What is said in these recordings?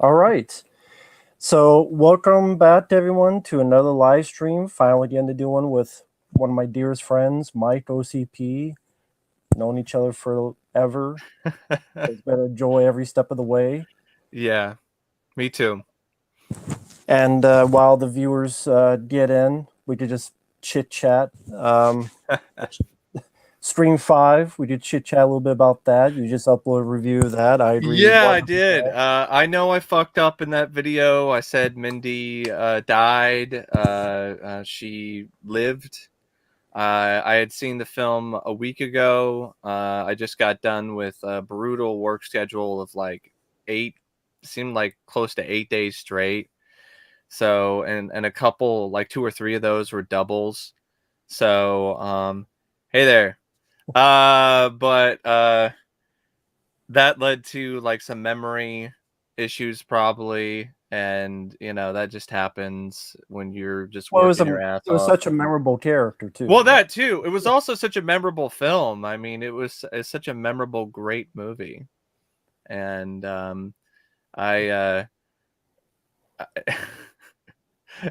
All right. So, welcome back to everyone to another live stream. Finally getting to do one with one of my dearest friends, Mike OCP. Known each other forever. It's been a joy every step of the way. Yeah, me too. And while the viewers get in, we could just chit chat. Stream 5, we could chit chat a little bit about that. You just upload a review of that. I agree Yeah, I did. 100%. I know I fucked up in that video. I said Mindy died. She lived. I had seen the film a week ago. I just got done with a brutal work schedule of like eight, seemed like close to 8 days straight. So, and a couple, like two or three of those were doubles. So, hey there. But that led to like some memory issues probably, and that just happens when you're just Well, working your ass it was off. such a memorable character, too. Well, that too. It was also such a memorable film. I mean, it's such a memorable, great movie. And I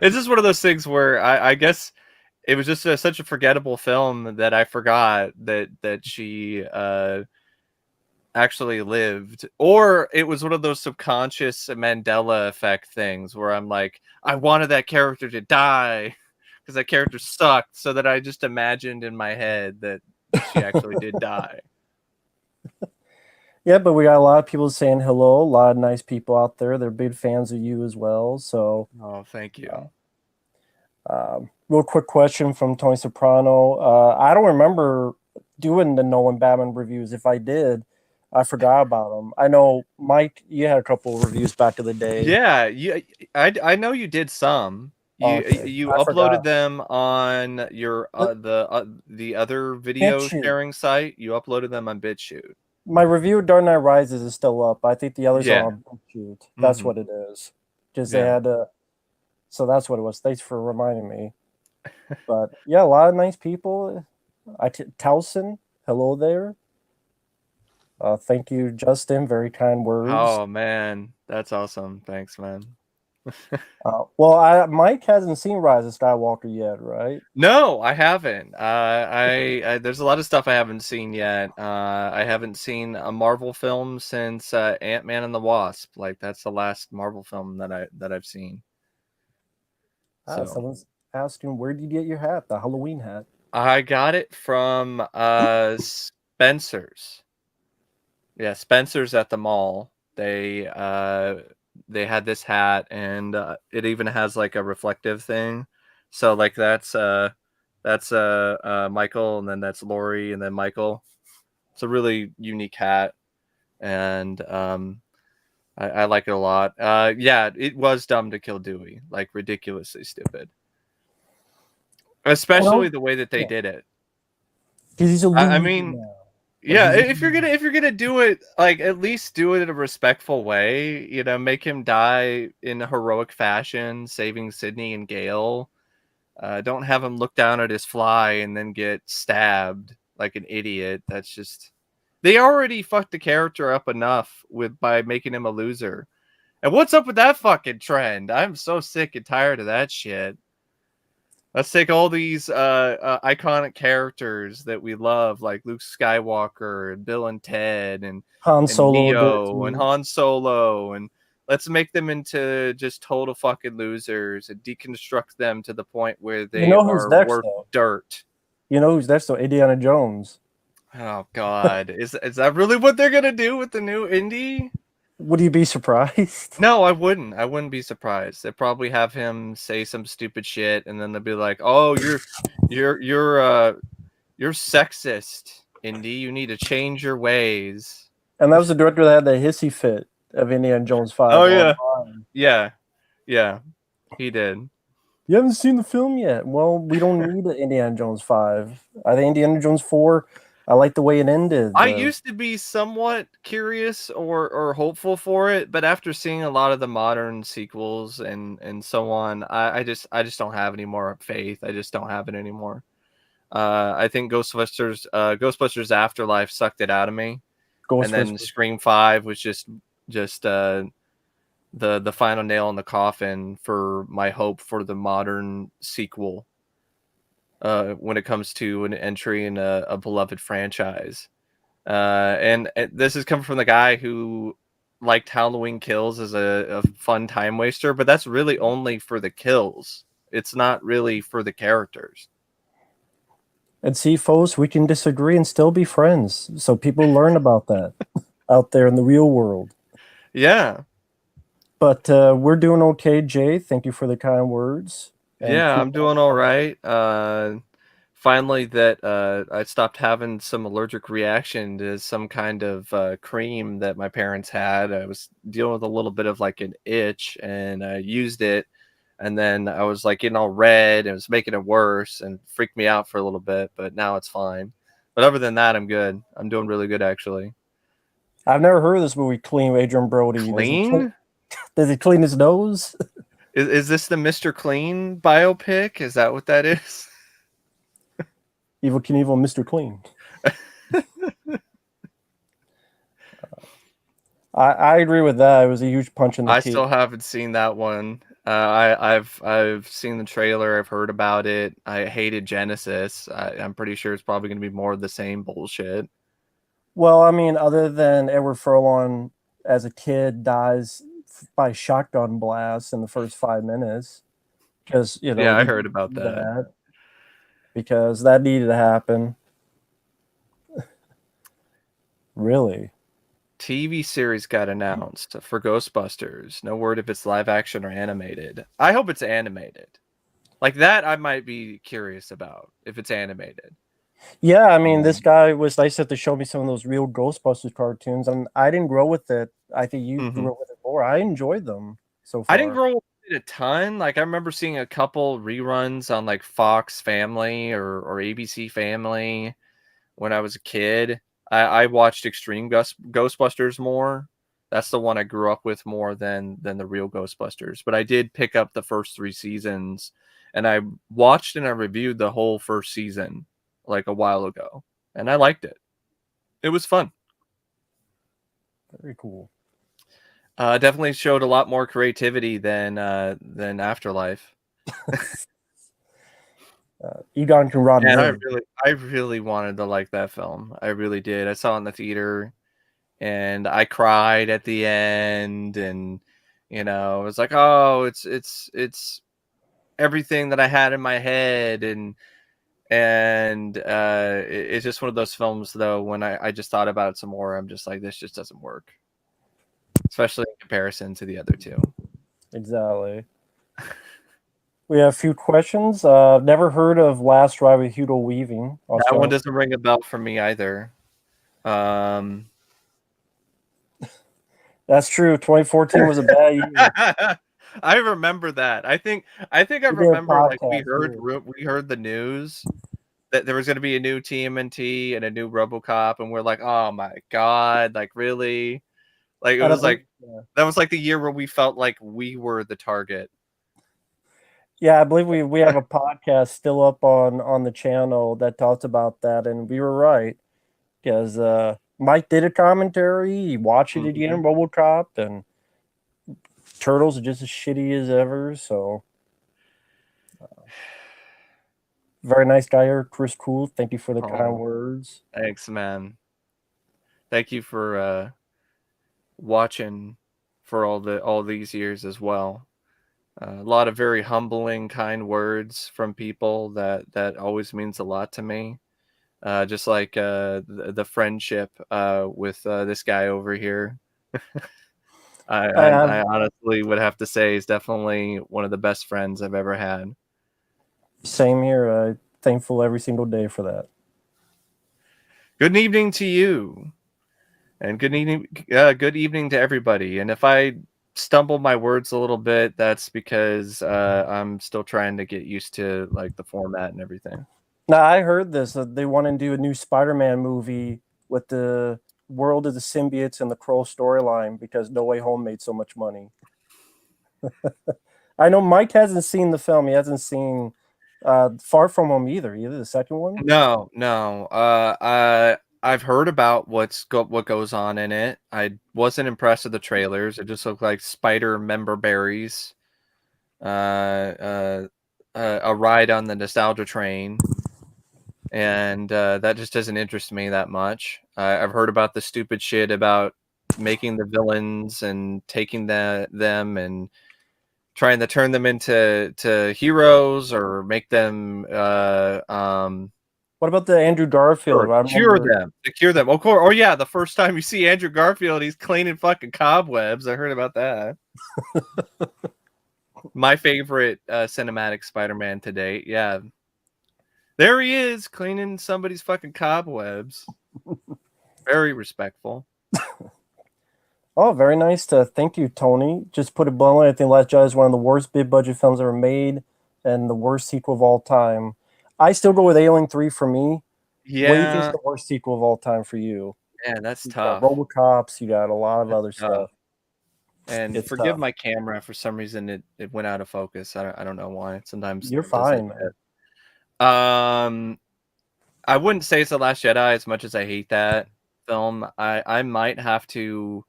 it's just one of those things where I guess it was just such a forgettable film that I forgot that she actually lived, or it was one of those subconscious Mandela effect things where I'm like, I wanted that character to die because that character sucked, so that I just imagined in my head that she actually did die. Yeah, but we got a lot of people saying hello, a lot of nice people out there. They're big fans of you as well. So, Oh, thank you. real quick question from Tony Soprano. I don't remember doing the Nolan Batman reviews. If I did, I forgot about them. I know, Mike, you had a couple of reviews back in the day. Yeah, I know you did some. Okay, You I uploaded forgot. them on your the other video BitChute. sharing site. You uploaded them on BitChute. My review of Dark Knight Rises is still up. I think the others are Yeah. on BitChute. That's Hmm. what it is. Just they Yeah. had so that's what it was. Thanks for reminding me. But yeah, a lot of nice people. Towson, hello there. Thank you, Justin. Very kind words. Oh man, that's awesome. Thanks, man. Well, Mike hasn't seen Rise of Skywalker yet, right? No, I haven't. I there's a lot of stuff I haven't seen yet. I haven't seen a Marvel film since Ant-Man and the Wasp. Like that's the last Marvel film that I've seen. So Someone's asking, where did you get your hat? The Halloween hat. I got it from Spencer's. Yeah, Spencer's at the mall. They had this hat, and it even has like a reflective thing. So like that's Michael, and then that's Lori, and then Michael. It's a really unique hat, and I like it a lot. Yeah, it was dumb to kill Dewey, like ridiculously stupid, especially Well, the way that they yeah, did it. because he's a I loser mean, now. Like yeah, he's a if you're gonna do it, like at least do it in a respectful way. Make him die in a heroic fashion, saving Sydney and Gale. Don't have him look down at his fly and then get stabbed like an idiot. That's just they already fucked the character up enough by making him a loser. And what's up with that fucking trend? I'm so sick and tired of that shit. Let's take all these iconic characters that we love, like Luke Skywalker and Bill and Ted Han and Solo did it Neo and too. Han Solo, and let's make them into just total fucking losers and deconstruct them to the point where You they know who's are next worth though? dirt. You know who's next though? Indiana Jones. Oh God, is that really what they're gonna do with the new indie? Would you be surprised? No, I wouldn't. I wouldn't be surprised. They'd probably have him say some stupid shit, and then they'll be like, "Oh, you're you're uh you're sexist, Indy. You need to change your ways." And that was the director that had the hissy fit of Indiana Jones Oh 5 yeah, online. yeah, yeah. He did. You haven't seen the film yet. Well, we don't need an Indiana Jones 5. I think Indiana Jones 4, I like the way it ended. I used to be somewhat curious or hopeful for it, but after seeing a lot of the modern sequels and so on, I just don't have any more faith. I just don't have it anymore. I think Ghostbusters Afterlife sucked it out of me, and then Ghostbusters. Scream 5 was just the final nail in the coffin for my hope for the modern sequel. When it comes to an entry in a beloved franchise. And this has come from the guy who liked Halloween Kills as a fun time waster, but that's really only for the kills. It's not really for the characters. And see, folks, we can disagree and still be friends. So people learn about that out there in the real world. Yeah. But we're doing okay, Jay. Thank you for the kind words. And Yeah, I'm doing all right. Finally, that I stopped having some allergic reaction to some kind of cream that my parents had. I was dealing with a little bit of like an itch, and I used it, and then I was like getting all red, and it was making it worse, and freaked me out for a little bit. But now it's fine. But other than that, I'm good. I'm doing really good actually. I've never heard of this movie, Clean Adrian Brody. Clean? Does he clean his nose? Is this the Mr. Clean biopic? Is that what that is? Evil Knievel, Mr. Clean. I agree with that. It was a huge punch in the teeth. I still haven't seen that one. I've seen the trailer. I've heard about it. I hated Genesis. I'm pretty sure it's probably going to be more of the same bullshit. Well, I mean, other than Edward Furlong as a kid dies by shotgun blast in the first 5 minutes, because yeah, I heard about that. Because that needed to happen. Really. TV series got announced for Ghostbusters. No word if it's live action or animated. I hope it's animated. Like that, I might be curious about if it's animated. Yeah, I mean, this guy was nice enough to show me some of those real Ghostbusters cartoons, and I didn't grow with it. I think you grew up with it more. I enjoyed them so far. I didn't grow up with it a ton. Like I remember seeing a couple reruns on like Fox Family or ABC Family when I was a kid. I watched Extreme Ghostbusters more. That's the one I grew up with more than the real Ghostbusters. But I did pick up the first 3 seasons, and I watched and I reviewed the whole first season like a while ago, and I liked it. It was fun. Very cool. Definitely showed a lot more creativity than Afterlife. Egon can rot. And I really wanted to like that film. I really did. I saw it in the theater, and I cried at the end, and it was like, oh, it's everything that I had in my head, and it's just one of those films though. When I just thought about it some more, I'm just like, this just doesn't work, especially in comparison to the other two. Exactly. We have a few questions. Never heard of Last Ride with Hugo Weaving. That one doesn't ring a bell for me either. That's true. 2014 was a bad year. I remember that. I think I remember like we heard the news that there was going to be a new TMNT and a new Robocop, and we're like, oh my god, like really? Like it was like that was like the year where we felt like we were the target. Yeah, I believe we have a podcast still up on the channel that talks about that, and we were right because Mike did a commentary. He watched it again, Robocop, and Turtles are just as shitty as ever. So, very nice guy here, Chris Cool. Thank you for the kind words. Thanks, man. Thank you for watching for all these years as well. A lot of very humbling, kind words from people that always means a lot to me. Just like the friendship with this guy over here. I honestly would have to say is definitely one of the best friends I've ever had. Same here. I'm thankful every single day for that. Good evening to you, and good evening to everybody. And if I stumble my words a little bit, that's because I'm still trying to get used to like the format and everything. Now I heard this. They want to do a new Spider-Man movie with the world of the symbiotes and the Crow storyline because No Way Home made so much money. I know Mike hasn't seen the film. He hasn't seen Far From Home either the second one. No. I've heard about what goes on in it. I wasn't impressed with the trailers. It just looked like spider member berries. A ride on the nostalgia train, and that just doesn't interest me that much. I've heard about the stupid shit about making the villains and taking them and trying to turn them into heroes or make them What about the Andrew Garfield? I cure remember them. To cure them. Of course. Oh yeah, the first time you see Andrew Garfield, he's cleaning fucking cobwebs. I heard about that. My favorite cinematic Spider-Man to date. Yeah. There he is, cleaning somebody's fucking cobwebs. Very respectful. Oh, very nice. Thank you, Tony. Just put it bluntly, I think Last Jedi is one of the worst big budget films ever made and the worst sequel of all time. I still go with Alien 3 for me. What do you think is Yeah. the worst sequel of all time for you? Man, that's You got tough. Robocops, you got a lot of That's other tough. stuff. And It's forgive tough. my camera. For some reason, it went out of focus. I don't know why. Sometimes You're it does fine, like man. that. I wouldn't say it's The Last Jedi as much as I hate that film. I might have to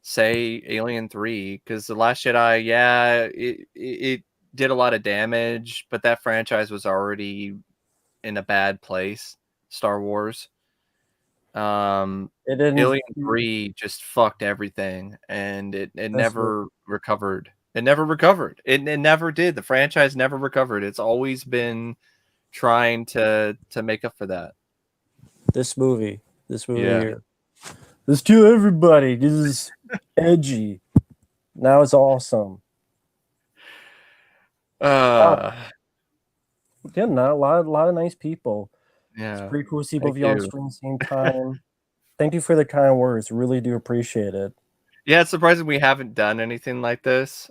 say Alien 3 because The Last Jedi, yeah, it did a lot of damage, but that franchise was already in a bad place. Star Wars. It didn't. Alien 3 just fucked everything, and it That's never recovered. It never recovered. It never did. The franchise never recovered. It's always been trying to make up for that. this movie. This movie Yeah. here. Let's kill everybody. This is edgy. Now it's awesome. Yeah, not a lot of nice people. It's Yeah. pretty cool to see both Thank of you on you. screen same time. Thank you for the kind words. Really do appreciate it. Yeah, it's surprising we haven't done anything like this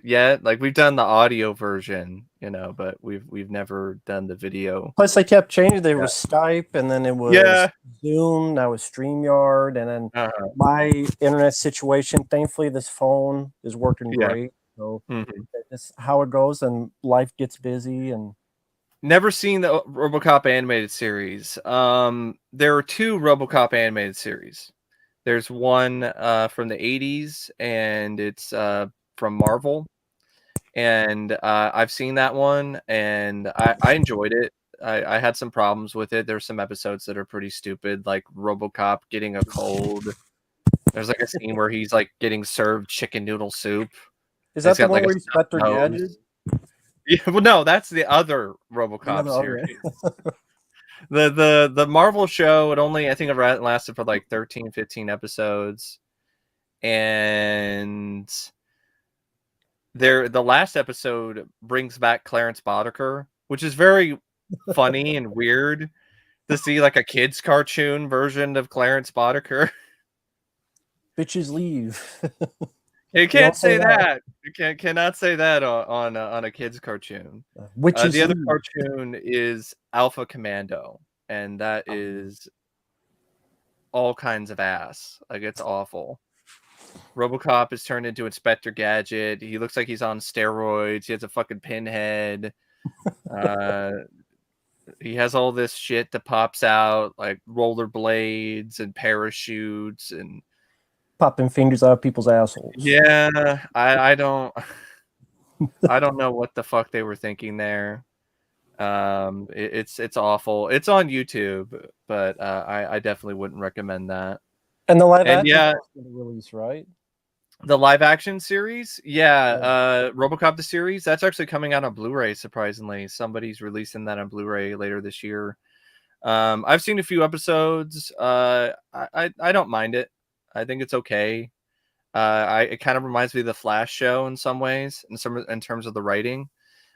yet. Like we've done the audio version, but we've never done the video. Plus, I kept changing. There Yeah. was Skype, and then it was Yeah. Zoom. Now it's StreamYard, and then my internet situation. Thankfully, this phone is working Yeah. great. So Mhm. that's how it goes, and life gets busy. And Never seen the RoboCop animated series. There are two RoboCop animated series. There's one from the 80s, and it's from Marvel. And I've seen that one, and I enjoyed it. I had some problems with it. There's some episodes that are pretty stupid, like RoboCop getting a cold. There's like a scene where he's like getting served chicken noodle soup. is And that it's the got one like a where you stuffed Spectre nose. Gadget? Yeah, well, no, that's the other RoboCop series. The Marvel show, I think it lasted for like 13, 15 episodes. And the last episode brings back Clarence Boddicker, which is very funny and weird to see like a kid's cartoon version of Clarence Boddicker. Bitches leave. You Don't can't say say that. that. You cannot say that on a kid's cartoon. Witches The other leave. cartoon is Alpha Commando, and that is all kinds of ass. Like it's awful. RoboCop is turned into Inspector Gadget. He looks like he's on steroids. He has a fucking pinhead. He has all this shit that pops out, like rollerblades and parachutes and Popping fingers out of people's assholes. yeah. I don't know what the fuck they were thinking there. It's awful. It's on YouTube, but I definitely wouldn't recommend that. And the live action yeah, was going to release, right? the live action series, RoboCop the series, that's actually coming out on Blu-ray. Surprisingly, somebody's releasing that on Blu-ray later this year. I've seen a few episodes. I don't mind it. I think it's okay. It kind of reminds me of the Flash show in some ways, in terms of the writing.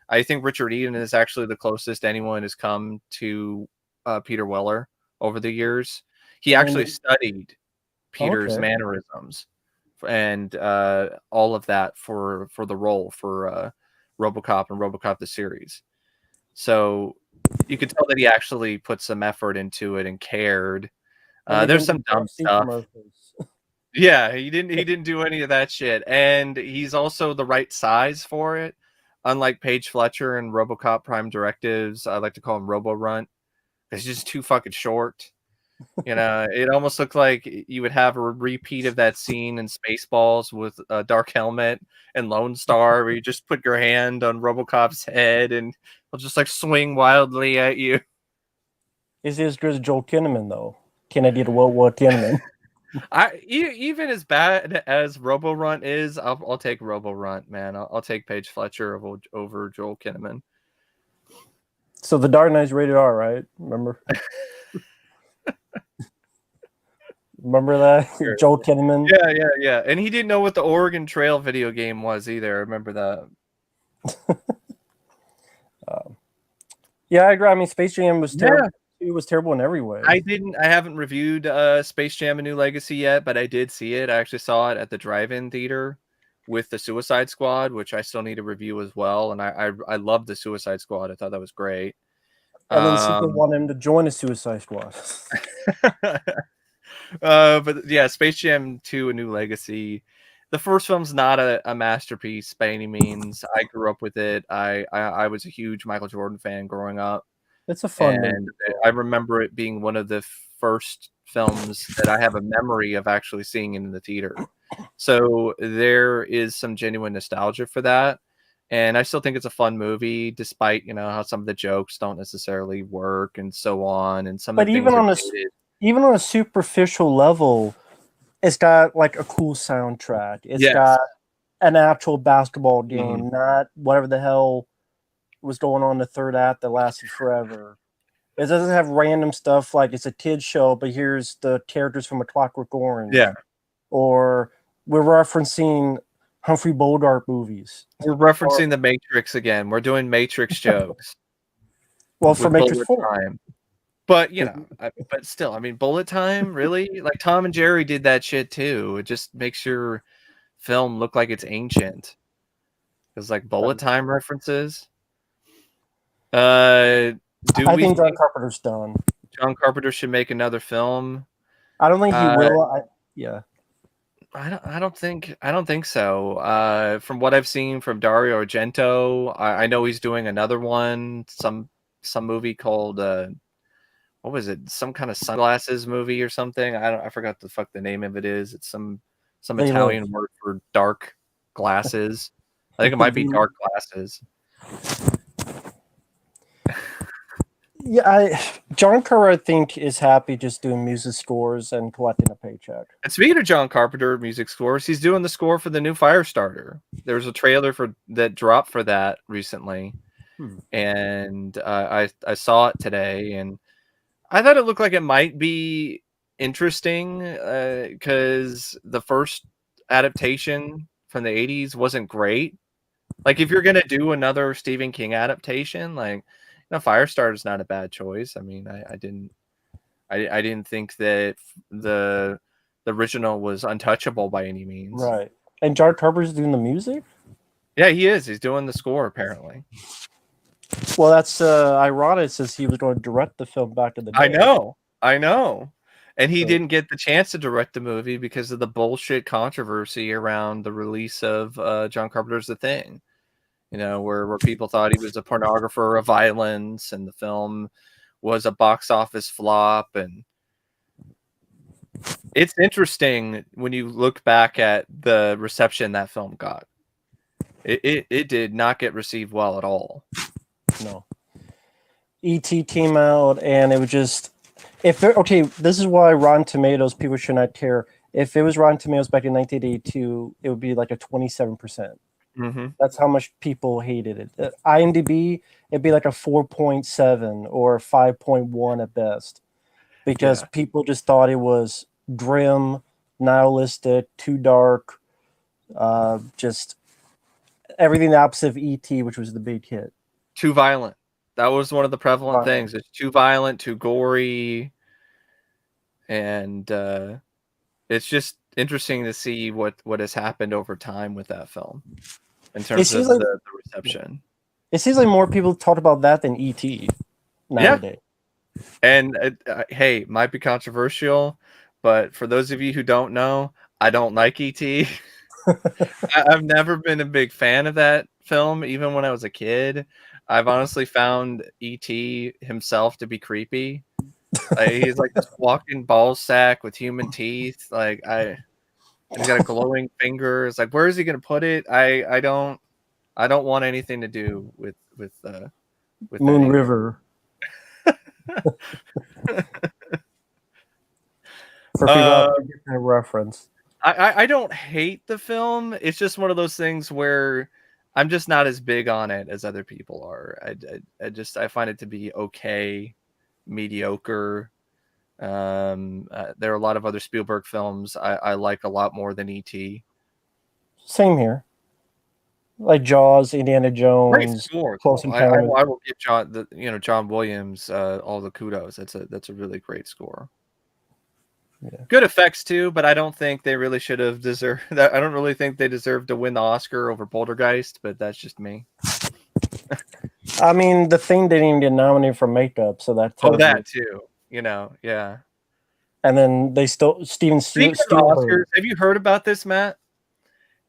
I think Richard Eden is actually the closest anyone has come to Peter Weller over the years. He actually studied Peter's mannerisms and all of that for the role for RoboCop and RoboCop the series. So you could tell that he actually put some effort into it and cared. There's some dumb stuff. Yeah, he didn't do any of that shit, and he's also the right size for it. Unlike Paige Fletcher and RoboCop Prime Directives, I like to call him Robo Runt because he's just too fucking short. It almost looked like you would have a repeat of that scene in Spaceballs with a Dark Helmet and Lone Star, where you just put your hand on RoboCop's head and he'll just like swing wildly at you. Is he as good as Joel Kinnaman though? Kennedy to World War Kinnaman. Even as bad as Robo Runt is, I'll take Robo Runt, man. I'll take Paige Fletcher over Joel Kinnaman. So The Dark Knight's rated R, right? Remember? Remember that? Sure. Joel Kinnaman? Yeah. And he didn't know what the Oregon Trail video game was either. I remember that. Yeah, I agree. I mean, Space Jam was terrible. It was terrible in every way. I haven't reviewed Space Jam: A New Legacy yet, but I did see it. I actually saw it at the drive-in theater with the Suicide Squad, which I still need to review as well. And I loved the Suicide Squad. I thought that was great. And then people want him to join the Suicide Squad. But yeah, Space Jam 2: A New Legacy. The first film's not a masterpiece by any means. I grew up with it. I was a huge Michael Jordan fan growing up. It's a fun movie. I remember it being one of the first films that I have a memory of actually seeing in the theater. So there is some genuine nostalgia for that. And I still think it's a fun movie, despite, how some of the jokes don't necessarily work and so on. And some of the even on a superficial level, it's got like a cool soundtrack. It's got an actual basketball game, not whatever the hell was going on in the third act that lasted forever. It doesn't have random stuff like it's a kid's show, but here's the characters from A Clockwork Orange. Yeah. Or we're referencing Humphrey Bogart movies. We're referencing The Matrix again. We're doing Matrix jokes. Well, for Matrix 4. Time. But, but still, I mean, Bullet Time, really? Like Tom and Jerry did that shit too. It just makes your film look like it's ancient. There's like Bullet Time references. I think John Carpenter's done. John Carpenter should make another film. I don't think he will. I don't think so. From what I've seen from Dario Argento, I know he's doing another one. Some movie called what was it? Some kind of sunglasses movie or something. I forgot the fuck the name of it is. It's some Italian word for dark glasses. I think it might be dark glasses. Yeah, John Carpenter, I think, is happy just doing music scores and collecting a paycheck. And speaking of John Carpenter music scores, he's doing the score for the new Firestarter. There's a trailer that dropped for that recently, and I saw it today, and I thought it looked like it might be interesting because the first adaptation from the 80s wasn't great. Like, if you're gonna do another Stephen King adaptation, like, Firestarter is not a bad choice. I mean, I didn't think that the original was untouchable by any means. Right. And John Carpenter's doing the music? Yeah, he is. He's doing the score apparently. Well, that's ironic since he was going to direct the film back in the day. I know. And he didn't get the chance to direct the movie because of the bullshit controversy around the release of John Carpenter's The Thing. Where people thought he was a pornographer of violence, and the film was a box office flop. And it's interesting when you look back at the reception that film got. It did not get received well at all. No. E.T. came out, and it was just this is why Rotten Tomatoes, people should not care. If it was Rotten Tomatoes back in 1982, it would be like a 27%. Mm-hmm. That's how much people hated it. IMDb, it'd be like a 4.7 or 5.1 at best, because people just thought it was grim, nihilistic, too dark, just everything the opposite of E.T., which was the big hit. Too violent. That was one of the prevalent things. It's too violent, too gory, and it's just interesting to see what has happened over time with that film. In terms of the reception. It seems like more people talk about that than E.T. nowadays. Yeah. And hey, might be controversial, but for those of you who don't know, I don't like E.T. I've never been a big fan of that film, even when I was a kid. I've honestly found E.T. himself to be creepy. He's like this walking ball sack with human teeth. He's got a glowing finger. It's like, where is he gonna put it? I don't want anything to do with Moon any of River. it. For people out there getting that reference. I don't hate the film. It's just one of those things where I'm just not as big on it as other people are. I find it to be okay, mediocre. There are a lot of other Spielberg films I like a lot more than E.T. Same here. Like Jaws, Indiana Great Jones, score. Close I Encounters. will give John Williams all the kudos. That's a really great score. Yeah. Good effects too, but I don't think they really should have deserved that. I don't really think they deserve to win the Oscar over Poltergeist, but that's just me. I mean, the thing didn't even get nominated for makeup, so that tells you. That too. Yeah. And then they still Steven Speaking of the Spielberg. Oscars, have you heard about this, Matt?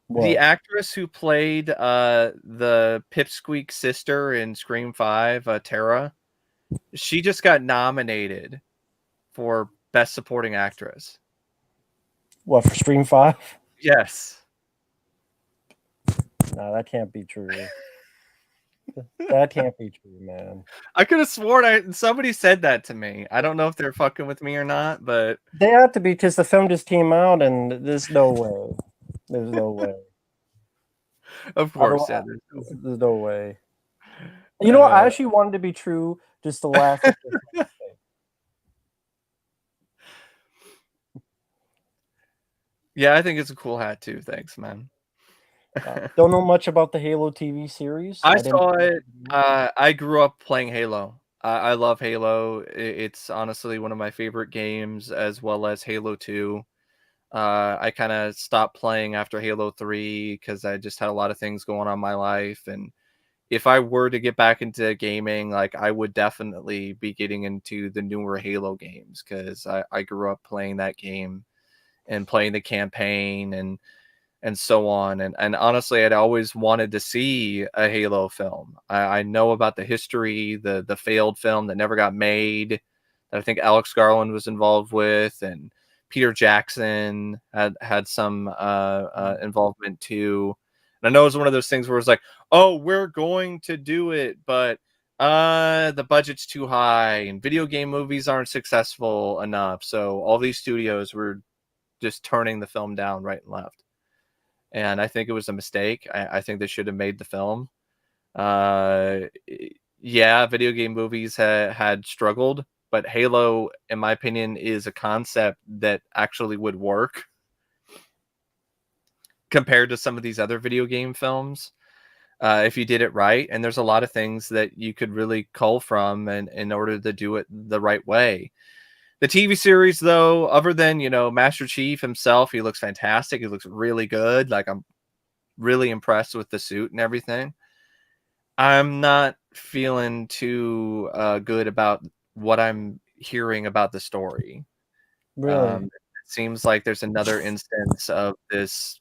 What? The actress who played the Pipsqueak sister in Scream 5, Tara, she just got nominated for Best Supporting Actress. What, for Scream 5? Yes. No, that can't be true. That can't be true, man. I could have sworn somebody said that to me. I don't know if they're fucking with me or not, but They have to be, because the film just came out, and there's no way. There's no way. of course, yeah. There's no way. You know what? I actually wanted to be true just to laugh at this. Yeah, I think it's a cool hat too. Thanks, man. Don't know much about the Halo TV series. I saw it. I grew up playing Halo. I love Halo. It's honestly one of my favorite games, as well as Halo 2. I kind of stopped playing after Halo 3 because I just had a lot of things going on in my life. And if I were to get back into gaming, like, I would definitely be getting into the newer Halo games, because I grew up playing that game and playing the campaign and so on. And honestly, I'd always wanted to see a Halo film. I know about the history, the failed film that never got made, that I think Alex Garland was involved with, and Peter Jackson had some involvement too. And I know it was one of those things where it's like, oh, we're going to do it, but the budget's too high and video game movies aren't successful enough. So all these studios were just turning the film down right and left. And I think it was a mistake. I think they should have made the film. Yeah, video game movies had struggled, but Halo, in my opinion, is a concept that actually would work compared to some of these other video game films, if you did it right. And there's a lot of things that you could really cull from, and in order to do it the right way. The TV series, though, other than, Master Chief himself, he looks fantastic. He looks really good. Like, I'm really impressed with the suit and everything. I'm not feeling too good about what I'm hearing about the story. Really? It seems like there's another instance of this.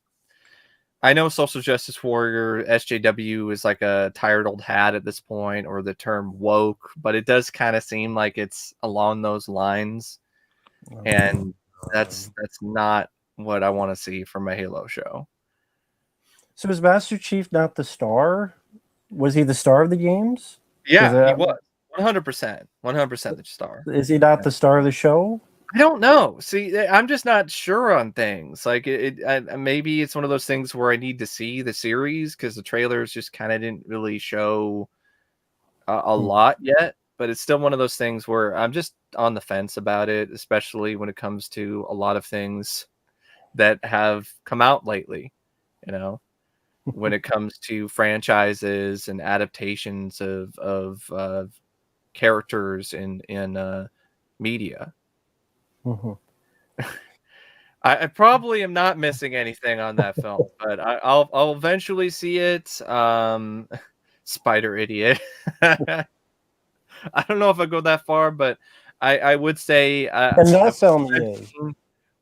I know social justice warrior, SJW, is like a tired old hat at this point, or the term woke, but it does kind of seem like it's along those lines. And that's not what I want to see from a Halo show. So is Master Chief not the star? Was he the star of the games? Yeah, he was 100%, 100% the star. Is he not the star of the show? I don't know. See, I'm just not sure on things. Like, maybe it's one of those things where I need to see the series, because the trailers just kind of didn't really show a lot yet. But it's still one of those things where I'm just on the fence about it, especially when it comes to a lot of things that have come out lately, when it comes to franchises and adaptations of characters in media. Mm-hmm. I probably am not missing anything on that film, but I'll eventually see it. Spider idiot. I don't know if I go that far, but I would say and that film is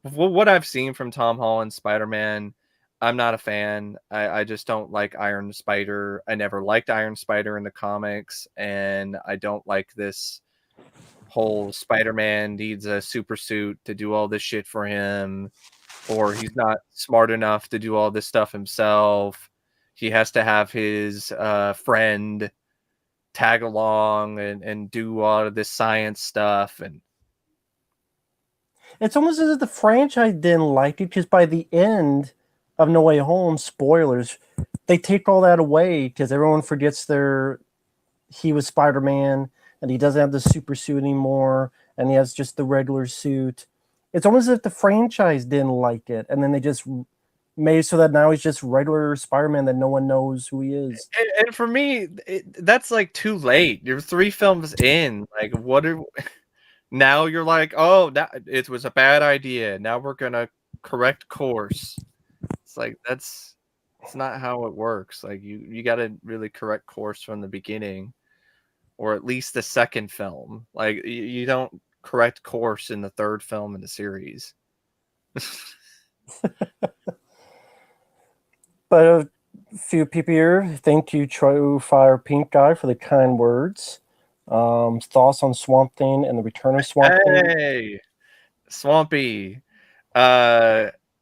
what I've seen from Tom Holland's Spider-Man. I'm not a fan. I just don't like Iron Spider. I never liked Iron Spider in the comics, and I don't like this whole Spider-Man needs a super suit to do all this shit for him, or he's not smart enough to do all this stuff himself. He has to have his friend tag along and do all of this science stuff. And It's almost as if the franchise didn't like it, because by the end of No Way Home, spoilers, they take all that away because everyone forgets he was Spider-Man and he doesn't have the super suit anymore and he has just the regular suit. It's almost as if the franchise didn't like it, and then they just made it so that now he's just regular Spider-Man that no one knows who he is. and for me, that's like too late. You're 3 films in. Like, what are now? You're like, oh, that it was a bad idea. Now we're gonna correct course. It's like it's not how it works. Like you got to really correct course from the beginning, or at least the second film. Like you don't correct course in the 3rd film in the series. But a few people here, thank you, True Fire Pink Guy, for the kind words. Thoughts on Swamp Thing and the return of Swamp Thing? Hey, Swampy.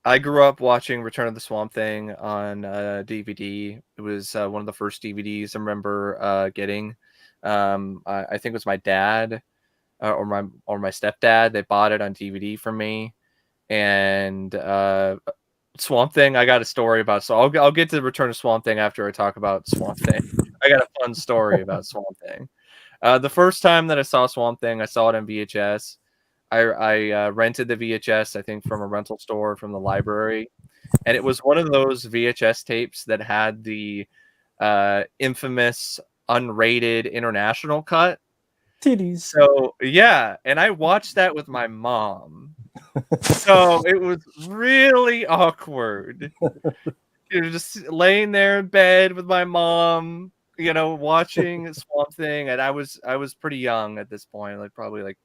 I grew up watching Return of the Swamp Thing on DVD. It was one of the first DVDs I remember getting. I think it was my dad or my stepdad. They bought it on DVD for me, and Swamp Thing. I got a story about. So I'll get to the Return of Swamp Thing after I talk about Swamp Thing. I got a fun story about Swamp Thing. The first time that I saw Swamp Thing, I saw it on VHS. I rented the VHS, I think, from a rental store from the library, and it was one of those VHS tapes that had the infamous unrated international cut. Titties. So yeah, and I watched that with my mom. So it was really awkward. You know, just laying there in bed with my mom, you know, watching Swamp Thing, and I was pretty young at this point, like probably like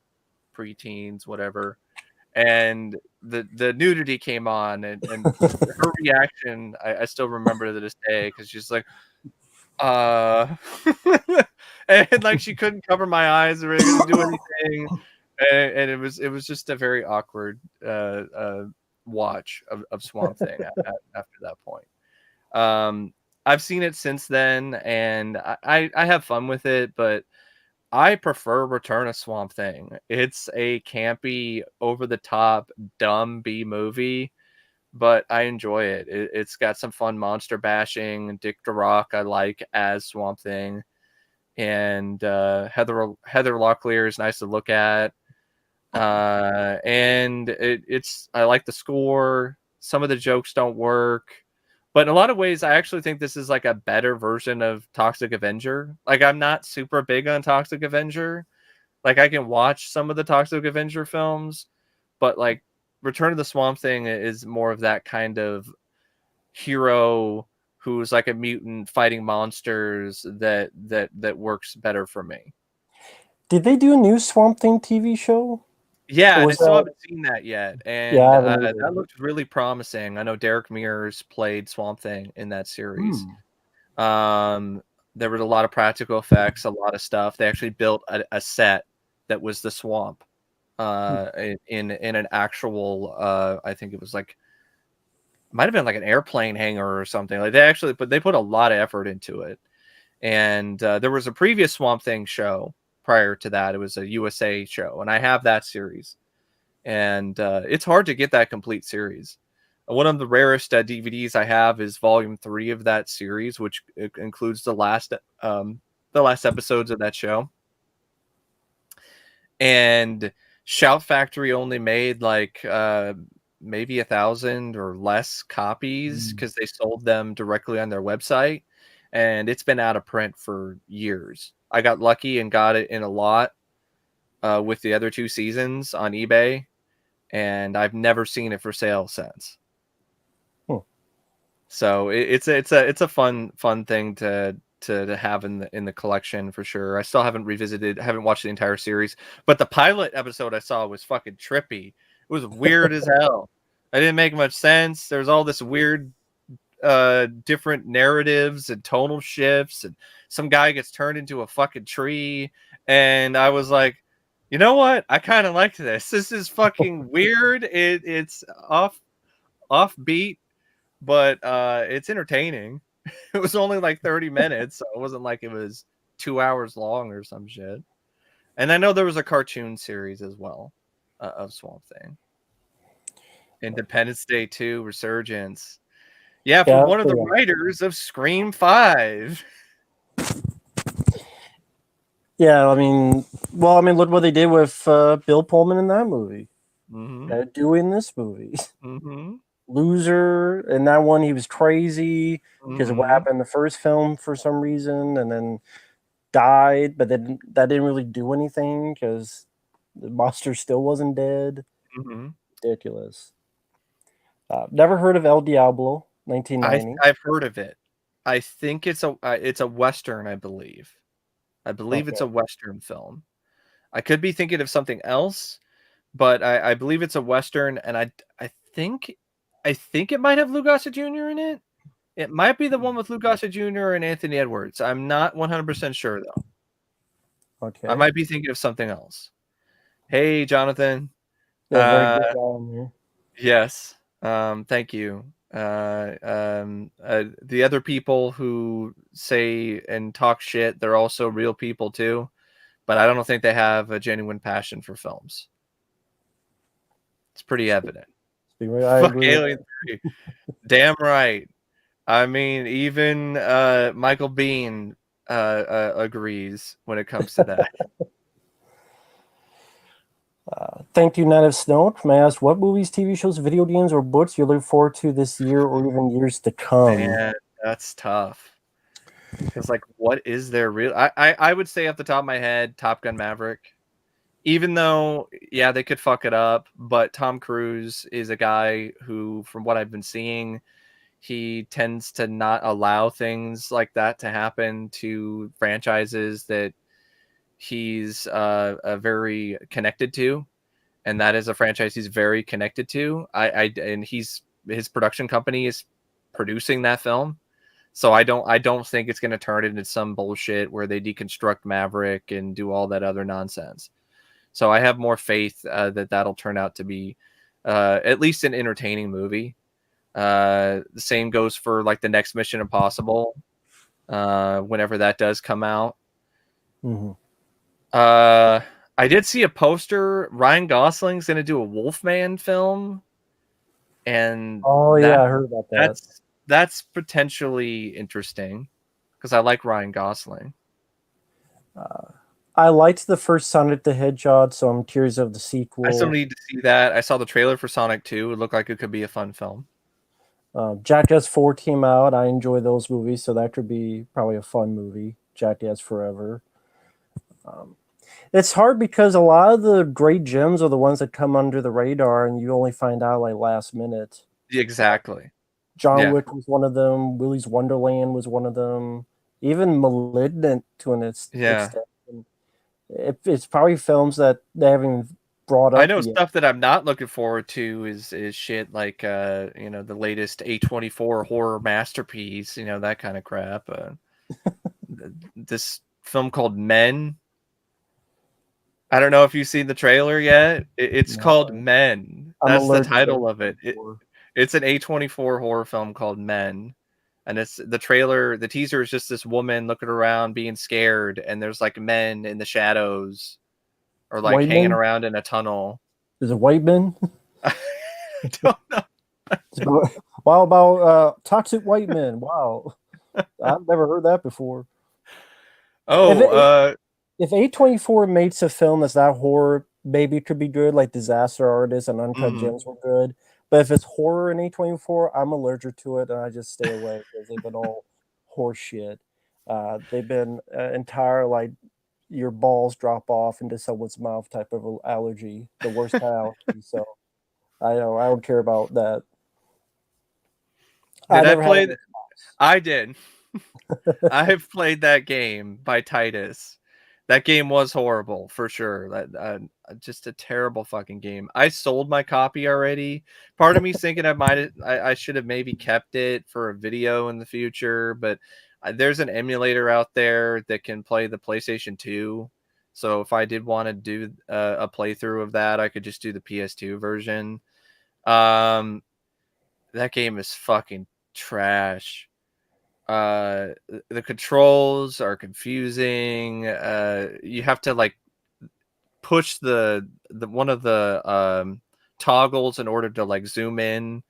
preteens, whatever. And the nudity came on, and her reaction, I still remember to this day, because she's like, and like she couldn't cover my eyes or couldn't do anything, and it was just a very awkward watch of Swamp Thing after that point. I've seen it since then, and I have fun with it, but I prefer Return of Swamp Thing. It's a campy, over the top, dumb B movie, but I enjoy it. It's got some fun monster bashing. Dick DeRock I like as Swamp Thing, and Heather Locklear is nice to look at. And it's I like the score. Some of the jokes don't work, but in a lot of ways, I actually think this is like a better version of Toxic Avenger. Like, I'm not super big on Toxic Avenger. Like, I can watch some of the Toxic Avenger films, but like Return of the Swamp Thing is more of that kind of hero who's like a mutant fighting monsters that works better for me. Did they do a new Swamp Thing TV show? Yeah, and I still that... haven't seen that yet, and Yeah, that looked really promising. I know Derek Mears played Swamp Thing in that series. There was a lot of practical effects, a lot of stuff. They actually built a set that was the swamp in an actual I think it was like, might have been like an airplane hangar or something. Like they put a lot of effort into it. And there was a previous Swamp Thing show prior to that. It was a USA show, and I have that series, and it's hard to get that complete series. One of the rarest DVDs I have is Volume 3 of that series, which includes the last episodes of that show. And Shout Factory only made like maybe 1,000 or less copies because they sold them directly on their website, and it's been out of print for years. I got lucky and got it in a lot with the other 2 seasons on eBay, and I've never seen it for sale since. So it's a fun thing to have in the collection for sure. I still haven't watched the entire series, but the pilot episode I saw was fucking trippy. It was weird as hell. It didn't make much sense. There's all this weird different narratives and tonal shifts, and some guy gets turned into a fucking tree, and I was like, You know what? I kind of like this. This is fucking weird. It's offbeat, but it's entertaining. It was only like 30 minutes, so it wasn't like it was 2 hours long or some shit. And I know there was a cartoon series as well of Swamp Thing. Independence Day 2 Resurgence. Yeah, from Yeah, one of the yeah. writers of Scream 5. Yeah, I mean, look what they did with Bill Pullman in that movie. Mm-hmm. They're doing this movie. Mm-hmm. Loser, and that one he was crazy because of what Mm-hmm. happened in the first film for some reason, and then died, but then that didn't really do anything because the monster still wasn't dead. Mm-hmm. Ridiculous. Never heard of El Diablo, 1990. I've heard of it. I think it's a Western, I believe. I believe Okay. it's a Western film. I could be thinking of something else, but I believe it's a Western, and I think it might have Lou Gossett Jr. in it. It might be the one with Lou Gossett Jr. and Anthony Edwards. I'm not 100% sure though. I Okay. might be thinking of something else. Hey, Jonathan. Yeah, very Uh, good guy on here. yes. Thank you. The other people who say and talk shit, they're also real people too, but I don't think they have a genuine passion for films. It's pretty evident. I Fuck agree with Alien 3. Damn right. I mean, even Michael Bean agrees when it comes to that. Thank you, Native Snow. May I ask what movies, TV shows, video games, or books you look forward to this year or even years to come? Man, that's tough. Because, like, what is there real? I would say off the top of my head, Top Gun Maverick. Even though, yeah, they could fuck it up, but Tom Cruise is a guy who, from what I've been seeing, he tends to not allow things like that to happen to franchises that he's very connected to, and that is a franchise he's very connected to. And his production company is producing that film, so I don't think it's going to turn into some bullshit where they deconstruct Maverick and do all that other nonsense. So I have more faith that that'll turn out to be at least an entertaining movie. The same goes for like the next Mission Impossible, whenever that does come out. Mm-hmm. I did see a poster. Ryan Gosling's going to do a Wolfman film, and Oh yeah, I heard about that. that's potentially interesting because I like Ryan Gosling. I liked the first Sonic the Hedgehog, so I'm curious of the I still sequel. need to see that. I saw the trailer for Sonic 2. It looked like it could be a fun film. Jackass 4 came out. I enjoy those movies, so that could be probably a fun movie. Jackass Forever. It's hard because a lot of the great gems are the ones that come under the radar, and you only find out like last minute. Exactly. John Yeah. Wick was one of them. Willy's Wonderland was one of them. Even Malignant to an Yeah. extent. It's probably films that they haven't brought I up know yet. stuff that I'm not looking forward to is shit like the latest A24 horror masterpiece, that kind of crap. This film called Men. I don't know if you've seen the trailer yet. It's called No, Men. I'm That's the allergic to title of it. A24. It's an A24 horror film called Men. And it's the trailer, the teaser is just this woman looking around being scared, and there's like men in the shadows or like White hanging Men? around in a tunnel. Is it White Men? I don't know. Wow, about toxic white men. Wow, I've never heard that before. If Oh, it, if A24 makes a film that's that horror, maybe it could be good. Like Disaster Artist and Uncut mhm. Gems were good. But if it's horror in A24, I'm allergic to it, and I just stay away because they've been all horse shit. They've been entire like your balls drop off into someone's mouth type of allergy, the worst kind of allergy. So I don't care about that. I Did I never had play? it. I did. I have played that game by Titus. That game was horrible for sure. That just a terrible fucking game. I sold my copy already. Part of me's thinking I should have maybe kept it for a video in the future, but there's an emulator out there that can play the PlayStation 2. So if I did want to do a playthrough of that, I could just do the PS2 version. That game is fucking trash. The controls are confusing. You have to like push the one of the toggles in order to like zoom in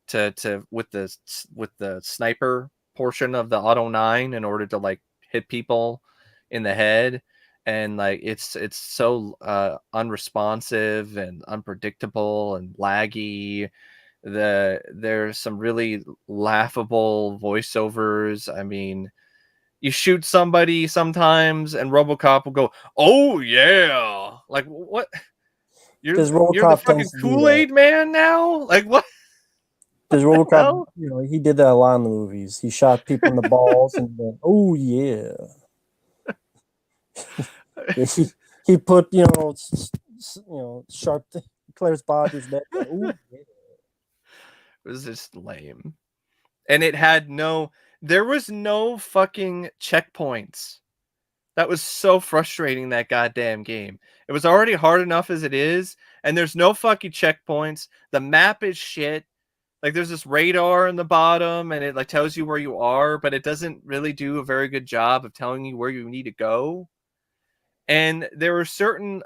to with the sniper portion of the Auto 9 in order to like hit people in the head. And like it's so unresponsive and unpredictable and laggy. There's some really laughable voiceovers. I mean, you shoot somebody sometimes and Robocop will go, "Oh yeah." Like what? Because You're the RoboCop fucking tends to do that. Kool-Aid man now? Like what? Because The RoboCop, hell? he did that a lot in the movies. He shot people in the balls and then, oh yeah. Yeah, he put sharp Claire's Bodger's neck. Oh yeah. It was just lame. And it had there was no fucking checkpoints. That was so frustrating, that goddamn game. It was already hard enough as it is, and there's no fucking checkpoints. The map is shit. Like there's this radar in the bottom and it like tells you where you are, but it doesn't really do a very good job of telling you where you need to go. And there are certain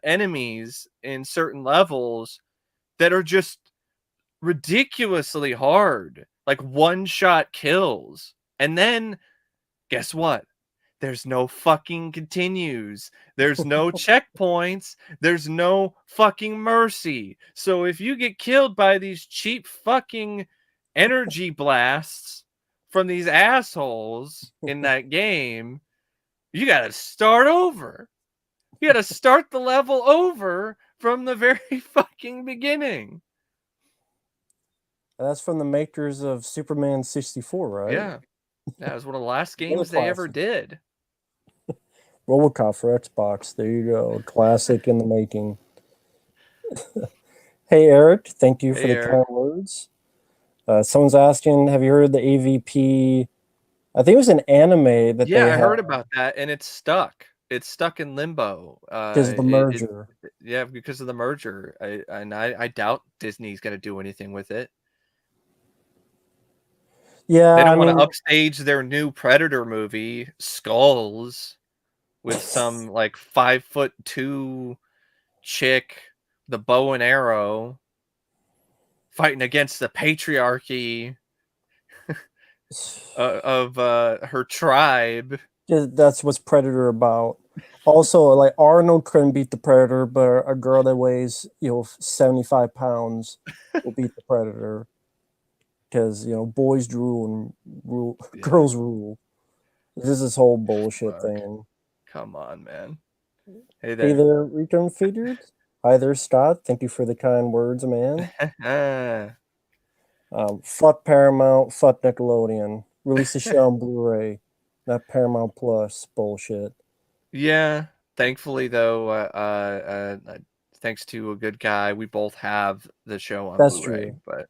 enemies in certain levels that are just ridiculously hard, like one shot kills. And then guess what? There's no fucking continues. There's no checkpoints. There's no fucking mercy. So if you get killed by these cheap fucking energy blasts from these assholes in that game, you got to start over. You got to start the level over from the very fucking beginning. That's from the makers of Superman 64, right? Yeah. That was one of the last games they ever did. RoboCop for Xbox. There you go. Classic in the making. Hey, Eric. Thank you for the kind words. Someone's asking, have you heard of the AVP? I think it was an anime that they I heard about that, and it's stuck. It's stuck in limbo. Because of the merger. Yeah, because of the merger. I doubt Disney's going to do anything with it. Yeah, they don't want to upstage their new Predator movie, Skulls, with some like 5'2" chick, the bow and arrow, fighting against the patriarchy of her tribe. That's what's Predator about. Also, like Arnold couldn't beat the Predator, but a girl that weighs 75 pounds will beat the Predator. Because boys drool and girls rule. This is this whole bullshit thing. Come on, man. Hey there, Return Figures. Hi there, Scott. Thank you for the kind words, man. Fuck Paramount, fuck Nickelodeon. Release the show on Blu-ray, not Paramount Plus bullshit. Yeah, thankfully though, thanks to a good guy, we both have the show on Blu-ray. True. But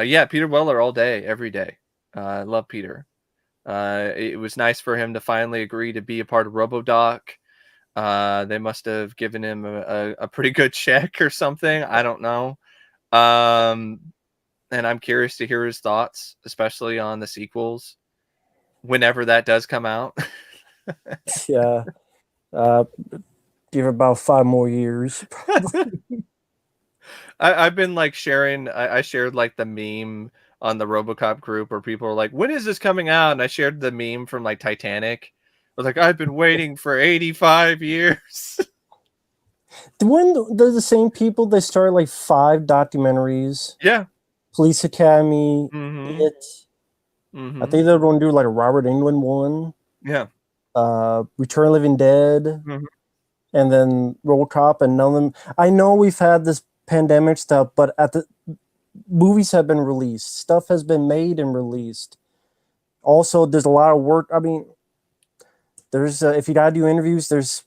yeah, Peter Weller all day, every day. I love Peter. It was nice for him to finally agree to be a part of RoboDoc. They must have given him a pretty good check or something. I don't know. And I'm curious to hear his thoughts, especially on the sequels, whenever that does come out. Yeah. Give it about 5 more years. I've been like sharing. I shared like the meme on the Robocop group where people are like, "When is this coming out?" And I shared the meme from like Titanic. I was like, "I've been waiting for 85 years." When they're the same people, they started like 5 documentaries. Yeah. Police Academy. Mm-hmm. It. Mm-hmm. I think they're going to do like a Robert Englund one. Yeah. Return of Living Dead. Mm-hmm. And then Robocop, and none of them. I know we've had this pandemic stuff, but movies have been released. Stuff has been made and released. Also, there's a lot of work. I mean, there's if you gotta do interviews, there's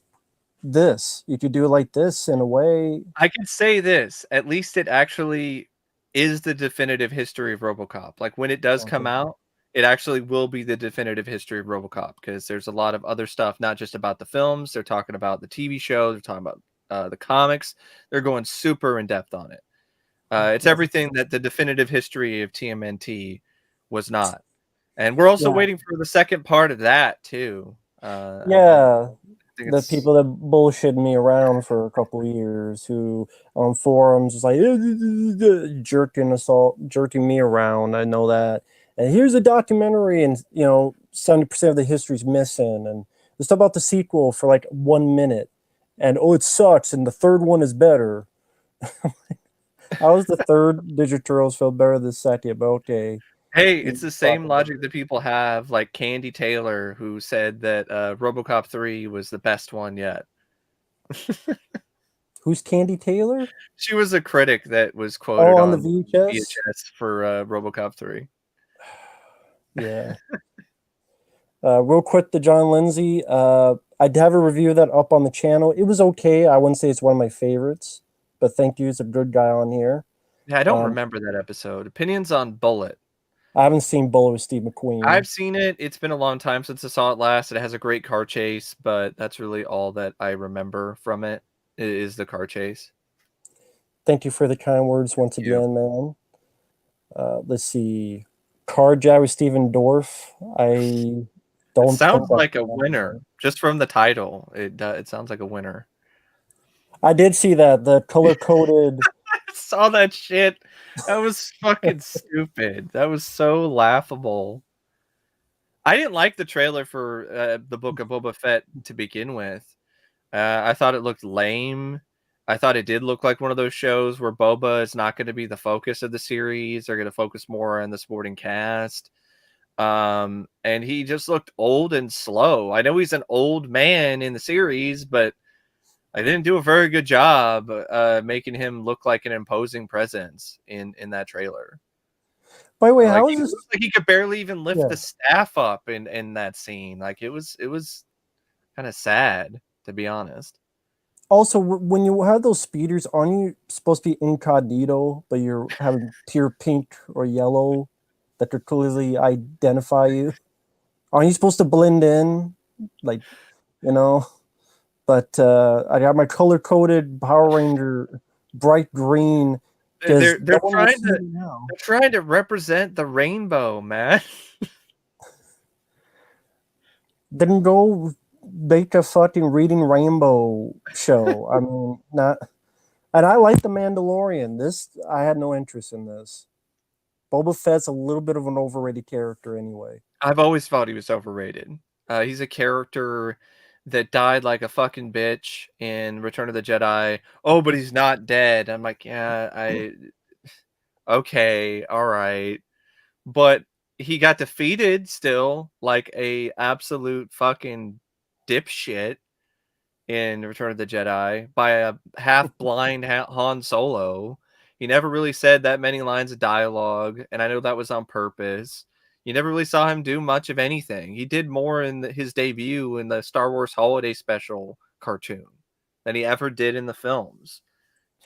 this. You could do it like this in a way. I can say this. At least it actually is the definitive history of RoboCop. Like when it does come out, it actually will be the definitive history of RoboCop, because there's a lot of other stuff, not just about the films. They're talking about the TV show. They're talking about the comics. They're going super in depth on it. It's everything that the definitive history of TMNT was not. And we're also Yeah. waiting for the second part of that too. Yeah. I think The it's people that bullshit me around for a couple of years, who on forums was like jerking me around. I know that. And here's a documentary, and 70% of the history's missing, and let's talk about the sequel for like 1 minute, and oh, it sucks, and the third one is better. How is the third Ninja Turtles feel better than the second? But okay. Hey, You it's the talk same about logic it. that people have, like Candy Taylor, who said that RoboCop 3 was the best one yet. Who's Candy Taylor? She was a critic that was Oh, quoted on the on VHS. VHS for RoboCop 3. Yeah. Real quick to John Lindsay. I'd have a review of that up on the channel. It was okay. I wouldn't say it's one of my favorites, but thank you. It's a good guy on here. Yeah, I don't Um, remember that episode. Opinions on Bullet. I haven't seen Bullet with Steve McQueen. I've seen it. It's been a long time since I saw it last. It has a great car chase, but that's really all that I remember from it is the car chase. Thank you for the kind words once you. again, man. Let's see. Car Jab with Steven Dorff. I It don't think sounds that's like a winner just from the title. It sounds like a winner. I did see that, the color coded. I saw that shit. That was fucking stupid. That was so laughable. I didn't like the trailer for the Book of Boba Fett to begin with. I thought it looked lame. I thought it did look like one of those shows where Boba is not going to be the focus of the series. They're going to focus more on the supporting cast. And he just looked old and slow. I know he's an old man in the series, but I didn't do a very good job making him look like an imposing presence in that trailer. By the way, Like how he is this? looked like he could barely even lift Yeah. the staff up in that scene. Like it was kind of sad, to be honest. Also, when you have those speeders, aren't you supposed to be incognito, but you're having pure pink or yellow that could clearly identify you? Aren't you supposed to blend in, like, you know? But I got my color coded Power Ranger bright green because They're no one will trying see to me now. they're trying to represent the rainbow, man. Then go make a fucking Reading Rainbow show. I mean, not. And I like the Mandalorian. This I had no interest in this. Boba Fett's a little bit of an overrated character anyway. I've always thought he was overrated. He's a character that died like a fucking bitch in Return of the Jedi. Oh, but he's not dead. I'm like, yeah, okay, all right. But he got defeated still like a absolute fucking dipshit in Return of the Jedi by a half blind Han Solo. He never really said that many lines of dialogue, and I know that was on purpose. You never really saw him do much of anything. He did more in his debut in the Star Wars Holiday Special cartoon than he ever did in the films.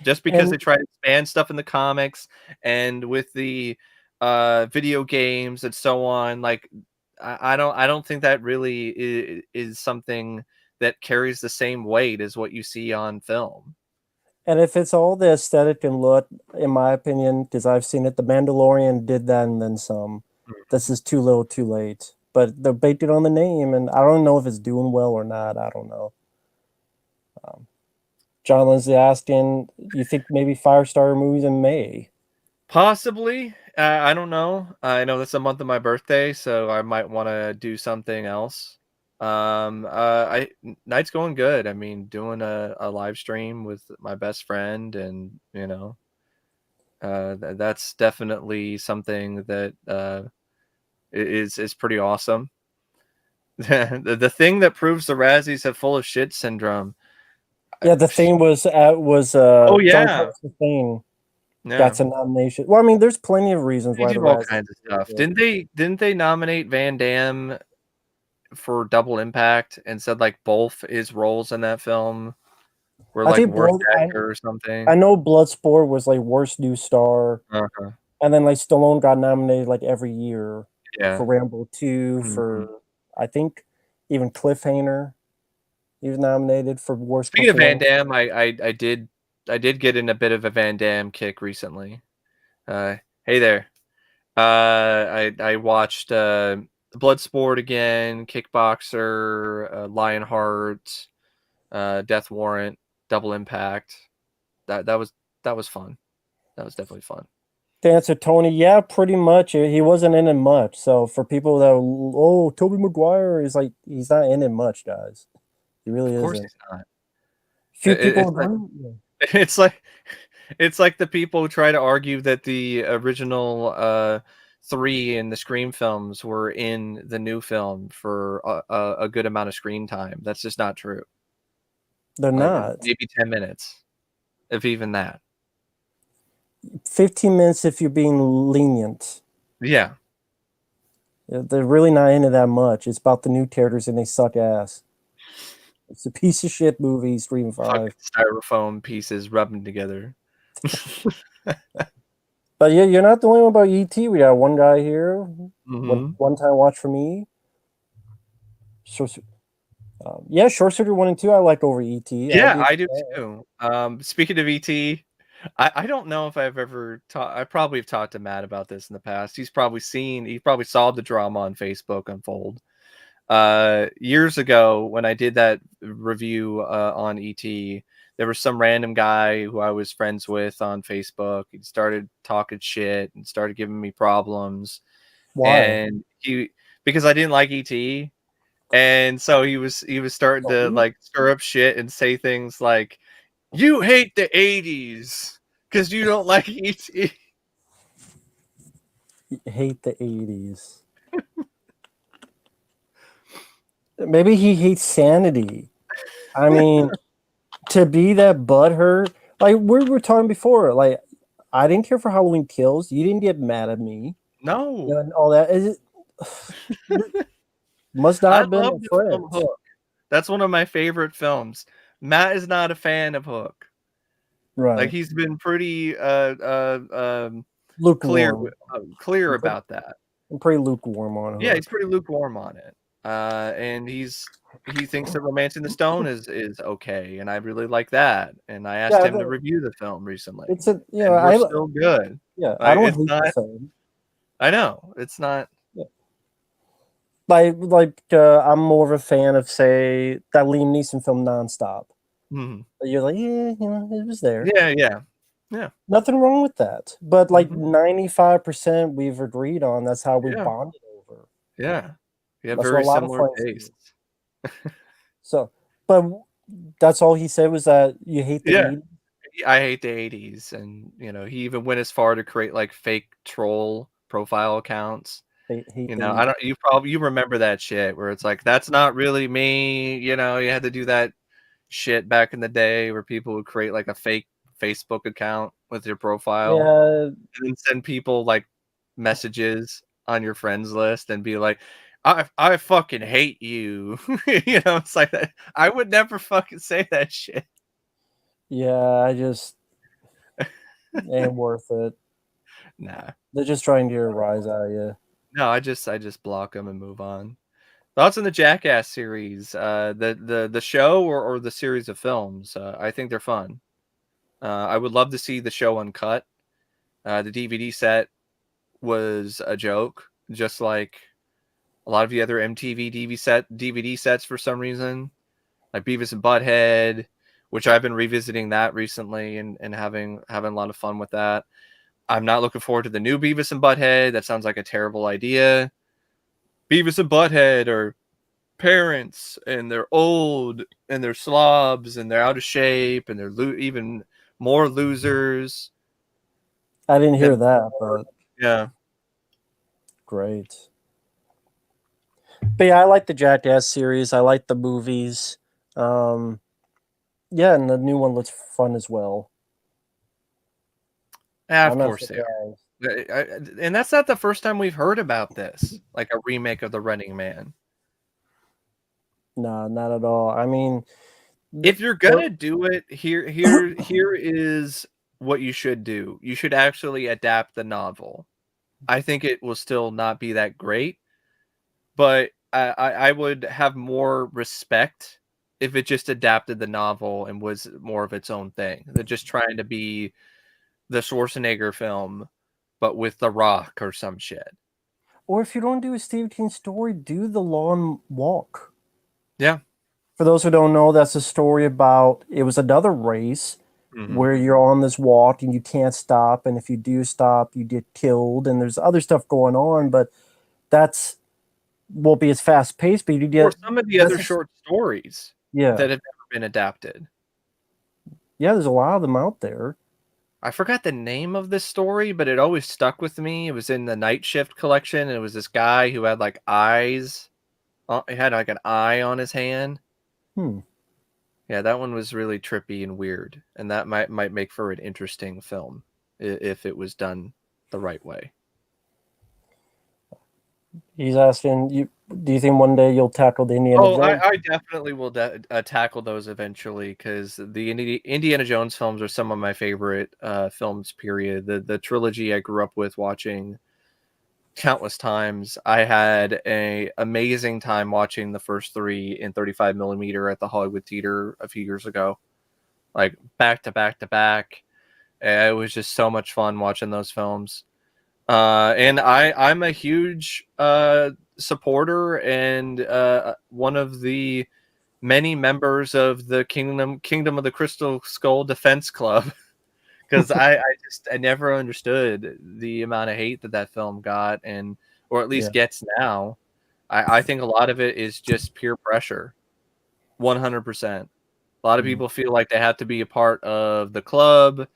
Just because they And try to expand stuff in the comics and with the video games and so on, like I don't think that really is something that carries the same weight as what you see on film. and if it's all the aesthetic and look, in my opinion, because I've seen it, the Mandalorian did that and then some. This is too little, too late. But they're baked it on the name, and I don't know if it's doing well or not. I don't know. John Lindsay asking, you think maybe Firestarter movies in May? Possibly. I don't know. I know that's a month of my birthday, so I might want to do something else. I night's going good. I mean, doing a live stream with my best friend, and that's definitely something that is pretty awesome. The thing that proves the Razzies have full of shit syndrome. Yeah, the thing was Oh yeah, Dunkirk's the thing got yeah. some nomination. Well, I mean, there's plenty of reasons They why the do all Razzies kinds of are stuff. good. Didn't they nominate Van Damme for Double Impact and said like both his roles in that film were I like think worst Blood. actor or I something? know Bloodsport was like worst new star, Uh-huh. and then like Stallone got nominated like every year. Yeah. for Rambo 2, Mhm. for I think even Cliffhanger. He was nominated for worst Speaking of Van performance. Damme, I did get in a bit of a Van Damme kick recently. Hey there. I watched Bloodsport again, Kickboxer, Lionheart, Death Warrant, Double Impact. That was fun. That was definitely fun. To answer Tony, yeah, pretty much. He wasn't in it much. So for people that, oh, Toby Maguire is like, he's not in it much, guys. He really Of course isn't. he's not. Few people It's like agree. Yeah. it's like it's like the people who try to argue that the original 3 in the Scream films were in the new film for a good amount of screen time. That's just not true. They're Like not. maybe 10 minutes, if even that. 15 minutes if you're being lenient. Yeah. They're really not into that much. It's about the new characters and they suck ass. It's a piece of shit movie, Scream 5. Fucking styrofoam pieces rubbing together. But yeah, you're not the only one about ET. We got one guy here. Hmm. One time watch for me. Short, yeah, Short Circuit 1 and 2 I like over ET. I'll Yeah, be I do too. Speaking of ET, I don't know if I've ever I probably have talked to Matt about this in the past. He probably saw the drama on Facebook unfold. Years ago when I did that review on ET, there was some random guy who I was friends with on Facebook. He started talking shit and started giving me problems. Why? And he because I didn't like ET. And so he was starting to Oh, like stir up shit and say things like, "You hate the 80s because you don't like ET." you hate the 80s. Maybe he hates sanity. I mean, to be that butthurt, like we were talking before, like I didn't care for Halloween Kills. You didn't get mad at me. You know, No. and all that. Is it must not I have been love a the film friend. Hook. That's one of my favorite films. Matt is not a fan of Hook. Like Right. he's been pretty Lukewarm. clear I'm pretty, about that. I'm pretty lukewarm on Yeah, he's Hook. pretty lukewarm on it. And he thinks that Romancing the Stone is okay, and I really like that. And I asked Yeah, him to review the film recently, it's a and we're still good. I Like don't it's hate the not. film. I know it's not. Yeah. I'm more of a fan of say that Liam Neeson film Nonstop. Mhm. You're like, yeah, it was there. Yeah, yeah, yeah, Nothing wrong with that. But like mhm, 95% we've agreed on. That's how we yeah, bonded over. yeah. We have That's what a very lot of similar friends do. tastes. So, but that's all he said was that you hate the Yeah, 80s. I hate the 80s, and he even went as far to create like fake troll profile accounts. Hate the I 80s. don't. You remember that shit where it's like that's not really me. You had to do that shit back in the day where people would create like a fake Facebook account with your profile Yeah, and then send people like messages on your friends list and be like, I fucking hate you. It's like that. I would never fucking say that shit. yeah, I just ain't worth it. Nah. They're just trying to get a rise out of you. No, I just block them and move on. Thoughts on the Jackass series, the show or the series of films? I think they're fun. I would love to see the show uncut. The DVD set was a joke, just like a lot of the other MTV DVD sets for some reason, like Beavis and Butthead, which I've been revisiting that recently and having a lot of fun with that. I'm not looking forward to the new Beavis and Butthead. That sounds like a terrible idea. Beavis and Butthead are parents and they're old and they're slobs and they're out of shape and they're even more losers I didn't than hear that, before. but Yeah. great. But yeah, I like the Jackass series. I like the movies. Um, yeah, and the new one looks fun as well. Yeah, of I'm not course they surprised. are. And that's not the first time we've heard about this, like a remake of The Running Man. No, not at all. I mean, If you're the, gonna do it, here is what you should do. You should actually adapt the novel. I think it will still not be that great, but I would have more respect if it just adapted the novel and was more of its own thing than just trying to be the Schwarzenegger film, but with The Rock or some shit. Or if you don't do a Stephen King story, do the Lawn Walk. Yeah. For those who don't know, that's a story about it was another race Mm-hmm. where you're on this walk and you can't stop, and if you do stop, you get killed, and there's other stuff going on, but that's won't be as fast paced, but you Or get some of the this other is short stories yeah. that have never been adapted. Yeah, there's a lot of them out there. I forgot the name of this story, but it always stuck with me. It was in the Night Shift collection, and it was this guy who had like eyes. He had like an eye on his hand. Hmm. Yeah, that one was really trippy and weird, and that might make for an interesting film if it was done the right way. He's asking you, do you think one day you'll tackle the Indiana Oh, Jones? I definitely will tackle those eventually because the Indiana Jones films are some of my favorite films. Period. The trilogy I grew up with watching countless times. I had a amazing time watching the first three in 35 millimeter at the Hollywood Theater a few years ago, like back to back to back. It was just so much fun watching those films. And I'm a huge supporter and one of the many members of the Kingdom of the Crystal Skull Defense Club because I never understood the amount of hate that film got, and or at Yeah. least gets now. I think a lot of it is just peer pressure, 100%. A lot of Mm. people feel like they have to be a part of the club.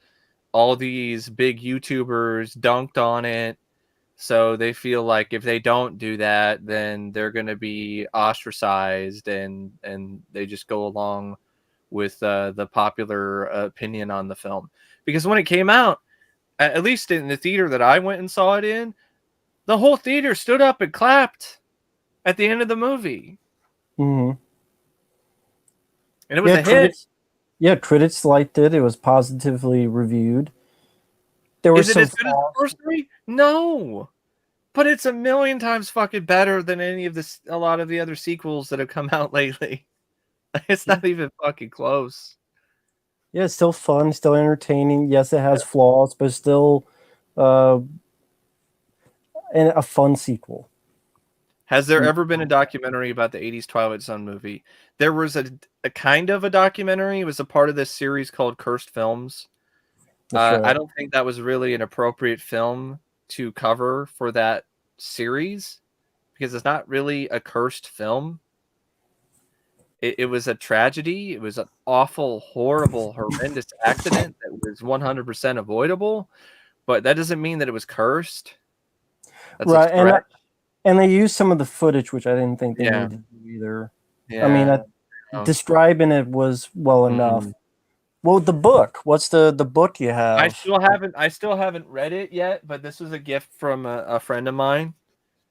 All these big YouTubers dunked on it, so they feel like if they don't do that, then they're going to be ostracized, and they just go along with the popular opinion on the film. Because when it came out, at least in the theater that I went and saw it in, the whole theater stood up and clapped at the end of the movie, Hmm. and it was Yeah, a hit. critics liked it. It was positively reviewed. There were Is it some as good as the flaws. first three? No, but it's a million times fucking better than a lot of the other sequels that have come out lately. It's Yeah, not even fucking close. yeah, it's still fun, still entertaining. Yes, it Yeah. has flaws, but still uh, and a fun sequel. Has there Mm, ever been a documentary about the 80s Twilight Zone movie? There was a kind of a documentary. It was a part of this series called Cursed Films. the I show. don't think that was really an appropriate film to cover for that series because it's not really a cursed film. It was a tragedy. It was an awful, horrible, horrendous accident that was 100% avoidable, but that doesn't mean that it was cursed. That's a Right, stretch. and they used some of the footage, which I didn't think they Yeah. needed to either. I mean, Yeah. describing it was well enough. Mhm. Well, the book. What's the book you I have? still haven't read it yet, but this was a gift from a friend of mine.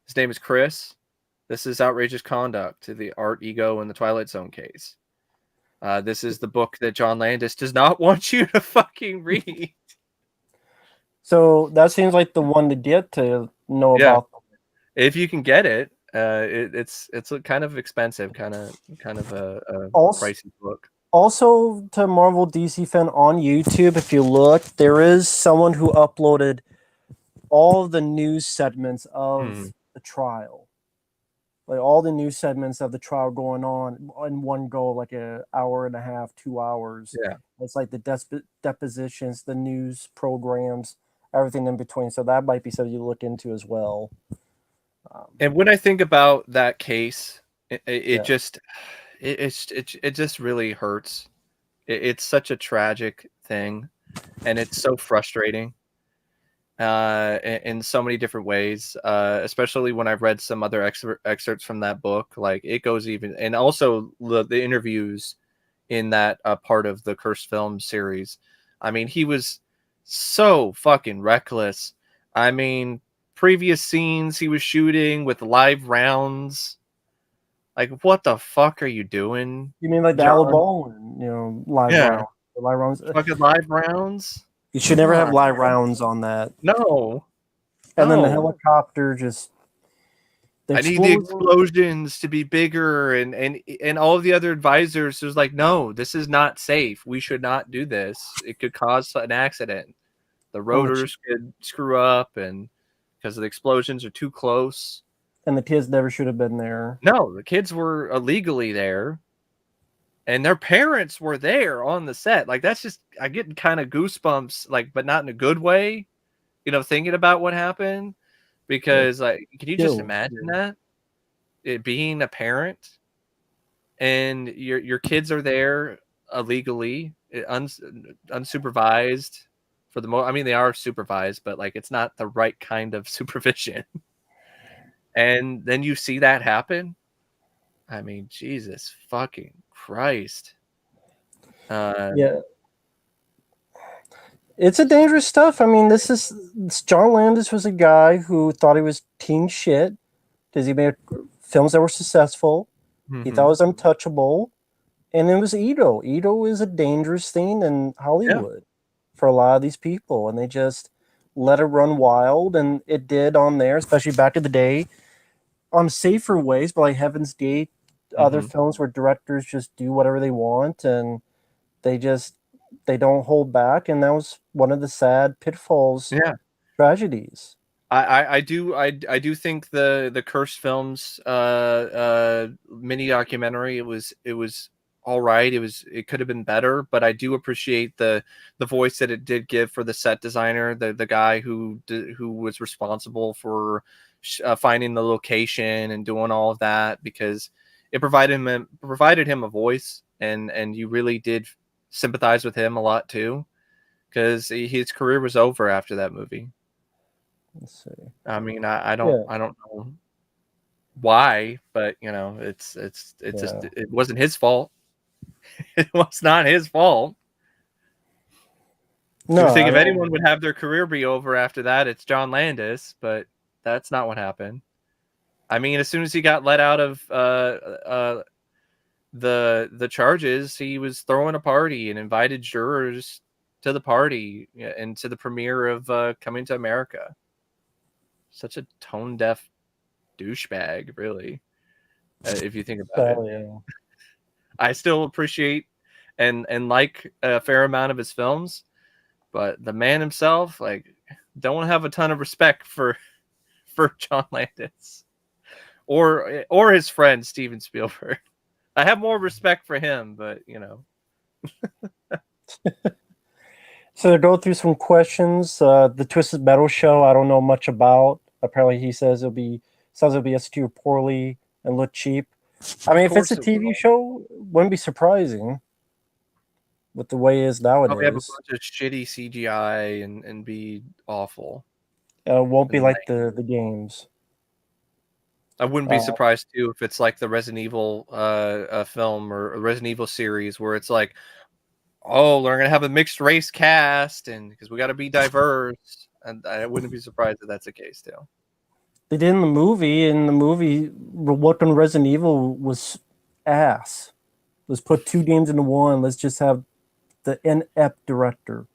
His name is Chris. This is Outrageous Conduct to the Art, Ego, and the Twilight Zone case. This is the book that John Landis does not want you to fucking read. So that seems like the one to get to know Yeah, about. if you can get it, it's a kind of expensive, kind of a Also, pricey book. also to Marvel DC fan on YouTube, if you look, there is someone who uploaded all of the news segments of the trial. Like all the news segments of the trial going on in one go, like an hour and a half, 2 hours. Yeah. It's like the depositions, the news programs, everything in between. So that might be something you look into as well. And when I think about that case, it Yeah. just it just really hurts. It's such a tragic thing, and it's so frustrating in so many different ways, especially when I've read some other excerpts from that book. Like it goes even, and also the interviews in that part of the Cursed Film series. I mean, he was so fucking reckless. I mean, previous scenes he was shooting with live rounds. Like, what the fuck are you doing, You mean like the Alec John? Baldwin, live Yeah, round, the live rounds? fucking live rounds. You should Come never have on. live rounds on that. No. And then the No. helicopter just the I need the explosion. explosions to be bigger, and all of the other advisors was like, no, this is not safe. We should not do this. It could cause an accident. The And rotors could screw up, and because the explosions are too close. and the kids never should have been there. No, the kids were illegally there, and their parents were there on the set. Like that's just I get kind of goosebumps, like, but not in a good way. Thinking about what happened, because like, can you just imagine that it being a parent and your kids are there illegally, unsupervised for the most. I mean, they are supervised, but like it's not the right kind of supervision. And then you see that happen. I mean, Jesus fucking Christ. Yeah. It's a dangerous stuff. I mean, this John Landis was a guy who thought he was teen shit because he made films that were successful. He thought it was untouchable. And it was Ito. Ito is a dangerous thing in Hollywood for a lot of these people. And they just let it run wild. And it did on there, especially back in the day, on safer ways, but like Heaven's Gate, other films where directors just do whatever they want and they don't hold back. And that was one of the sad pitfalls, tragedies. I do think the Cursed Films mini documentary, it was all right. It could have been better, but I do appreciate the voice that it did give for the set designer, the guy who was responsible for finding the location and doing all of that, because it provided him a voice, and you really did sympathize with him a lot too, because his career was over after that movie. Let's see. I mean, I don't know why, but it's just, it wasn't his fault. It was not his fault. No, I think if anyone would have their career be over after that, it's John Landis, but that's not what happened. I mean, as soon as he got let out of the charges, he was throwing a party and invited jurors to the party and to the premiere of Coming to America. Such a tone deaf douchebag, really, if you think about it. Yeah. I still appreciate and like a fair amount of his films, but the man himself, like, don't have a ton of respect for John Landis or his friend Steven Spielberg. I have more respect for him, but So to go through some questions, the Twisted Metal show, I don't know much about. Apparently, he says it'll be executed poorly and look cheap. I mean, if it's a TV show, wouldn't be surprising with the way it is nowadays. Probably have a bunch of shitty CGI and be awful. It won't be like the games. I wouldn't be surprised too if it's like the Resident Evil film or Resident Evil series, where it's like, oh, we're gonna have a mixed race cast, and because we got to be diverse, and I wouldn't be surprised if that's the case too. They did in the movie. In the movie, Welcome to Resident Evil was ass. Let's put two games into one. Let's just have the inept director.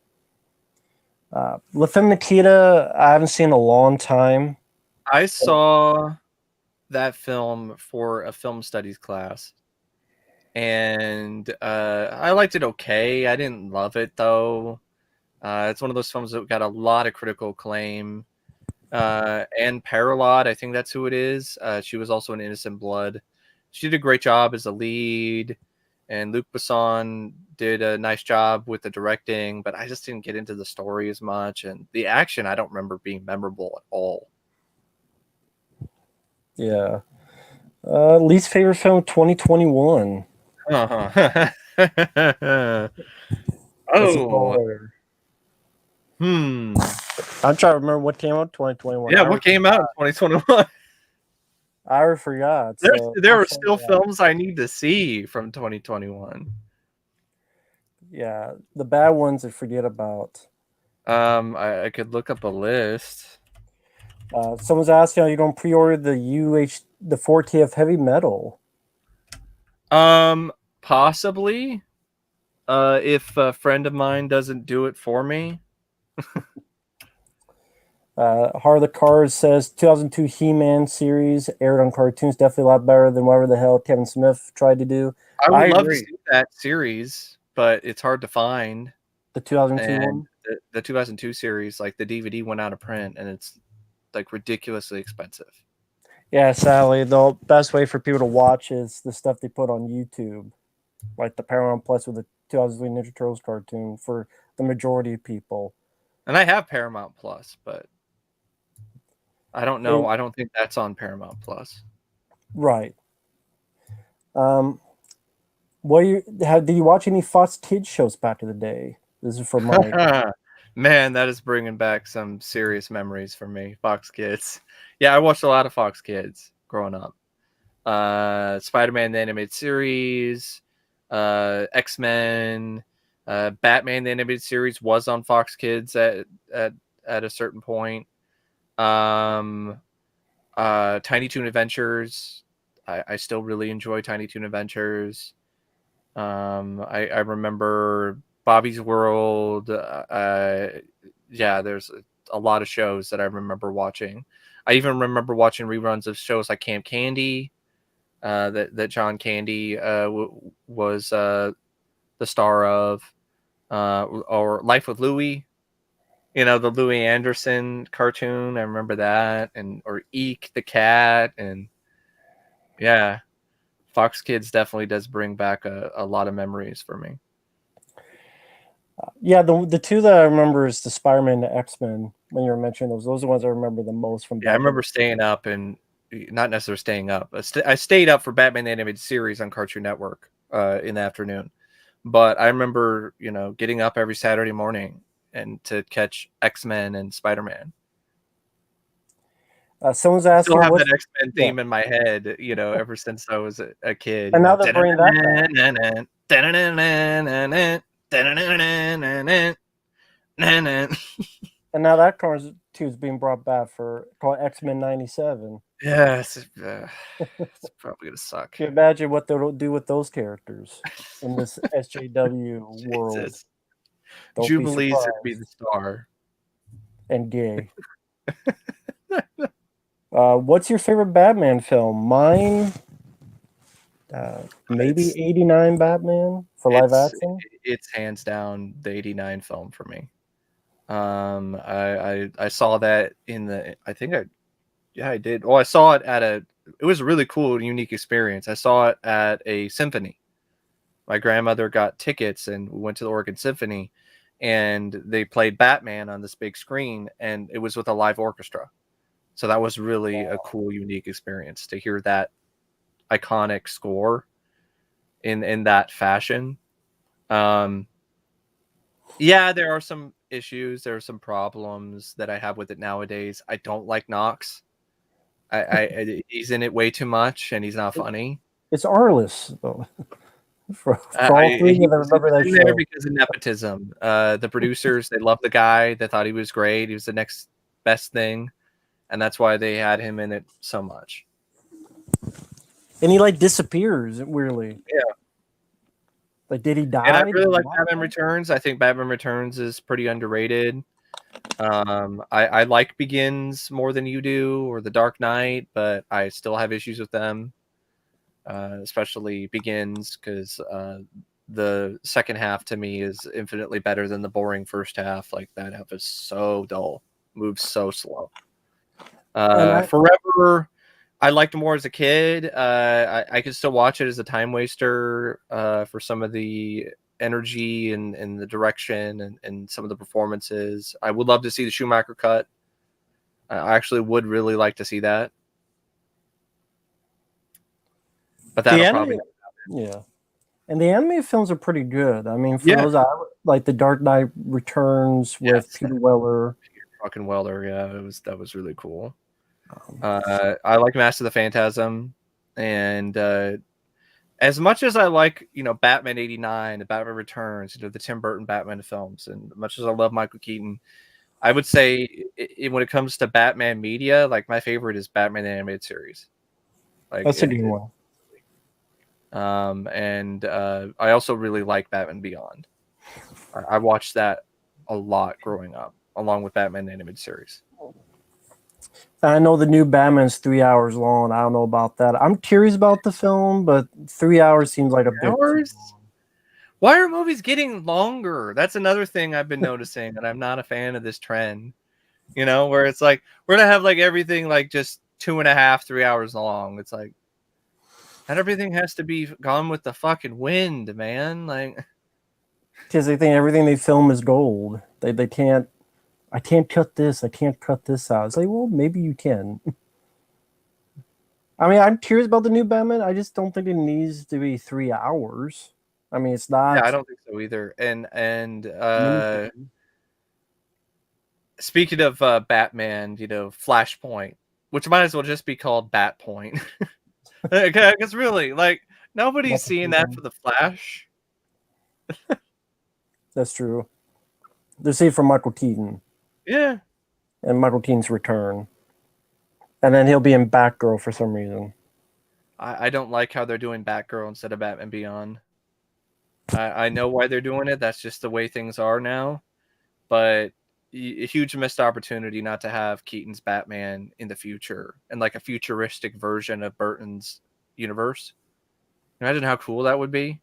La Femme Nikita, I haven't seen in a long time. I saw that film for a film studies class, and I liked it okay. I didn't love it though. It's one of those films that got a lot of critical acclaim. Anne Paralot, I think that's who it is. She was also in Innocent Blood. She did a great job as a lead, and Luc Besson did a nice job with the directing, but I just didn't get into the story as much, and the action I don't remember being memorable at all. Yeah. Least favorite film 2021. Uh-huh. I'm trying to remember what came out in 2021. Yeah, what came out in 2021? I forgot. There were still films I need to see from 2021. Yeah, the bad ones I forget about. I could look up a list. Someone's asking how you don't pre-order the 4K of Heavy Metal. Possibly. If a friend of mine doesn't do it for me. Heart of the Cards says 2002 He-Man series aired on cartoons, definitely a lot better than whatever the hell Kevin Smith tried to do. I I would love to agree. see that series, but it's hard to find. The 2002 And one. the 2002 series, like the DVD went out of print, and it's like ridiculously expensive. Yeah, sadly, the best way for people to watch is the stuff they put on YouTube, like the Paramount Plus with the 2003 Ninja Turtles cartoon for the majority of people. And I have Paramount Plus, but I don't know. I don't think that's on Paramount Plus. Right. Did you watch any Fox Kids shows back in the day? This is for Mike. Man, that is bringing back some serious memories for me. Fox Kids. Yeah, I watched a lot of Fox Kids growing up. Spider-Man the animated series, X-Men, Batman the animated series was on Fox Kids at a certain point. Tiny Toon Adventures. I still really enjoy Tiny Toon Adventures. I remember Bobby's World. Yeah, there's a lot of shows that I remember watching. I even remember watching reruns of shows like Camp Candy, that John Candy was the star of, or Life with Louie. You know, the Louis Anderson cartoon. I remember that, or Eek the cat, and yeah, Fox Kids definitely does bring back a lot of memories for me. Yeah, the two that I remember is the Spider-Man and the X-Men. When you were mentioning those are the ones I remember the most from Yeah, I back. remember staying up, and not necessarily staying up. I stayed up for Batman the Animated Series on Cartoon Network in the afternoon. But I remember, getting up every Saturday morning and to catch X-Men and Spider-Man. Someone's I still asking have what's that X-Men theme in my head, ever since I was a kid. and now they're bringing that back. and now that cartoon is being brought back for called X-Men '97. Yeah, it's probably gonna suck. Can you imagine what they'll do with those characters in this SJW world? Don't Jubilee's be to be the star. and gay. What's your favorite Batman film? Mine, maybe '89 Batman for live action. It's hands down the '89 film for me. I saw that I did. Oh, I saw it it was a really cool, unique experience. I saw it at a symphony. My grandmother got tickets and we went to the Oregon Symphony, and they played Batman on this big screen, and it was with a live orchestra. So that was really a cool, unique experience to hear that iconic score in that fashion. Yeah, there are some issues. There are some problems that I have with it nowadays. I don't like Knox. He's in it way too much, and he's not funny. It's Arliss though. For all three He of them, was remember that in there show. because of nepotism. The producers, they loved the guy. They thought he was great. He was the next best thing, and that's why they had him in it so much. And he disappears weirdly. Yeah. Did he die? And I really like Batman Returns. I think Batman Returns is pretty underrated. I like Begins more than you do, or The Dark Knight, but I still have issues with them, especially Begins, because the second half to me is infinitely better than the boring first half. Like, that half is so dull, moves so slow. Forever, I liked more as a kid. I could still watch it as a time waster for some of the energy and the direction and some of the performances. I would love to see the Schumacher cut. I actually would really like to see that. But that'll probably not happen. Yeah. And the anime films are pretty good. I mean, for those like The Dark Knight Returns with Peter Weller. Fucking Weller, yeah, that was really cool. I like Master of the Phantasm, and as much as I like, Batman '89, the Batman Returns, the Tim Burton Batman films, and much as I love Michael Keaton, I would say when it comes to Batman media, like, my favorite is Batman the Animated Series. Like, that's a good one. And I also really like Batman Beyond. I watched that a lot growing up, along with Batman the Animated Series. I know the new Batman's 3 hours long. I don't know about that. I'm curious about the film, but 3 hours seems like a bit too Hours? long. Why are movies getting longer? That's another thing I've been noticing, and I'm not a fan of this trend. You know, where it's like we're gonna have like everything like just 2.5, 3 hours long. It's like not everything has to be gone with the fucking wind, man. Like, Because they think everything they film is gold. They can't. I can't cut this. I can't cut this out. It's like, well, maybe you can. I mean, I'm curious about the new Batman. I just don't think it needs to be 3 hours. I mean, it's yeah, I not don't think so either. And miniseries. speaking of Batman, you know, Flashpoint, which might as well just be called Batpoint. Because really, like, nobody's Michael seeing that for Keaton. the Flash. That's true. They're saved for Michael Keaton Yeah, and Michael Keaton's return, and then he'll be in Batgirl for some reason. I don't like how they're doing Batgirl instead of Batman Beyond. I know why they're doing it. That's just the way things are now. But a huge missed opportunity not to have Keaton's Batman in the future and like a futuristic version of Burton's universe. Imagine how cool that would be.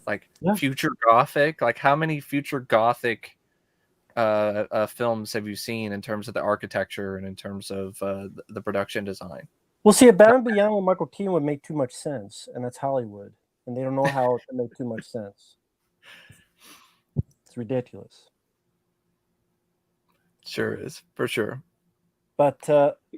Like Yeah. future gothic. Like how many future gothic films have you seen in terms of the architecture and in terms of the production design? We'll see. A Batman Beyond with Michael Keaton would make too much sense, and that's Hollywood, and they don't know how to make too much sense. It's ridiculous. Sure is, for sure. But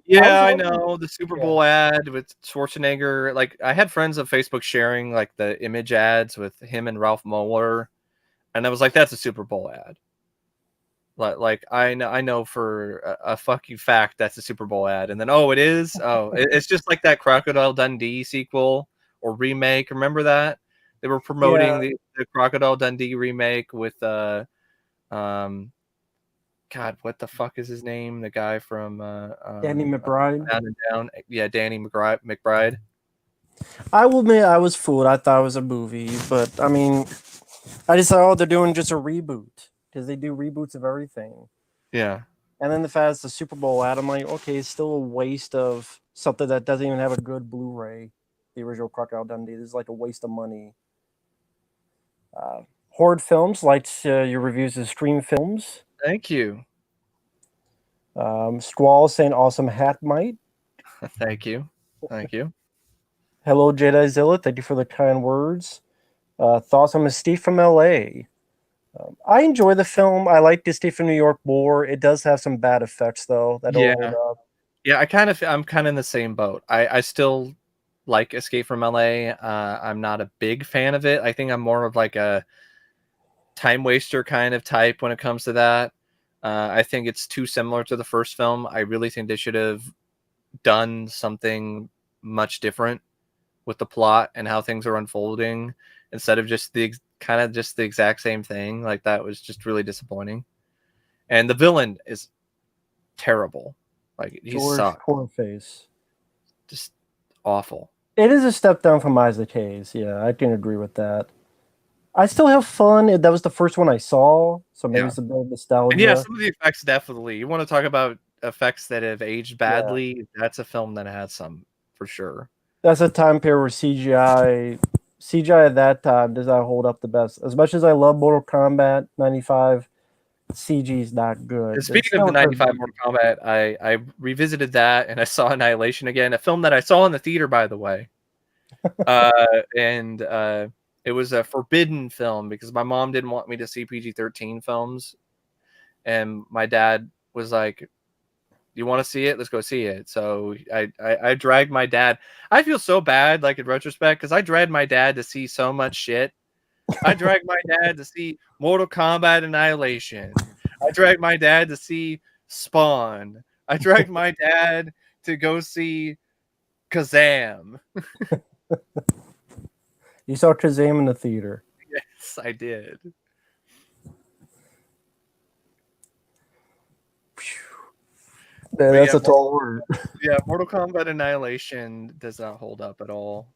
Yeah, I wondering, know the Super yeah, Bowl ad with Schwarzenegger. Like, I had friends on Facebook sharing like the image ads with him and Ralph Moeller, and I was like, "That's a Super Bowl ad." Like I know for a fucking fact that's a Super Bowl ad, and then oh, it is. Oh, it's just like that Crocodile Dundee sequel or remake. Remember that they were promoting yeah, the Crocodile Dundee remake with um God, what the fuck is his name? The guy from Danny McBride. Down and Down. Yeah, Danny McBride. I will admit I was fooled. I thought it was a movie, but I mean, I just thought, oh, they're doing just a reboot because they do reboots of everything. Yeah. And then the fact it's the Super Bowl ad, I'm like, okay, it's still a waste of something that doesn't even have a good Blu-ray. The original Crocodile Dundee. This is like a waste of money. Horde Films likes your reviews of Stream Films. Thank you. Squall saying awesome hat might. Thank you. Thank you. Hello, Jedi Zilla. Thank you for the kind words. Thoughts on Mystique from LA. I enjoy the film. I like Mystique from New York more. It does have some bad effects though that don't hold Yeah. up. Yeah, I'm kind of in the same boat. I still like Escape from LA. I'm not a big fan of it. I think I'm more of like a time waster kind of type when it comes to that. I think it's too similar to the first film. I really think they should have done something much different with the plot and how things are unfolding instead of just the kind of just the exact same thing. Like that was just really disappointing. And the villain is terrible. Like he George sucked. Cornface. Just awful. It is a step down from Isaac Hayes. Yeah, I can agree with that. I still have fun. That was the first one I saw, so maybe Yeah. it's a bit of And yeah, nostalgia. some of the effects definitely. You want to talk about effects that have aged Yeah, badly? That's a film that has some for sure. that's a time period where CGI at that time does not hold up the best. As much as I love Mortal Kombat '95, CG is not And good. It's speaking of still the a good 95 movie. Mortal Kombat, I revisited that and I saw Annihilation again, a film that I saw in the theater, by the way. And it was a forbidden film because my mom didn't want me to see PG-13 films. And my dad was like, you want to see it? Let's go see it. So I dragged my dad. I feel so bad, like in retrospect, because I dragged my dad to see so much shit. I dragged my dad to see Mortal Kombat Annihilation. I dragged my dad to see Spawn. I dragged my dad to go see Kazam. You saw Kazam in the theater. Yes, I did. But That's yeah, a tall word. Mortal Kombat Annihilation does not hold up at all.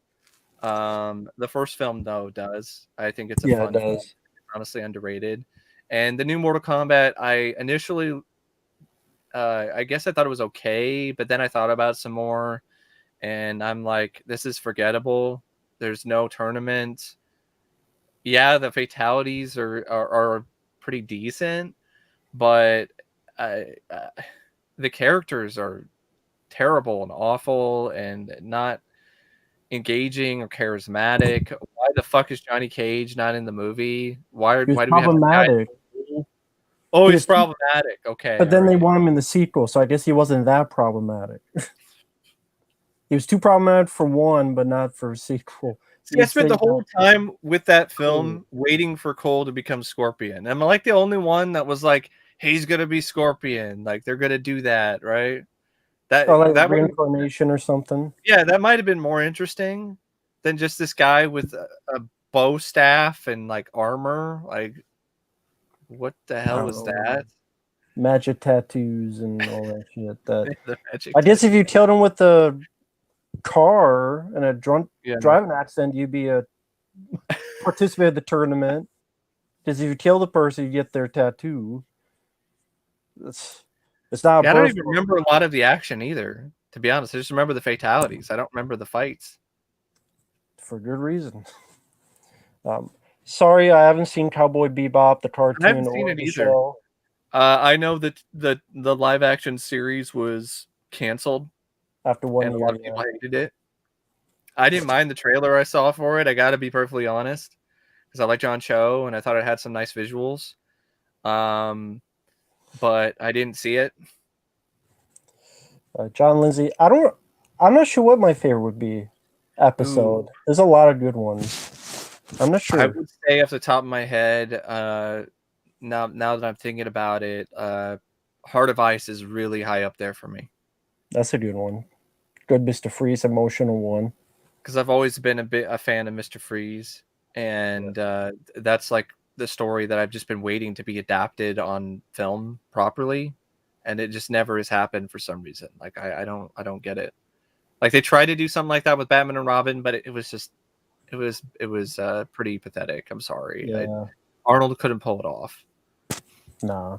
The first film though does. I think it's a Yeah, it fun film, does. honestly underrated. And the new Mortal Kombat, I initially I guess I thought it was okay, but then I thought about it some more, and I'm like, this is forgettable. There's no tournament. Yeah, the fatalities are pretty decent, but I the characters are terrible and awful and not engaging or charismatic. Why the fuck is Johnny Cage not in the movie? Why He was do we have the guy? problematic. Oh, He he's was, problematic. Okay, but all then they right. want him in the sequel, so I guess he wasn't that problematic. He was too problematic for one, but not for a sequel. See, I You'd spent say the whole time with that Cole. film waiting for Cole to become Scorpion. Am I like the only one that was like, he's gonna be Scorpion? Like they're gonna do that, right? Or like That would have, reincarnation or something. yeah, that might have been more interesting than just this guy with a bow staff and like armor. Like, what the I hell don't was know. that? Magic tattoos and all that shit. That The magic I guess if you tattoo. killed him with the car in a drunk Yeah. driving accident, you'd be a participant of the tournament. Because if you kill the person, you get their tattoo. It's it's not a Yeah, I don't even birthmark remember a lot of the action either. To be honest, I just remember the fatalities. I don't remember the fights. for good reason. Sorry, I haven't seen Cowboy Bebop, the I haven't cartoon, seen or it the either. show. I know that the live action series was canceled, After one and a lot year, of yeah. people hated it. I didn't mind the trailer I saw for it. I got to be perfectly honest, because I like John Cho and I thought it had some nice visuals. But I didn't see it. John Lindsay. I'm not sure what my favorite would be. Ooh, Episode. There's a lot of good ones. I'm not I sure. would say off the top of my head, now that I'm thinking about it, Heart of Ice is really high up there for me. That's a good one. Good Mr. Freeze, emotional one. Because I've always been a fan of Mr. Freeze, and that's like the story that I've just been waiting to be adapted on film properly, and it just never has happened for some reason. Like I don't get it. Like they tried to do something like that with Batman and Robin, but it was just it was pretty pathetic. I'm sorry, Yeah, Arnold couldn't pull it off. nah.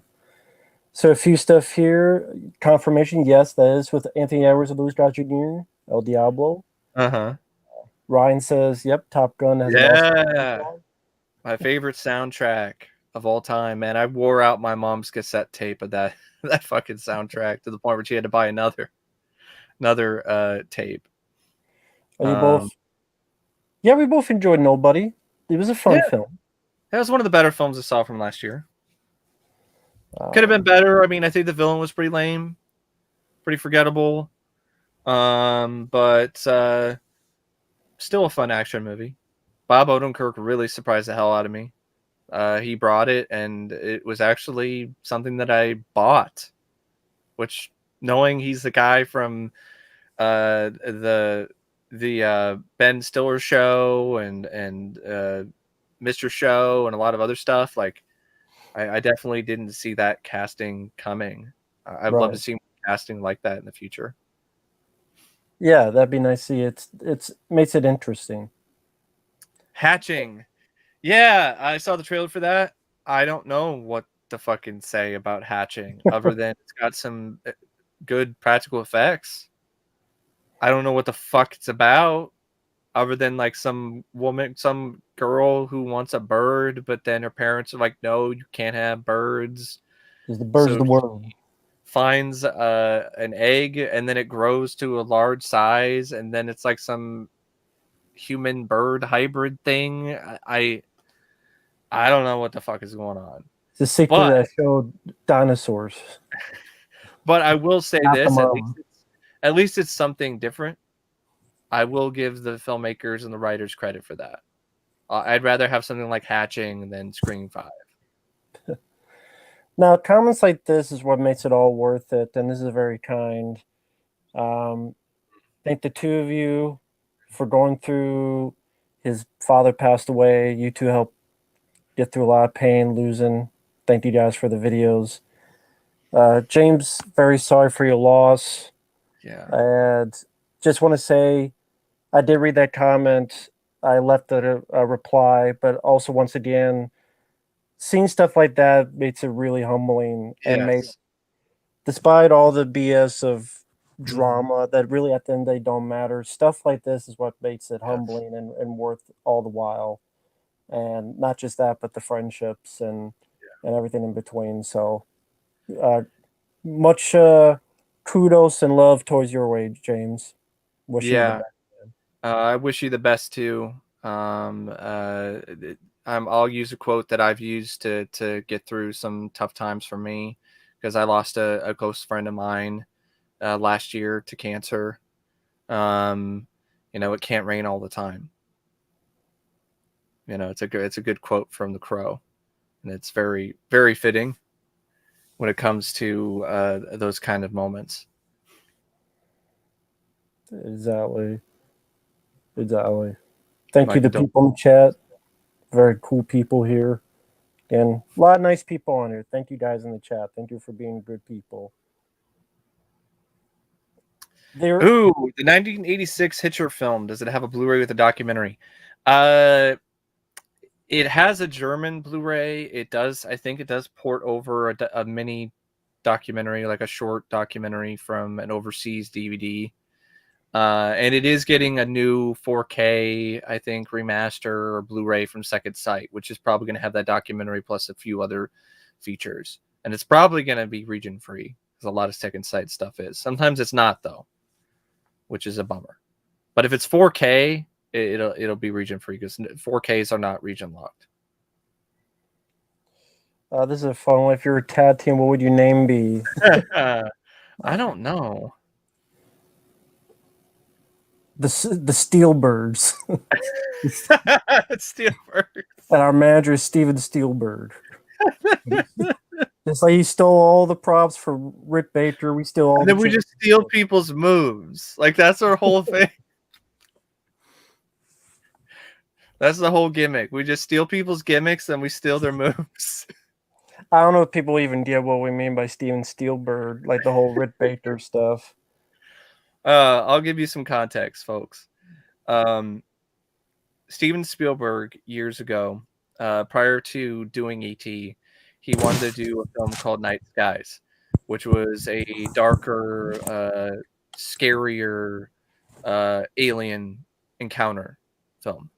So a few stuff here. Confirmation, yes, that is with Anthony Edwards and Louis Gossett Jr. El Diablo. Uh-huh. Ryan says, "Yep, Top Gun has an awesome Yeah, soundtrack." my favorite soundtrack of all time, man. I wore out my mom's cassette tape of that that fucking soundtrack to the point where she had to buy another tape. Are you both? Yeah, we both enjoyed Nobody. It was a Yeah, fun film. that was one of the better films I saw from last year. Could have been Um, better. I mean, I think the villain was pretty lame, pretty forgettable. But still a fun action movie. Bob Odenkirk really surprised the hell out of me. He brought it, and it was actually something that I bought. Which, knowing he's the guy from the Ben Stiller show and Mr. Show and a lot of other stuff, like I definitely didn't see that casting coming. I'd love to right. see more casting like that in the future. Yeah, that'd be nice to see. It's makes it interesting. Hatching. Yeah, I saw the trailer for that. I don't know what to fucking say about Hatching other than it's got some good practical effects. I don't know what the fuck it's about other than like some woman, some girl who wants a bird, but then her parents are like, no, you can't have birds. Is the birds of So the she world? finds an egg and then it grows to a large size and then it's like some human bird hybrid thing. I don't know what the fuck is going on. It's a sequel But that showed dinosaurs, I will say not the this, mom. at least it's something different. I will give the filmmakers and the writers credit for that. I'd rather have something like Hatching than Scream 5. Now, comments like this is what makes it all worth it, and this is very kind. Thank the two of you for going through. His father passed away. You two helped get through a lot of pain, losing. Thank you guys for the videos. James, very sorry for your loss. Yeah. And just want to say, I did read that comment. I left a reply, but also once again, seeing stuff like that makes it really humbling and made Yes. despite all the BS of drama that really at the end of the day don't matter, stuff like this is what makes it humbling and worth all the while. And not just that, but the friendships and everything in between. So much kudos and love towards your way, James. Wishing you the Yeah. best. I wish you the best too. I'll use a quote that I've used to get through some tough times for me, because I lost a close friend of mine last year to cancer. It can't rain all the time. It's a good quote from The Crow, and it's very, very fitting when it comes to those kind of moments. Exactly. Exactly. Thank My you to condolences. people in the chat. Very cool people here. And a lot of nice people on here. Thank you guys in the chat. Thank you for being good people. Ooh, the 1986 Hitcher film. Does it have a Blu-ray with a documentary? It has a German Blu-ray. It does. I think it does port over a mini documentary, like a short documentary from an overseas DVD. And it is getting a new 4K, I think, remaster or Blu-ray from Second Sight, which is probably going to have that documentary plus a few other features. And it's probably going to be region free, because a lot of Second Sight stuff is. Sometimes it's not, though, which is a bummer. But if it's 4K, it'll be region free, because 4Ks are not region locked. This is a fun one. If you're a tag team, what would your name be? I don't know. The Steelbirds. Steelberg. And our manager is Steven Steelberg. Just like he stole all the props from Rick Baker, we steal all. And then we just steal people's moves. Like, that's our whole thing. That's the whole gimmick. We just steal people's gimmicks and we steal their moves. I don't know if people even get what we mean by Steven Spielberg, like the whole Rick Baker stuff. I'll give you some context, folks. Steven Spielberg, years ago, prior to doing E.T., he wanted to do a film called Night Skies, which was a darker, scarier alien encounter film.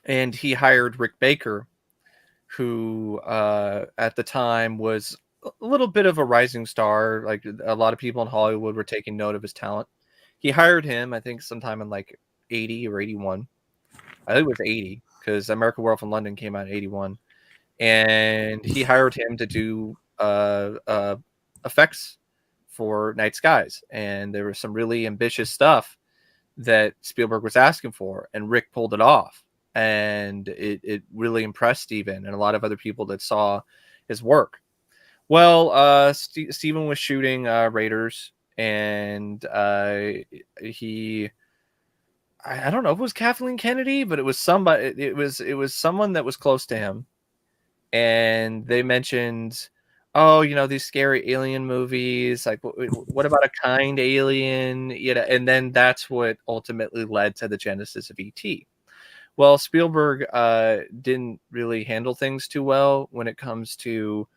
And he hired Rick Baker, who at the time was a little bit of a rising star. Like, a lot of people in Hollywood were taking note of his talent. He hired him, I think, sometime in like 80 or 81. I think it was 80, because American Werewolf in London came out in 81. And he hired him to do effects for Night Skies. And there was some really ambitious stuff that Spielberg was asking for, and Rick pulled it off. And it really impressed Steven and a lot of other people that saw his work. Well, Steven was shooting Raiders, and he, I don't know if it was Kathleen Kennedy, but it was somebody. It was someone that was close to him, and they mentioned, oh, these scary alien movies. Like, what about a kind alien? And then that's what ultimately led to the genesis of ET. Well, Spielberg didn't really handle things too well when it comes to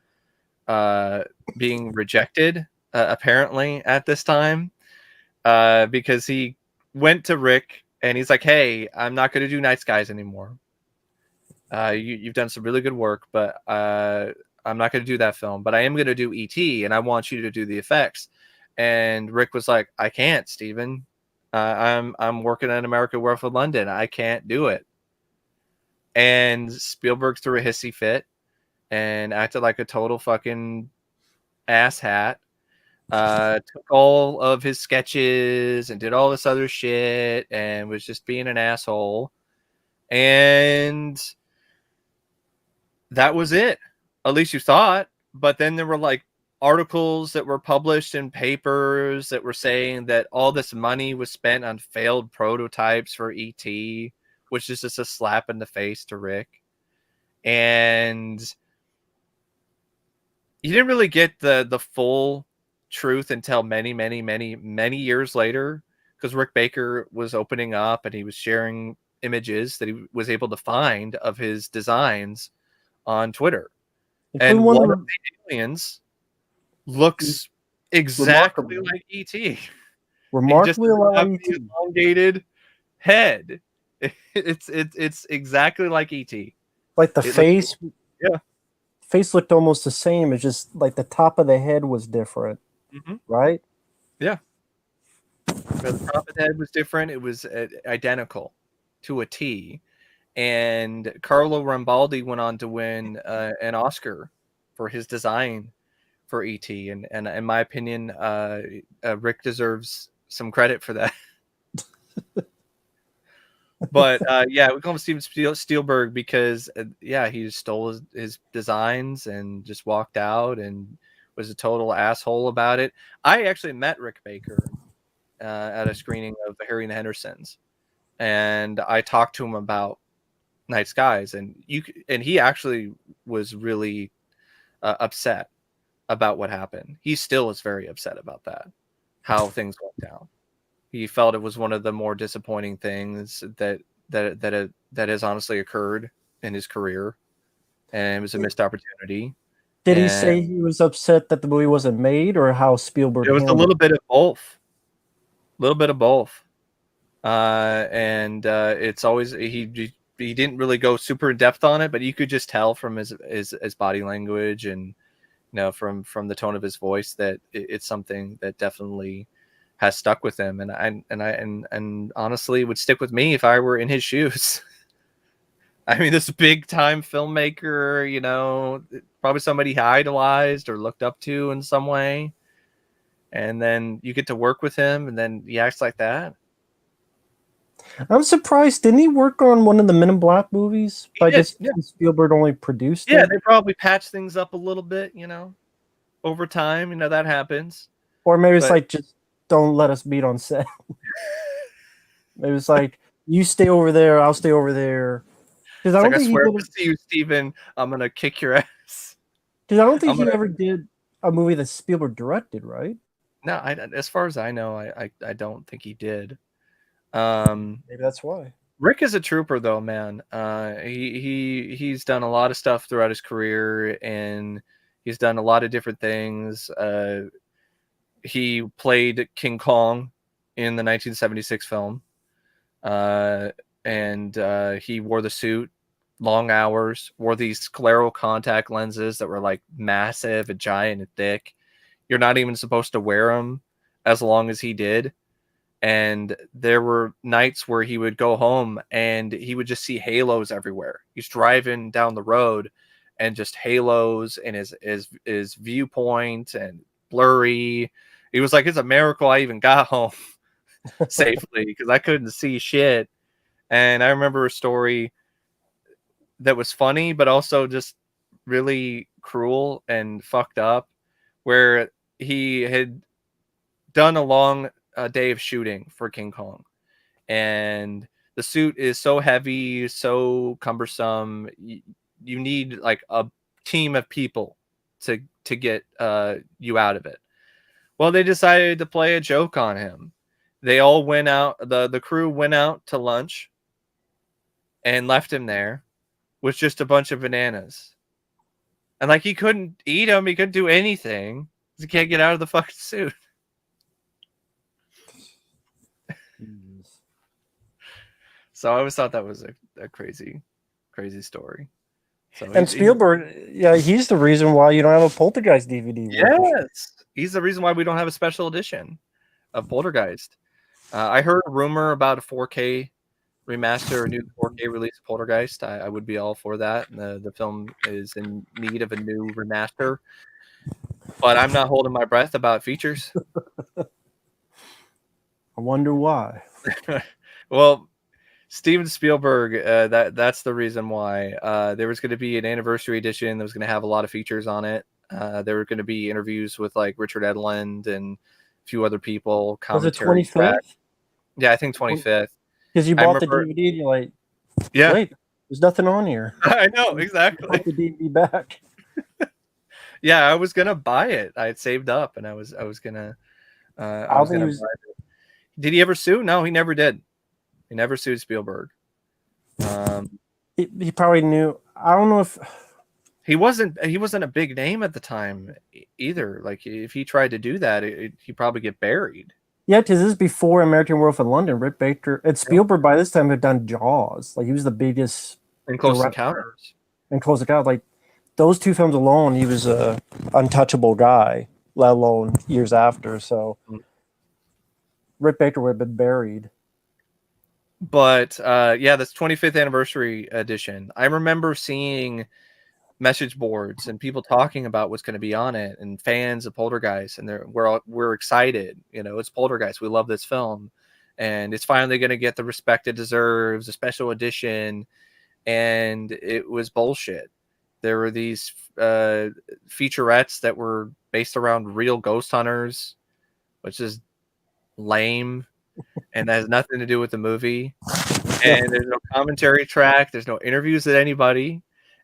being rejected, apparently, at this time, because he went to Rick and he's like, hey, I'm not going to do Night Skies anymore. You've done some really good work, but I'm not going to do that film. But I am going to do E.T., and I want you to do the effects. And Rick was like, I can't, Steven. I'm working on American Werewolf in London. I can't do it. And Spielberg threw a hissy fit and acted like a total fucking asshat. Took all of his sketches and did all this other shit and was just being an asshole. And that was it. At least you thought. But then there were like articles that were published in papers that were saying that all this money was spent on failed prototypes for ET, which is just a slap in the face to Rick. And you didn't really get the full truth until many, many, many, many years later, because Rick Baker was opening up and he was sharing images that he was able to find of his designs on Twitter. And one of the aliens looks exactly Remarkably. like E.T. He just Remarkably doesn't have like the ET. elongated head. It's exactly like ET. Like the It looks, face, yeah. face looked almost the same. It's just like the top of the head was different, Hmm. right? Yeah. The top of the head was different. It was identical to a T. And Carlo Rambaldi went on to win an Oscar for his design for ET. And in my opinion, Rick deserves some credit for that. But yeah, we call him Steven Spielberg because yeah, he just stole his designs and just walked out and was a total asshole about it. I actually met Rick Baker at a screening of Harry and the Hendersons, and I talked to him about Night Skies, and he actually was really upset about what happened. He still is very upset about that, how things went down. He felt it was one of the more disappointing things that has honestly occurred in his career, and it was a missed opportunity. Did he And say he was upset that the movie wasn't made, or how Spielberg it was a handled little bit of both, a little bit of both. And it's always he didn't really go super in depth on it, but you could just tell from his body language and from the tone of his voice that it's something that definitely has stuck with him, and honestly would stick with me if I were in his shoes. I mean, this big time filmmaker, probably somebody he idolized or looked up to in some way, and then you get to work with him, and then he acts like that. I'm surprised. Didn't he work on one of the Men in Black movies? He But I did, guess yeah. Spielberg only produced Yeah, it. they probably patch things up a little bit, over time. That happens. Or maybe it's But like, just don't let us meet on set. Maybe it's like, you stay over there, I'll stay over there. Because I it's like, don't I think he swear, if did. I see you, Steven, I'm gonna kick your ass. Because I don't think I'm he gonna ever did a movie that Spielberg directed, right? no. As far as I know, I don't think he did. Maybe that's why. Rick is a trooper, though, man. He's done a lot of stuff throughout his career, and he's done a lot of different things. He played King Kong in the 1976 film, and he wore the suit, long hours, wore these scleral contact lenses that were like massive and giant and thick. You're not even supposed to wear them as long as he did. And there were nights where he would go home and he would just see halos everywhere. He's driving down the road and just halos in his viewpoint and blurry. He was like, it's a miracle I even got home safely because I couldn't see shit. And I remember a story that was funny, but also just really cruel and fucked up, where he had done a long day of shooting for King Kong, and the suit is so heavy, so cumbersome. You need like a team of people to get you out of it. Well, they decided to play a joke on him. They all went out. The crew went out to lunch and left him there with just a bunch of bananas. And like he couldn't eat them, he couldn't do anything. He can't get out of the fucking suit. So I always thought that was a crazy, crazy story. So And Spielberg, yeah, he's the reason why you don't have a Poltergeist DVD. yes, he's the reason why we don't have a special edition of Poltergeist. I heard a rumor about a 4K remaster, a new 4K release of Poltergeist. I would be all for that. The film is in need of a new remaster, but I'm not holding my breath about features. I wonder why. Well, Steven Spielberg, that's the reason why. There was going to be an anniversary edition that was going to have a lot of features on it. There were going to be interviews with like Richard Edlund and a few other people, Was it commentary track. 25th? Yeah, I think 25th. Because you I bought the remember, DVD and you're like, yeah, wait, there's nothing on here. I know, You exactly. put the DVD back. Yeah, I was gonna buy it. I had saved up, and I was gonna I don't think he was. buy it. Did he ever sue? No, he never did. He never sued Spielberg. He probably knew. I don't know if he wasn't a big name at the time either. Like if he tried to do that, he'd probably get buried. Yeah, because this is before American Werewolf in London. Rick Baker and Yep. Spielberg by this time had done Jaws. Like he was the biggest And Close director Encounters. and Close Encounters. Like those two films alone, he was a untouchable guy. Let alone years after. So Rick Baker would have been buried. But yeah, this 25th anniversary edition. I remember seeing message boards and people talking about what's going to be on it, and fans of Poltergeist, and we're excited. You know, it's Poltergeist. We love this film, and it's finally going to get the respect it deserves, a special edition. And it was bullshit. There were these featurettes that were based around real ghost hunters, which is lame, and that has nothing to do with the movie. And there's no commentary track. There's no interviews with anybody.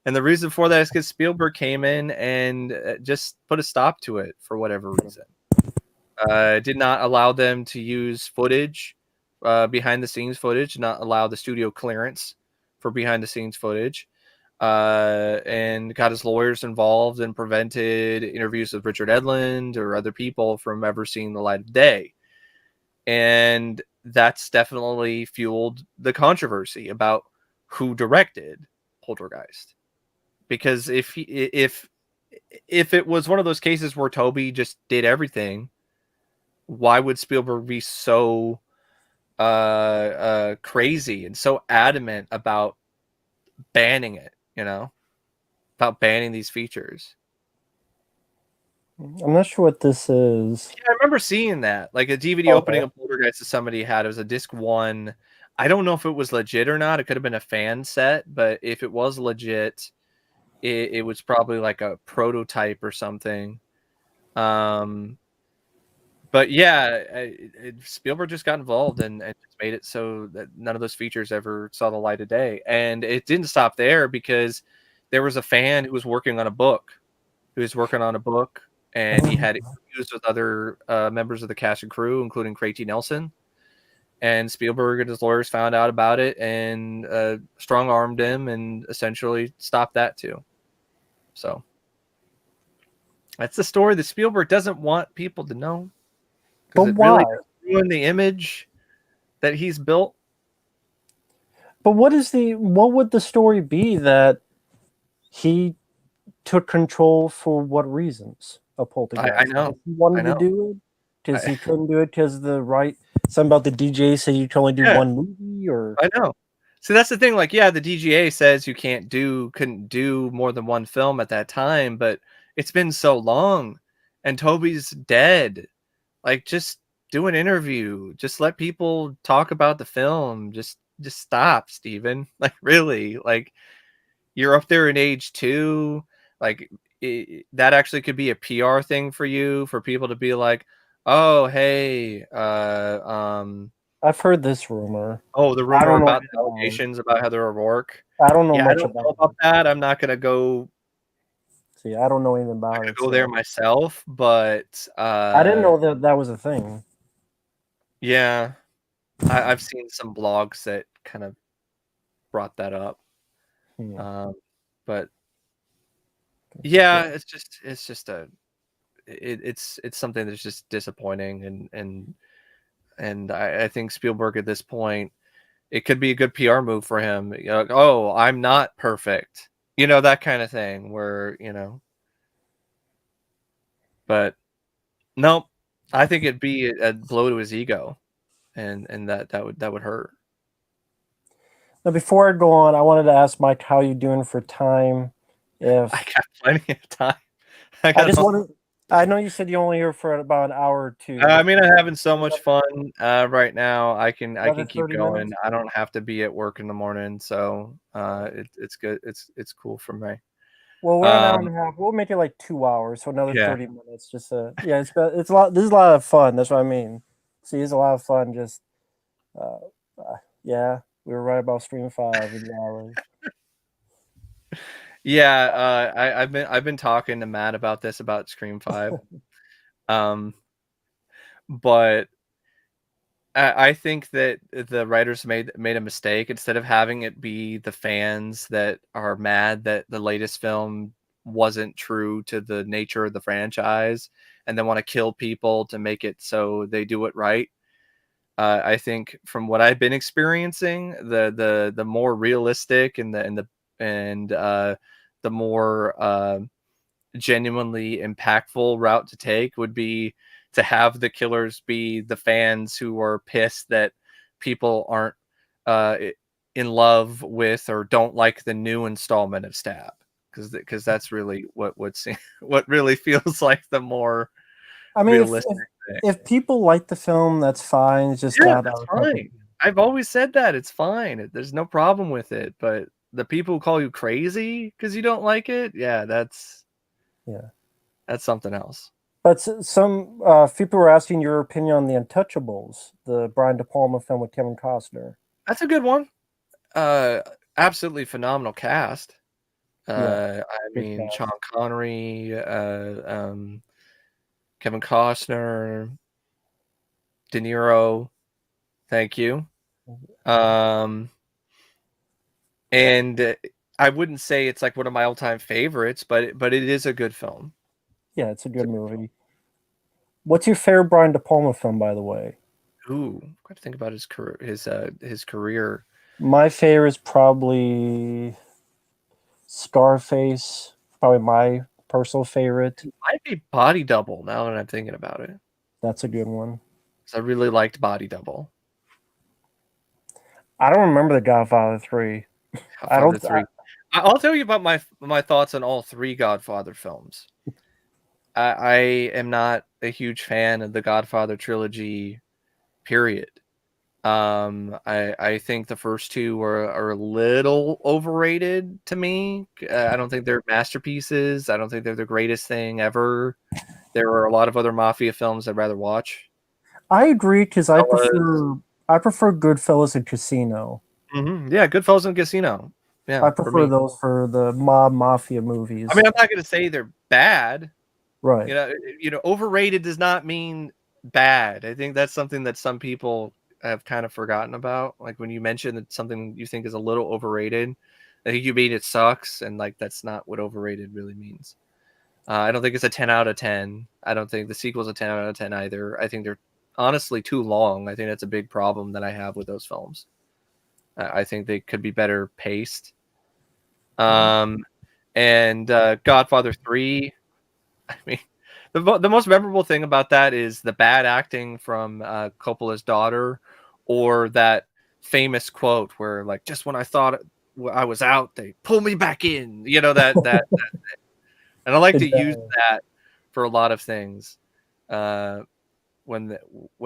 And the reason for that is because Spielberg came in and just put a stop to it for whatever reason. Did not allow them to use footage, behind the scenes footage, not allow the studio clearance for behind the scenes footage, and got his lawyers involved and prevented interviews with Richard Edlund or other people from ever seeing the light of day. And that's definitely fueled the controversy about who directed Poltergeist. Because if it was one of those cases where Toby just did everything, why would Spielberg be so crazy and so adamant about banning it, about banning these features? I'm not sure what this is. Yeah, I remember seeing that, like a DVD opening of Poltergeist that somebody had. It was a disc 1. I don't know if it was legit or not. It could have been a fan set, but if it was legit, it was probably like a prototype or something. But yeah, Spielberg just got involved and just made it so that none of those features ever saw the light of day. And it didn't stop there, because there was a fan who was working on a book, and he had interviews with other members of the cast and crew, including Craig T. Nelson. And Spielberg and his lawyers found out about it and strong-armed him and essentially stopped that too. So that's the story that Spielberg doesn't want people to know. But It why? really does ruin the image that he's built. But what would the story be that he took control for what reasons of Poltergeist? I know. He wanted to do it because he couldn't do it because something about the DJ said you can only do one movie, or I know. So that's the thing. Like, yeah, the DGA says you couldn't do more than one film at that time, but it's been so long, and Toby's dead. Like, just do an interview. Just let people talk about the film. Just stop, Steven. Like, really, like, you're up there in age too. Like, that actually could be a PR thing for you, for people to be like, oh, hey, I've heard this rumor. oh, the rumor about the allegations about Heather O'Rourke. I don't know much I don't know about that. I'm not gonna go. See, I don't know anything about it. Go there myself, but I didn't know that was a thing. Yeah, I've seen some blogs that kind of brought that up. But yeah, it's something that's just disappointing, and I think Spielberg at this point, it could be a good PR move for him. Like, oh, I'm not perfect, that kind of thing, where but nope, I think it'd be a blow to his ego, and that would hurt. Now, before I go on, I wanted to ask Mike, how you doing for time? I got plenty of time. I know you said you only here for about an hour or two. I mean, I'm having so much fun right now. I can keep going. Minutes? I don't have to be at work in the morning, so it's good. It's cool for me. Well, we're an hour and a half. We'll make it like 2 hours, so another 30 minutes. Just it's a lot. This is a lot of fun. That's what I mean. See, it's a lot of fun. Just yeah, we were right about Stream 5 in the hours. Yeah, I've been talking to Matt about this, about Scream 5. But I think that the writers made a mistake. Instead of having it be the fans that are mad that the latest film wasn't true to the nature of the franchise, and then want to kill people to make it so they do it right. I think from what I've been experiencing, the more realistic and the more genuinely impactful route to take would be to have the killers be the fans who are pissed that people aren't uh, in love with or don't like the new installment of Stab, because that's really what really feels like the more I mean, realistic thing. if people like the film, that's fine. It's just Yeah, not that's our cup of fine. I've always said that it's fine. There's no problem with it. But the people who call you crazy because you don't like it, yeah, that's yeah. something else. But some people were asking your opinion on the Untouchables, the Brian De Palma film with Kevin Costner. That's a good one. Absolutely phenomenal cast. Yeah, I good mean, cast. Sean Connery, Kevin Costner, De Niro. Thank you. And I wouldn't say it's like one of my all-time favorites, but it is a good film. Yeah, it's a good movie. What's your favorite Brian De Palma film, by the way? Ooh, I've got to think about his career. His career. My favorite is probably Scarface. Probably my personal favorite. Might be Body Double now that I'm thinking about it. That's a good one. 'Cause I really liked Body Double. I don't remember The Godfather 3. I Godfather don't. 3. I'll tell you about my thoughts on all three Godfather films. I am not a huge fan of the Godfather trilogy, period. I think the first two are a little overrated to me. I don't think they're masterpieces. I don't think they're the greatest thing ever. There are a lot of other mafia films I'd rather watch. I agree because I Fellas. prefer Goodfellas and Casino. Yeah, Goodfellas and Casino. Yeah, I for prefer me. those for the mafia movies. I mean, I'm not going to say they're bad. Right. Overrated does not mean bad. I think that's something that some people have kind of forgotten about. Like when you mention that something you think is a little overrated, I think you mean it sucks, and like that's not what overrated really means. I don't think it's a 10 out of 10. I don't think the sequel's a 10 out of 10 either. I think they're honestly too long. I think that's a big problem that I have with those films. I think they could be better paced. And Godfather 3, I mean, the most memorable thing about that is the bad acting from Coppola's daughter, or that famous quote where like, just when I thought I was out, they pull me back in. That and I like to use that for a lot of things. When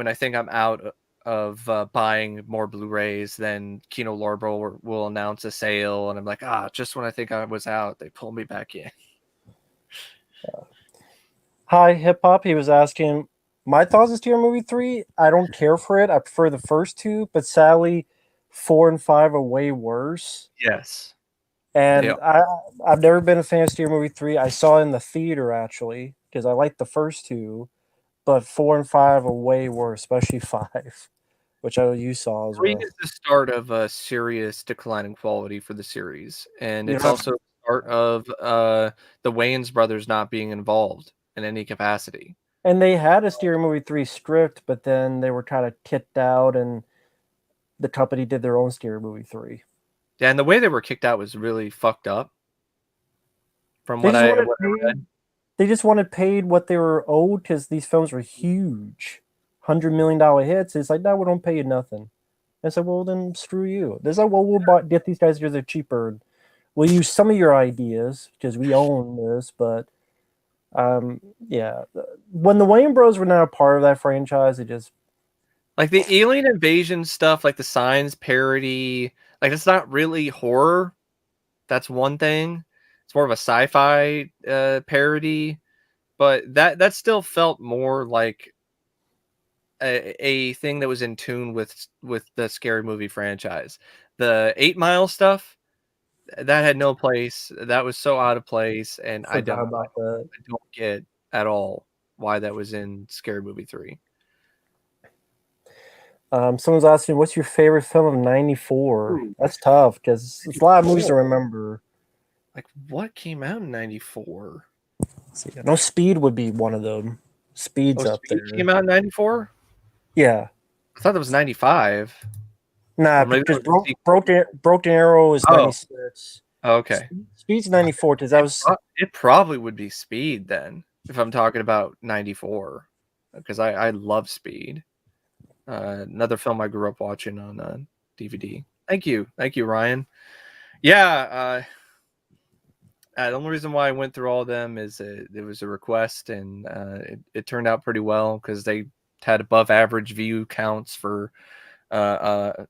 I think I'm out of buying more Blu-rays, then Kino Lorber will announce a sale, and I'm like, just when I think I was out, they pull me back in. Hi, Hip Hop. He was asking my thoughts on Steer Movie 3. I don't care for it. I prefer the first two, but sadly, 4 and 5 are way worse. Yes. And I've never been a fan of Steer Movie 3. I saw it in the theater, actually, because I liked the first two, but 4 and 5 are way worse, especially 5, which I know you saw as 3 well. is the start of a serious decline in quality for the series, and it's Yeah. also the start of the Wayans brothers not being involved in any capacity. And they had a Steer Movie 3 script, but then they were kind of kicked out, and the company did their own Steer Movie 3. Yeah, and the way they were kicked out was really fucked up. From They what just I wanted read. they just wanted paid what they were owed because these films were huge, $100 million hits. It's like, no, we don't pay you nothing. I said, well, then screw you. They said, well, get these guys because they're cheaper. We'll use some of your ideas because we own this, but yeah. When the Wayne Bros were now a part of that franchise, it just Like the alien invasion stuff, like the Signs parody, like it's not really horror. That's one thing. It's more of a sci-fi parody, but that still felt more like a thing that was in tune with the Scary Movie franchise. The 8 Mile stuff, that had no place. That was so out of place, and I forgot don't about that. get at all why that was in Scary Movie 3. Someone's asking, what's your favorite film of '94? That's tough because it's a lot of movies to remember. Like, what came out in 94? See, I know Speed would be one of them. Speed's Oh, up Speed there. came out in 94? Yeah. I thought that was 95. Nah, Or maybe that because was a sequel. Broken Arrow is Oh, 96. okay. Speed's 94 because that was It probably would be Speed then, if I'm talking about 94. Because I love Speed. Another film I grew up watching on DVD. Thank you. Thank you, Ryan. Yeah, the only reason why I went through all of them is it was a request, and it turned out pretty well because they had above average view counts for uh, uh,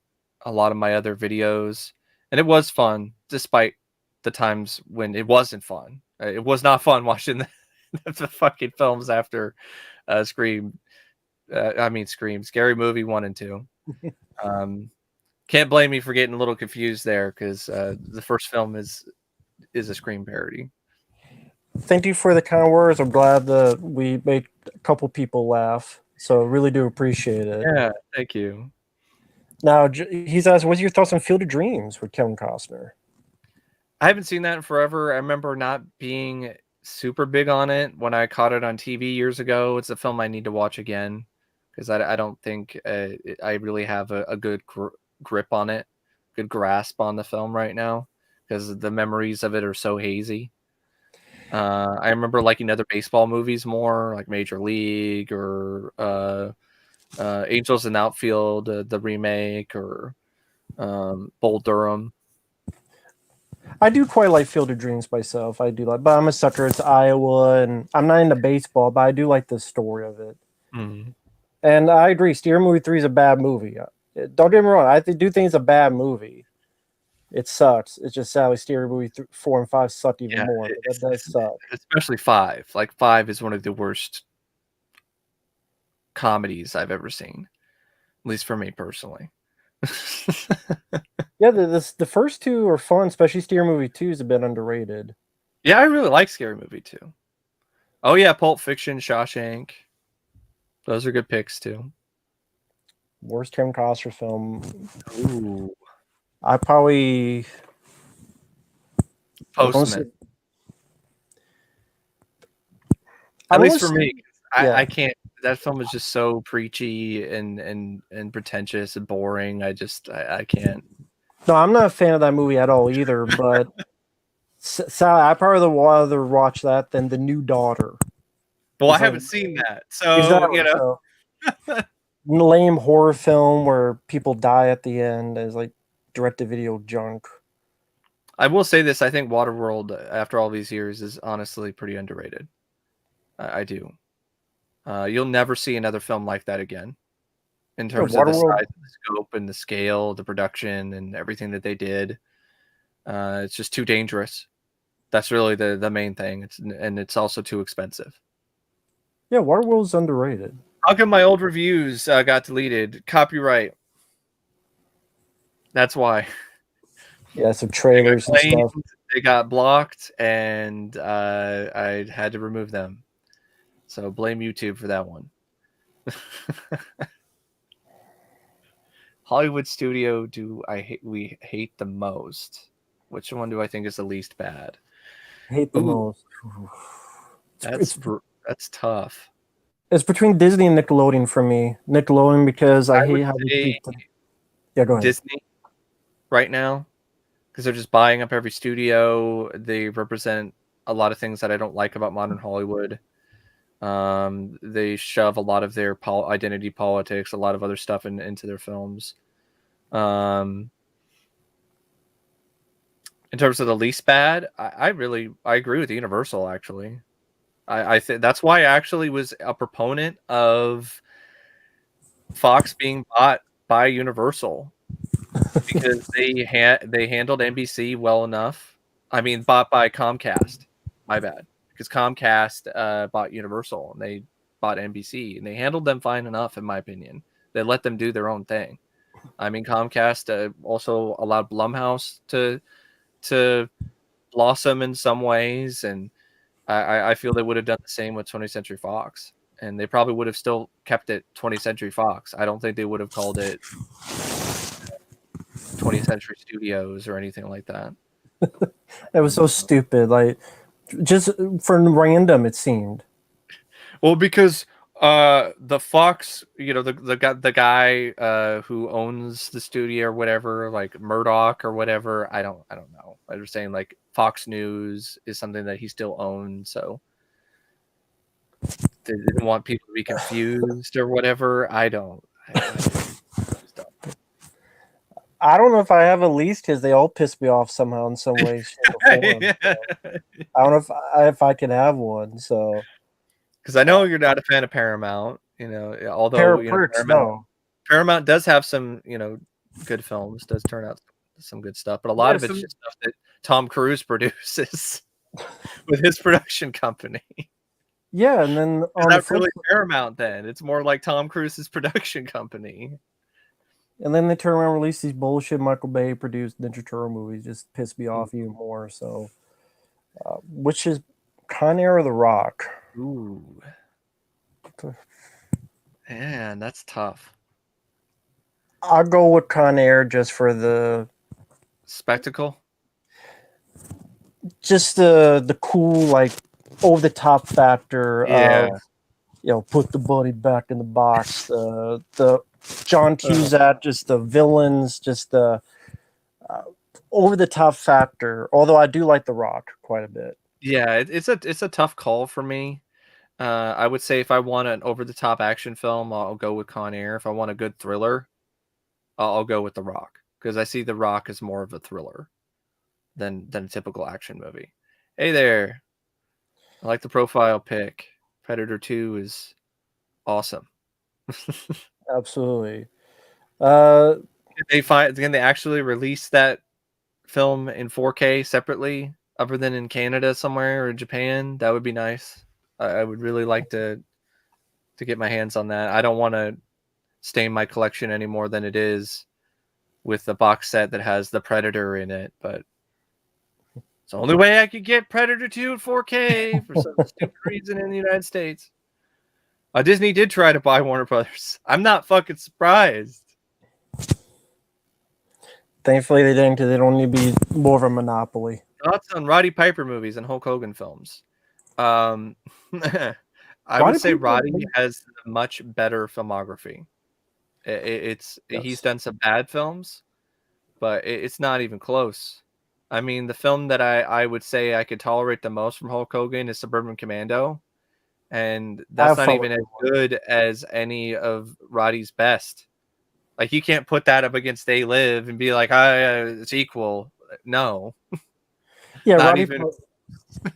a lot of my other videos, and it was fun despite the times when it wasn't fun. It was not fun watching the fucking films after Scream. Scream, Scary Movie 1 and 2. Can't blame me for getting a little confused there because the first film is a Scream parody. thank you for the kind words. I'm glad that we made a couple people laugh. So really do appreciate it. Yeah, thank you. Now he's asked, "What's your thoughts on Field of Dreams with Kevin Costner?" I haven't seen that in forever. I remember not being super big on it when I caught it on TV years ago. It's a film I need to watch again because I don't think I really have a good grip on it, good grasp on the film right now because the memories of it are so hazy. I remember liking other baseball movies more, like Major League or Angels in Outfield, the remake, or Bull Durham. I do quite like Field of Dreams myself. I do like, but I'm a sucker. It's Iowa, and I'm not into baseball, but I do like the story of it. Mm. And I agree, Steer Movie 3 is a bad movie. Don't get me wrong, I do think it's a bad movie. It sucks. It's just sadly Steer Movie 4 and 5 sucked even more. But that does suck. Especially 5. Like 5 is one of the worst comedies I've ever seen, at least for me personally. Yeah, the first two are fun, especially Steer Movie 2 is a bit underrated. Yeah, I really like Scary Movie 2. Oh yeah, Pulp Fiction, Shawshank. Those are good picks too. Worst Kevin Costner film. Ooh. I probably Postman. I At least won't for me, yeah. I can't. That film is just so preachy and pretentious and boring. I can't. No, I'm not a fan of that movie at all either. But Sally, I probably rather watch that than The New Daughter. Well, I It's like- haven't seen that, so Exactly. you know. So, lame horror film where people die at the end as like direct-to-video junk. I will say this: I think Waterworld, after all these years, is honestly pretty underrated. I do. You'll never see another film like that again, in terms of the Waterworld. size, the scope, and the scale, the production, and everything that they did. It's just too dangerous. That's really the main thing. It's also too expensive. Yeah, Waterworld's underrated. How come my old reviews got deleted? Copyright. That's why. Yeah, some trailers and stuff. They got blocked, and I had to remove them. So blame YouTube for that one. Hollywood studio we hate the most? Which one do I think is the least bad? I hate the Ooh. most. That's tough. It's between Disney and Nickelodeon for me. Nickelodeon because I hate how they treat them. Yeah, go ahead. Disney right now, because they're just buying up every studio. They represent a lot of things that I don't like about modern Hollywood. They shove a lot of their identity politics, a lot of other stuff into their films. In terms of the least bad, I agree with Universal. Actually, I think that's why I actually was a proponent of Fox being bought by Universal, because they handled NBC well enough. I mean, bought by Comcast. My bad. Because Comcast bought Universal and they bought NBC, and they handled them fine enough, in my opinion. They let them do their own thing. I mean, Comcast also allowed Blumhouse to blossom in some ways, and I feel they would have done the same with 20th Century Fox, and they probably would have still kept it 20th Century Fox. I don't think they would have called it 20th Century Studios or anything like that. It was so stupid. Like, just for random, it seemed. Well, because the Fox, the guy who owns the studio or whatever, like Murdoch or whatever, I don't know. I was saying like Fox News is something that he still owns, so they didn't want people to be confused or whatever. I don't. I just don't. I don't know if I have a lease because they all piss me off somehow in some way, shape, or form. Yeah. So I don't know if I can have one. So Because I know you're not a fan of Paramount, pair although of perks, Paramount no. Paramount does have some, good films, does turn out some good stuff, but a lot Yeah, of it's some, just stuff that Tom Cruise produces with his production company. yeah, and then It's on the not flip, really Paramount then. It's more like Tom Cruise's production company. and then they turn around and release these bullshit Michael Bay produced Ninja Turtle movies, just piss me off even more. So, which is Con Air or The Rock? Ooh. Man, that's tough. I'll go with Con Air just for the Spectacle? the cool, like, over the top factor Yeah. of, put the bunny back in the box. The John Cusack, just the villains, just the over the top factor. Although I do like The Rock quite a bit. Yeah, it's a tough call for me. I would say if I want an over the top action film, I'll go with Con Air. If I want a good thriller, I'll go with The Rock because I see The Rock as more of a thriller than a typical action movie. Hey there, I like the profile pic. Predator 2 is awesome. Absolutely. Uh, Can they actually release that film in 4K separately, other than in Canada somewhere or Japan? That would be nice. I would really like to get my hands on that. I don't want to stain my collection any more than it is with the box set that has the Predator in it, but it's the only way I could get Predator 2 in 4K for some stupid reason in the United States. Disney did try to buy Warner Brothers. I'm not fucking surprised. Thankfully, they didn't, because they don't need to be more of a monopoly. Thoughts on Roddy Piper movies and Hulk Hogan films? Um, I would Roddy say Piper, Roddy has a much better filmography. He's yes. done some bad films, but it's not even close. I mean, the film that I would say I could tolerate the most from Hulk Hogan is Suburban Commando, and I that's have not fun with even as that one. good as any of Roddy's best. Like you can't put that up against They Live and be like, it's equal. No, Yeah, not even.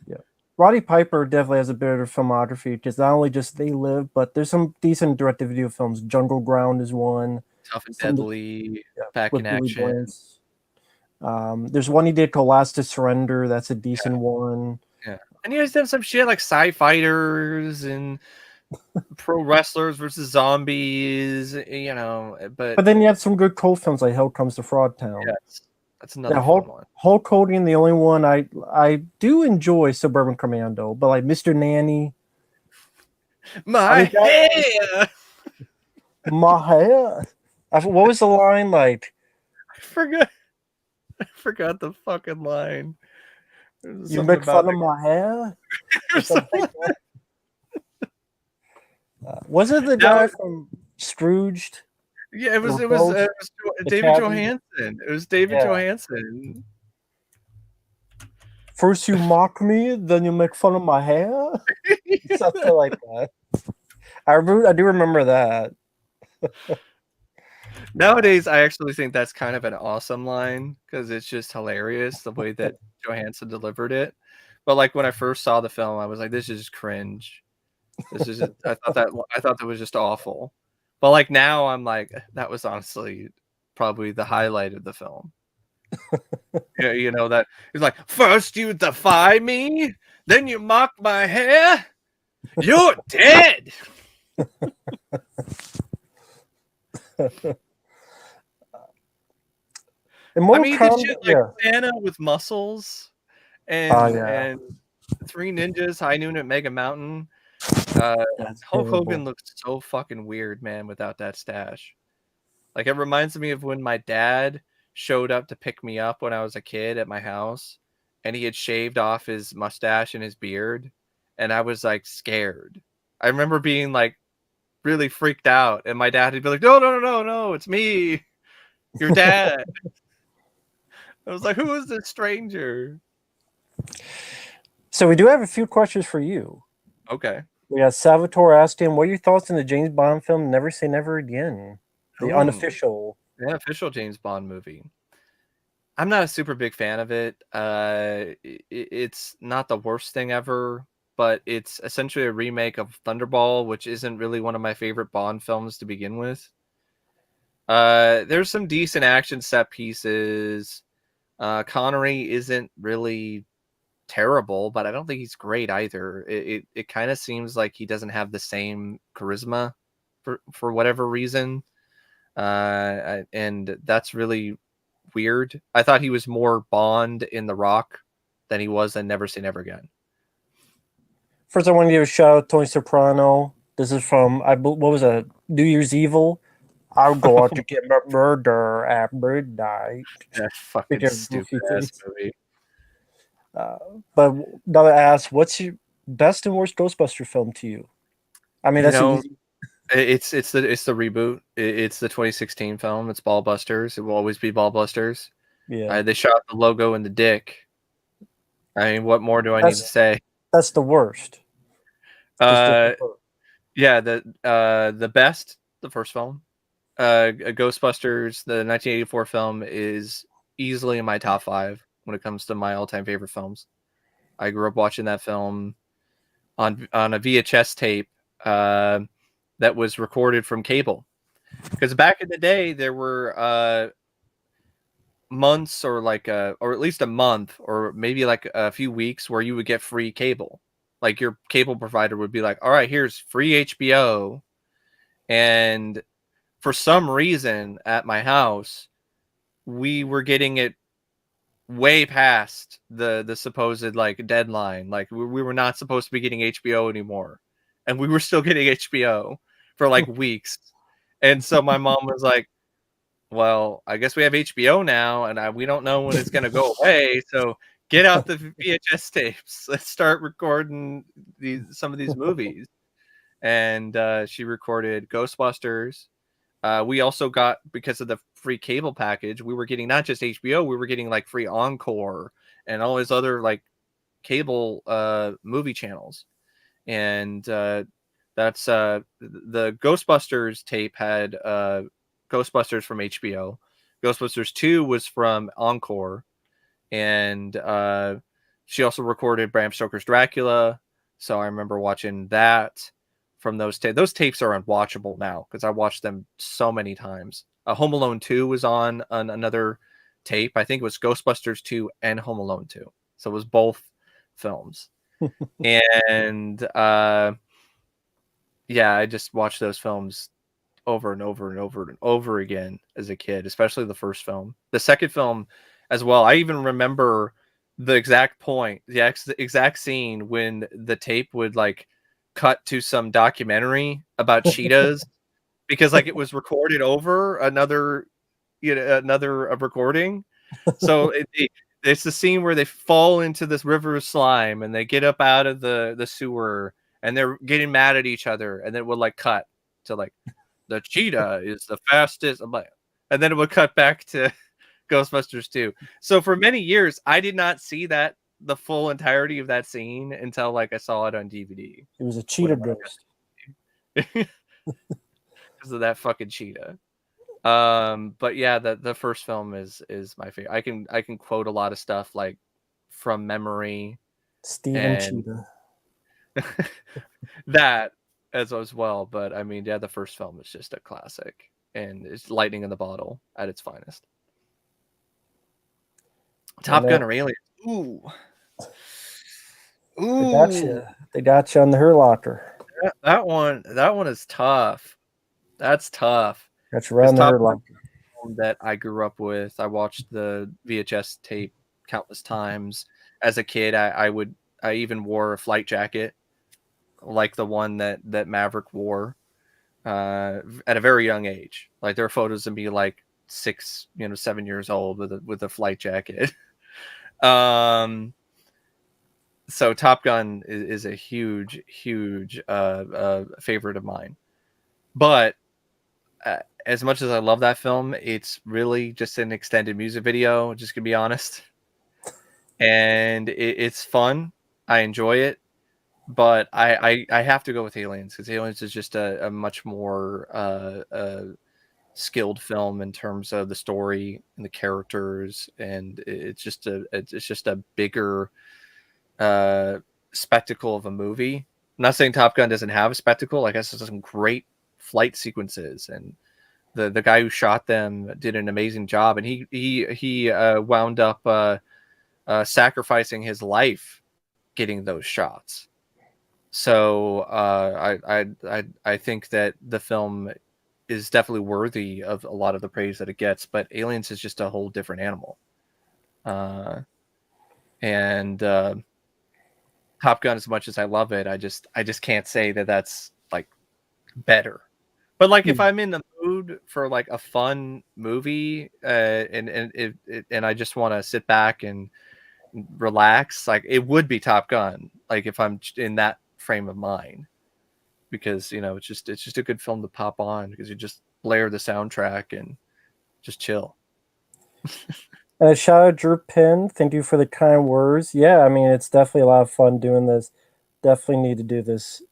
Yeah, Roddy Piper definitely has a better filmography because not only just They Live, but there's some decent direct-to-video films. Jungle Ground is one. Tough and Some Deadly, yeah, Back in with Billy Action. Blanks. There's one he did called Last to Surrender. That's a decent one. Yeah. And he's done some shit like Sci Fighters and Pro Wrestlers versus Zombies, but But then you have some good cult films like Hell Comes to Frog Town. yes, that's another Yeah, fun one. Hulk Hogan, the only one I do enjoy Suburban Commando, but like Mr. Nanny, I My mean that hair! my hair. What was the line like? I forgot. I forgot the fucking line. There's You something make about fun of my hair, or there's something something. like that. Was it the Now, guy from Scrooged? yeah, it was Or it was, Ghost? it was The David cabbie? Johansen. It was David Yeah. Johansen. First you mock me, then you make fun of my hair. Something like that. I do remember that. Nowadays, I actually think that's kind of an awesome line because it's just hilarious the way that Johansson delivered it. But like when I first saw the film, I was like, "This is just cringe. This is." I thought that was just awful. But like now, I'm like, that was honestly probably the highlight of the film. Yeah, that he's like, first you defy me, then you mock my hair. You're dead. In I Mortal mean, he did Kombat, shit like yeah. Santa with muscles Oh and yeah, Three Ninjas, High Noon at Mega Mountain. that's Hulk terrible. Hogan looks so fucking weird, man, without that stash. Like it reminds me of when my dad showed up to pick me up when I was a kid at my house, and he had shaved off his mustache and his beard, and I was like scared. I remember being like really freaked out, and my dad would be like, "No, no, no, no, no, it's me, your dad." I was like, "Who is this stranger?" So we do have a few questions for you. Okay. We got Salvatore asking, what are your thoughts on the James Bond film Never Say Never Again? The unofficial. The unofficial James Bond movie. I'm not a super big fan of it. It's not the worst thing ever, but it's essentially a remake of Thunderball, which isn't really one of my favorite Bond films to begin with. There's some decent action set pieces. Connery isn't really terrible, but I don't think he's great either. It kind of seems like he doesn't have the same charisma for whatever reason. And that's really weird. I thought he was more Bond in The Rock than he was in Never Say Never Again. First, I want to give a shout out to Tony Soprano. This is from, what was it, New Year's Evil? I'll go out to get my murder at midnight. That fucking stupid ass movie. But now I ask, what's your best and worst Ghostbuster film to you? I mean, that's easy. It's the reboot. It's the 2016 film. It's Ballbusters. It will always be Ballbusters. Yeah, they shot the logo in the dick. I mean, what more do I need to say? That's the worst. Yeah, the best, the first film. Ghostbusters, the 1984 film, is easily in my top 5 when it comes to my all-time favorite films. I grew up watching that film on a VHS tape that was recorded from cable, because back in the day there were months or or at least a month or maybe like a few weeks where you would get free cable. Like your cable provider would be like, all right, here's free HBO. And for some reason at my house, we were getting it way past the supposed like deadline. Like we were not supposed to be getting HBO anymore, and we were still getting HBO for like weeks. And so my mom was like, well, I guess we have HBO now, and we don't know when it's going to go away. So get out the VHS tapes. Let's start recording some of these movies. And she recorded Ghostbusters. We also got, because of the free cable package, we were getting not just HBO, we were getting like free Encore and all these other like cable movie channels. And that's the Ghostbusters tape had Ghostbusters from HBO. Ghostbusters 2 was from Encore. And she also recorded Bram Stoker's Dracula. So I remember watching that from those tapes. Those tapes are unwatchable now because I watched them so many times. Home Alone 2 was on another tape. I think it was Ghostbusters 2 and Home Alone 2. So it was both films. And yeah, I just watched those films over and over and over and over again as a kid, especially the first film. The second film as well. I even remember the exact point, the exact scene when the tape would like cut to some documentary about cheetahs, because like it was recorded over another recording. So it's the scene where they fall into this river of slime and they get up out of the sewer and they're getting mad at each other, and then it would like cut to like the cheetah is the fastest, and then it would cut back to Ghostbusters 2. So for many years I did not see the full entirety of that scene until like I saw it on DVD. It was a cheetah ghost. Because of that fucking cheetah. But yeah, the first film is my favorite. I can quote a lot of stuff like from memory. Steven Cheetah. That as well. But I mean, yeah, the first film is just a classic, and it's lightning in the bottle at its finest. Top Gun or Aliens? Ooh. They got you on the Hurt Locker. That one is tough. That's tough. That's around the Hurt Locker. That I grew up with. I watched the VHS tape countless times as a kid. I even wore a flight jacket like the one that Maverick wore at a very young age. Like there are photos of me like 7 years old with a flight jacket. So Top Gun is a huge favorite of mine. But as much as I love that film, it's really just an extended music video, just gonna be honest. And it's fun. I enjoy it, but I have to go with Aliens, because Aliens is just a much more skilled film in terms of the story and the characters, and it's just a bigger spectacle of a movie. I'm not saying Top Gun doesn't have a spectacle. I guess there's some great flight sequences, and the guy who shot them did an amazing job, and he wound up sacrificing his life getting those shots. So I think that the film is definitely worthy of a lot of the praise that it gets, but Aliens is just a whole different animal. And Top Gun, as much as I love it, I just can't say that that's like better. But like, if I'm in the mood for like a fun movie, and I just want to sit back and relax, like, it would be Top Gun. Like, if I'm in that frame of mind, because it's just a good film to pop on, because you just blare the soundtrack and just chill. Shout out Drew Pin. Thank you for the kind words. Yeah, I mean, it's definitely a lot of fun doing this. Definitely need to do this.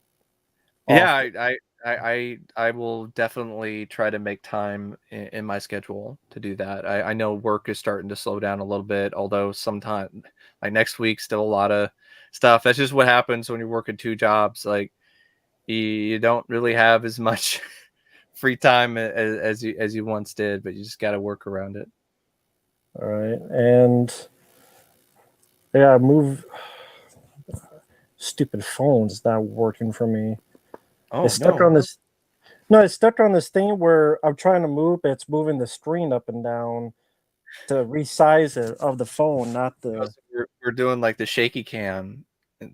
Yeah, I will definitely try to make time in my schedule to do that. I know work is starting to slow down a little bit, although sometime, like next week, still a lot of stuff. That's just what happens when you're working 2 jobs. Like, you don't really have as much free time as you once did, but you just got to work around it. All right, and yeah, move. Stupid phone's not working for me. Oh, it's stuck on this. No, it's stuck on this thing where I'm trying to move, but it's moving the screen up and down to resize it of the phone, not the. We're doing like the shaky cam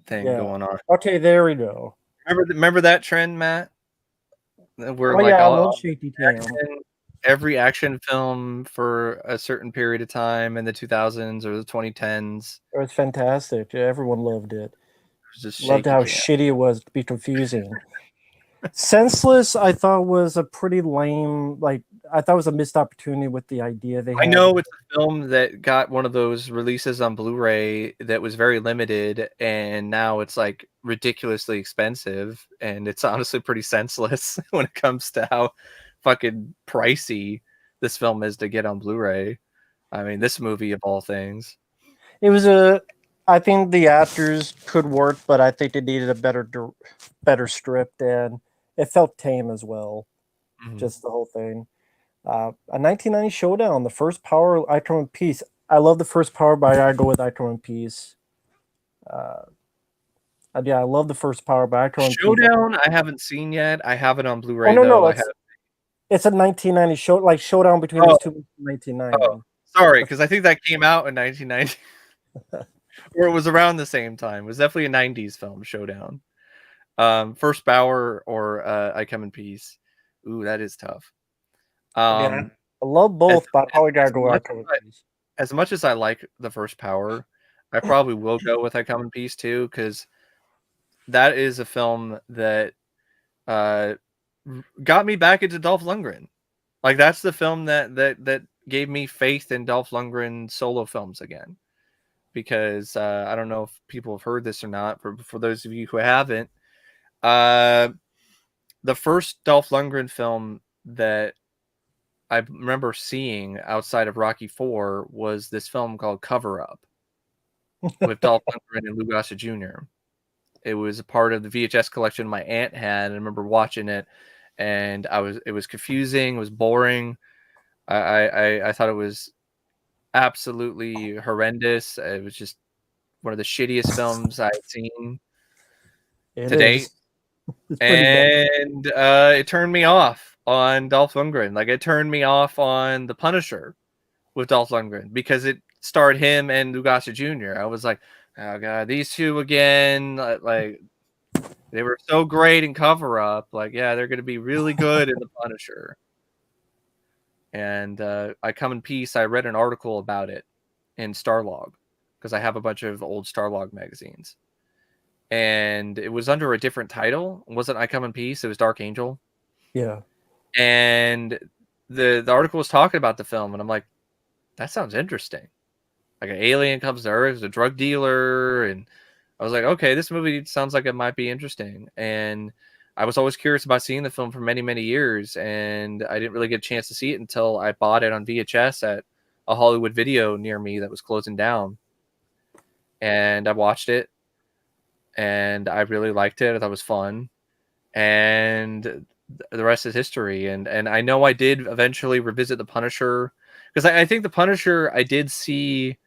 thing going on. Okay, there we go. Remember that trend, Matt? Where I love shaky cam. Every action film for a certain period of time in the 2000s or the 2010s. It was fantastic. Yeah, everyone loved it. Just loved how shitty it was to be confusing. Senseless, I thought, was a pretty lame. Like, I thought it was a missed opportunity with the idea they had. I know it's a film that got one of those releases on Blu-ray that was very limited, and now it's like ridiculously expensive, and it's honestly pretty senseless when it comes to how fucking pricey this film is to get on Blu-ray. I mean, this movie of all things. It was I think the actors could work, but I think they needed a better script, and it felt tame as well. Mm-hmm. Just the whole thing. A 1990 Showdown, the first Power, I Come in Peace. I love the first Power, but I gotta go with I Come in Peace. Yeah, I love the first Power, but I Come in Peace. Showdown, I haven't seen yet. I have it on Blu-ray. No, it's a 1990 showdown between these two movies in 1990. Oh, sorry, because I think that came out in 1990. Or it was around the same time. It was definitely a 90s film, Showdown. First Power or I Come in Peace. Ooh, that is tough. I love both, but I probably gotta go I Come in Peace. As much as I like the first Power, I probably will go with I Come in Peace too, because that is a film that got me back into Dolph Lundgren. Like, that's the film that gave me faith in Dolph Lundgren solo films again. Because I don't know if people have heard this or not. For those of you who haven't, the first Dolph Lundgren film that I remember seeing outside of Rocky IV was this film called Cover Up with Dolph Lundgren and Lou Gossett Jr. It was a part of the VHS collection my aunt had, and I remember watching it, and it was confusing, it was boring. I thought it was absolutely horrendous. It was just one of the shittiest films I've seen to date. And it turned me off on Dolph Lundgren. Like, it turned me off on The Punisher with Dolph Lundgren, because it starred him and Lou Gossett Jr. I was like, oh god, these two again. Like, they were so great in Cover Up. Like, yeah, they're going to be really good in The Punisher. and I Come in Peace. I read an article about it in Starlog because I have a bunch of old Starlog magazines, and it was under a different title. It wasn't I Come in Peace? It was Dark Angel. Yeah. And the article was talking about the film, and I'm like, that sounds interesting. Like an alien comes to Earth, a drug dealer, and I was like, okay, this movie sounds like it might be interesting. And I was always curious about seeing the film for many, many years, and I didn't really get a chance to see it until I bought it on VHS at a Hollywood Video near me that was closing down. And I watched it, and I really liked it. I thought it was fun, and the rest is history. And I know I did eventually revisit The Punisher, because I think The Punisher I did see,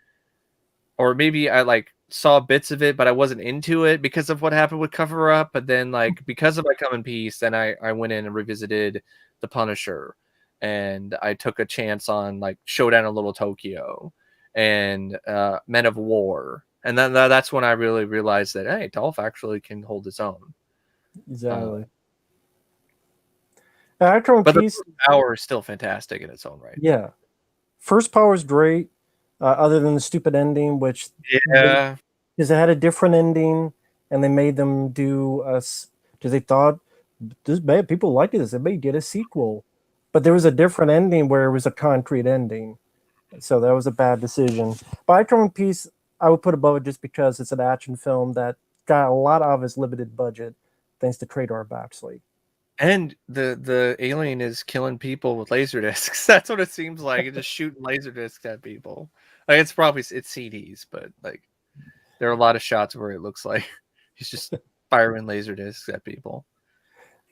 or maybe I like saw bits of it, but I wasn't into it because of what happened with Cover Up. But then, like, because of I Come in Peace, then I went in and revisited The Punisher, and I took a chance on like Showdown in Little Tokyo and Men of War, and then that's when I really realized that, hey, Dolph actually can hold his own. Exactly. Actor One But the Piece. first hour is still fantastic in its own right. Yeah. First Power is great, other than the stupid ending, which Yeah. because it had a different ending, and they made them do us because they thought this bad people liked this. They may get a sequel, but there was a different ending where it was a concrete ending, so that was a bad decision. But Actor One Piece, I would put above it just because it's an action film that got a lot out of its limited budget, thanks to Trader Baxley. And the alien is killing people with laser discs. That's what it seems like. It's just shooting laser discs at people. Like, it's CDs, but like there are a lot of shots where it looks like he's just firing laser discs at people.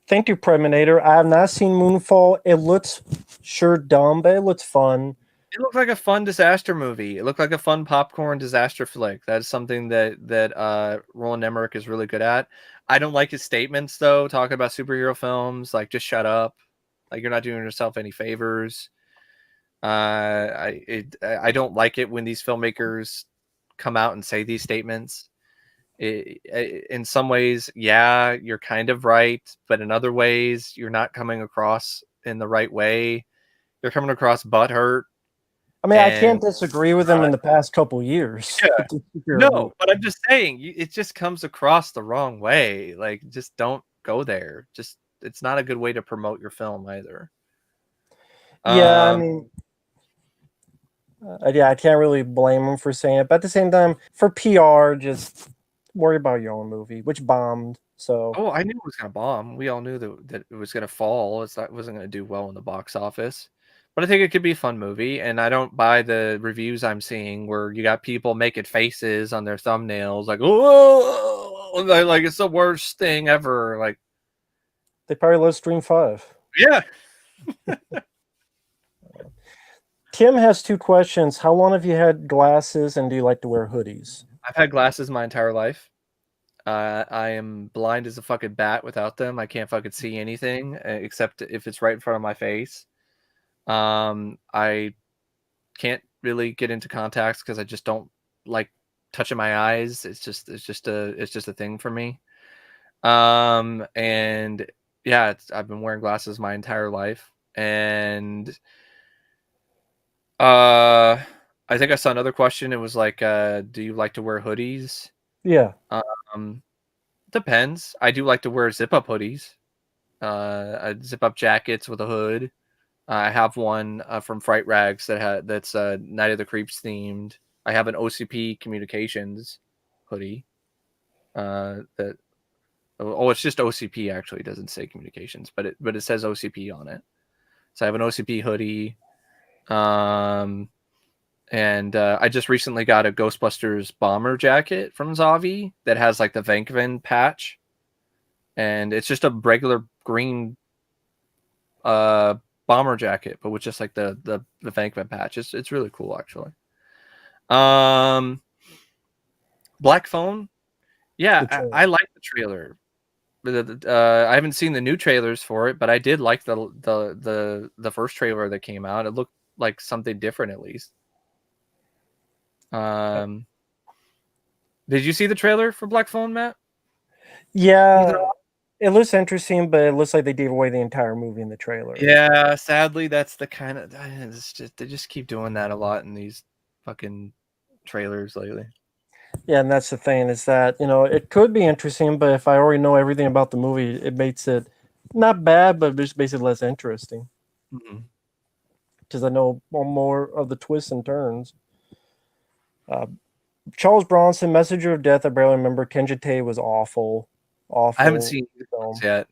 Thank you, Preminator. I have not seen Moonfall. It looks sure dumb, but it looks fun. It looked like a fun disaster movie. It looked like a fun popcorn disaster flick. That's something that Roland Emmerich is really good at. I don't like his statements though, talking about superhero films. Like, just shut up. Like, you're not doing yourself any favors. I don't like it when these filmmakers come out and say these statements. In some ways, yeah, you're kind of right, but in other ways, you're not coming across in the right way. You're coming across butthurt. I mean, I can't And disagree with him in the past couple years. yeah, no, but I'm just saying, it just comes across the wrong way. Like, just don't go there. Just, it's not a good way to promote your film either. Yeah, I mean, yeah, I can't really blame him for saying it, but at the same time, for PR, just worry about your own movie, which bombed. So, oh, I knew it was gonna bomb. We all knew that it was gonna fall. It wasn't gonna do well in the box office. But I think it could be a fun movie, and I don't buy the reviews I'm seeing where you got people making faces on their thumbnails, like, "Oh, like it's the worst thing ever." Like, they probably love Stream 5. yeah. Tim has 2 questions. How long have you had glasses, and do you like to wear hoodies? I've had glasses my entire life. I am blind as a fucking bat without them. I can't fucking see anything except if it's right in front of my face. I can't really get into contacts because I just don't like touching my eyes. It's just a thing for me. And yeah, I've been wearing glasses my entire life, and I think I saw another question. It was like, do you like to wear hoodies? Yeah. Depends. I do like to wear zip up hoodies, zip up jackets with a hood. I have one from Fright Rags that's Night of the Creeps themed. I have an OCP Communications hoodie. That it's just OCP actually. It doesn't say Communications, but it says OCP on it. So I have an OCP hoodie. And I just recently got a Ghostbusters bomber jacket from Zavi that has like the Vankman patch, and it's just a regular green bomber jacket, but with just like the Vankman patch. It's really cool actually. Black Phone, yeah, I like the trailer. I haven't seen the new trailers for it, but I did like the first trailer that came out. It looked like something different at least. Did you see the trailer for Black Phone, Matt? Yeah. It looks interesting, but it looks like they gave away the entire movie in the trailer. Yeah, sadly, that's the kind of it's just they just keep doing that a lot in these fucking trailers lately. Yeah, and that's the thing is that it could be interesting, but if I already know everything about the movie, it makes it not bad, but just makes it less interesting Mhm. because I know more of the twists and turns. Uh, Charles Bronson, Messenger of Death. I barely remember. Kenji was awful, I haven't awful seen either of those film. yet.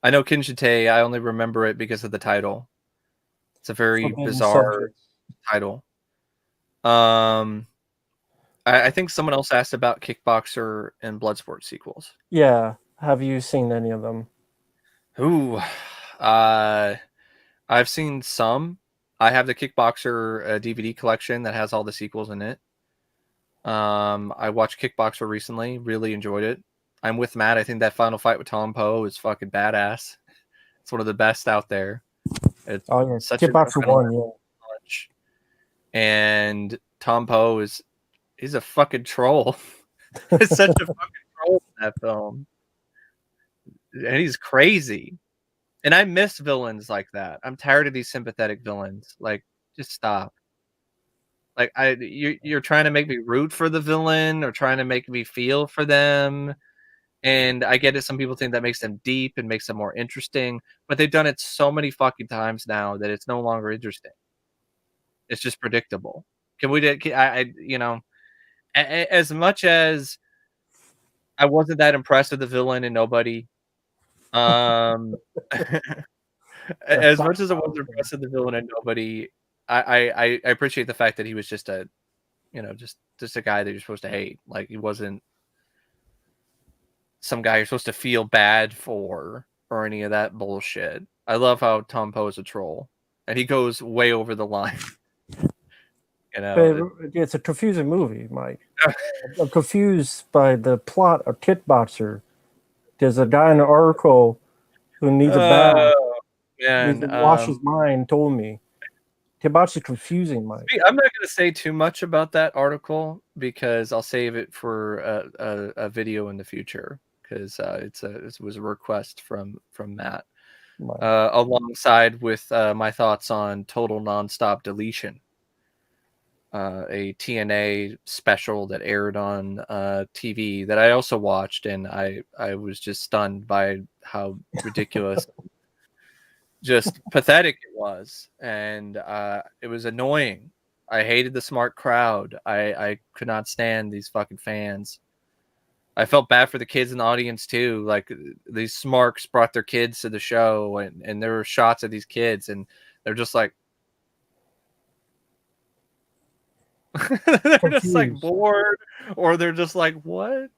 I know Kinshite. I only remember it because of the title. It's a very Forbidden bizarre Subjects. title. Um, I think someone else asked about Kickboxer and Bloodsport sequels. Yeah, have you seen any of them? Ooh, uh, I've seen some. I have the Kickboxer DVD collection that has all the sequels in it. I watched Kickboxer recently, really enjoyed it. I'm with Matt. I think that final fight with Tom Poe is fucking badass. It's one of the best out there. It's Oh yeah, such an Kickboxer adrenaline One. Yeah, punch. And Tom Poe he's a fucking troll. He's such a fucking troll in that film. And he's crazy. And I miss villains like that. I'm tired of these sympathetic villains. Like, just stop. Like you're trying to make me root for the villain or trying to make me feel for them. And I get it, some people think that makes them deep and makes them more interesting, but they've done it so many fucking times now that it's no longer interesting. It's just predictable. Can we as much as I wasn't that impressed with the villain and nobody, um that's as not much as I wasn't awesome. impressed with the villain and nobody, I appreciate the fact that he was just a just a guy that you're supposed to hate. Like he wasn't some guy you're supposed to feel bad for or any of that bullshit. I love how Tom Poe is a troll, and he goes way over the line. You But know, it's a confusing movie, Mike. I'm confused by the plot of Kickboxer. There's a guy in an article who needs a bath, oh needs man. to wash his mind. Told me Kickboxer confusing, Mike. I'm not going to say too much about that article because I'll save it for a video in the future because it was a request from Matt Mike. alongside with my thoughts on Total Nonstop Deletion. A TNA special that aired on TV that I also watched, and I was just stunned by how ridiculous, just pathetic it was, and it was annoying. I hated the smart crowd. I could not stand these fucking fans. I felt bad for the kids in the audience too. Like these smarks brought their kids to the show, and there were shots of these kids, and they're just like they're just like Confused. bored, or they're just like, what?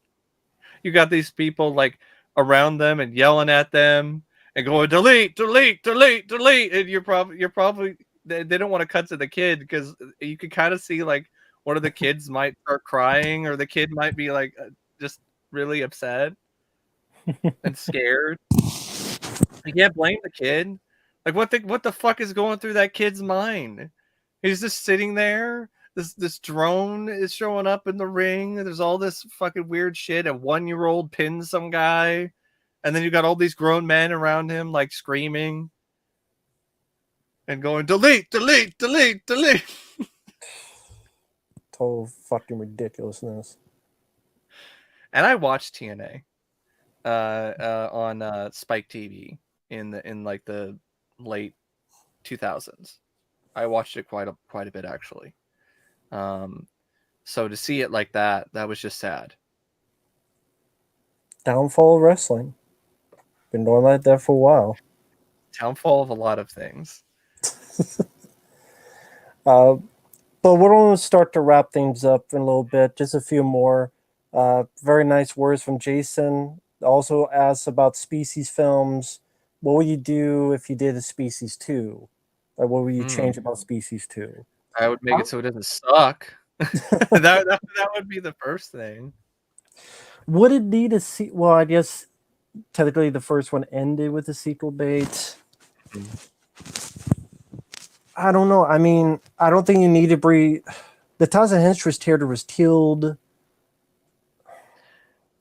You got these people like around them and yelling at them and going delete, delete, delete, delete, and you're probably they don't want to cut to the kid because you can kind of see like one of the kids might start crying or the kid might be like just really upset and scared. You can't blame the kid. Like what the fuck is going through that kid's mind? He's just sitting there. This drone is showing up in the ring. There's all this fucking weird shit. A 1-year-old pins some guy, and then you got all these grown men around him like screaming and going delete, delete, delete, delete. Total fucking ridiculousness. And I watched TNA on Spike TV in like the late 2000s. I watched it quite a bit actually. So to see it like that was just sad. Downfall of wrestling. Been doing like that for a while. Downfall of a lot of things. Uh, but we're going to start to wrap things up in a little bit. Just a few more. Very nice words from Jason. Also asks about Species films. What would you do if you did a Species 2? Like, what would you change about Species 2? I would make it so it doesn't suck. that would be the first thing. Would it need a sequel? Well, I guess technically the first one ended with a sequel bait. I don't know. I mean, I don't think you need to breed. The Taza Henstress character was killed.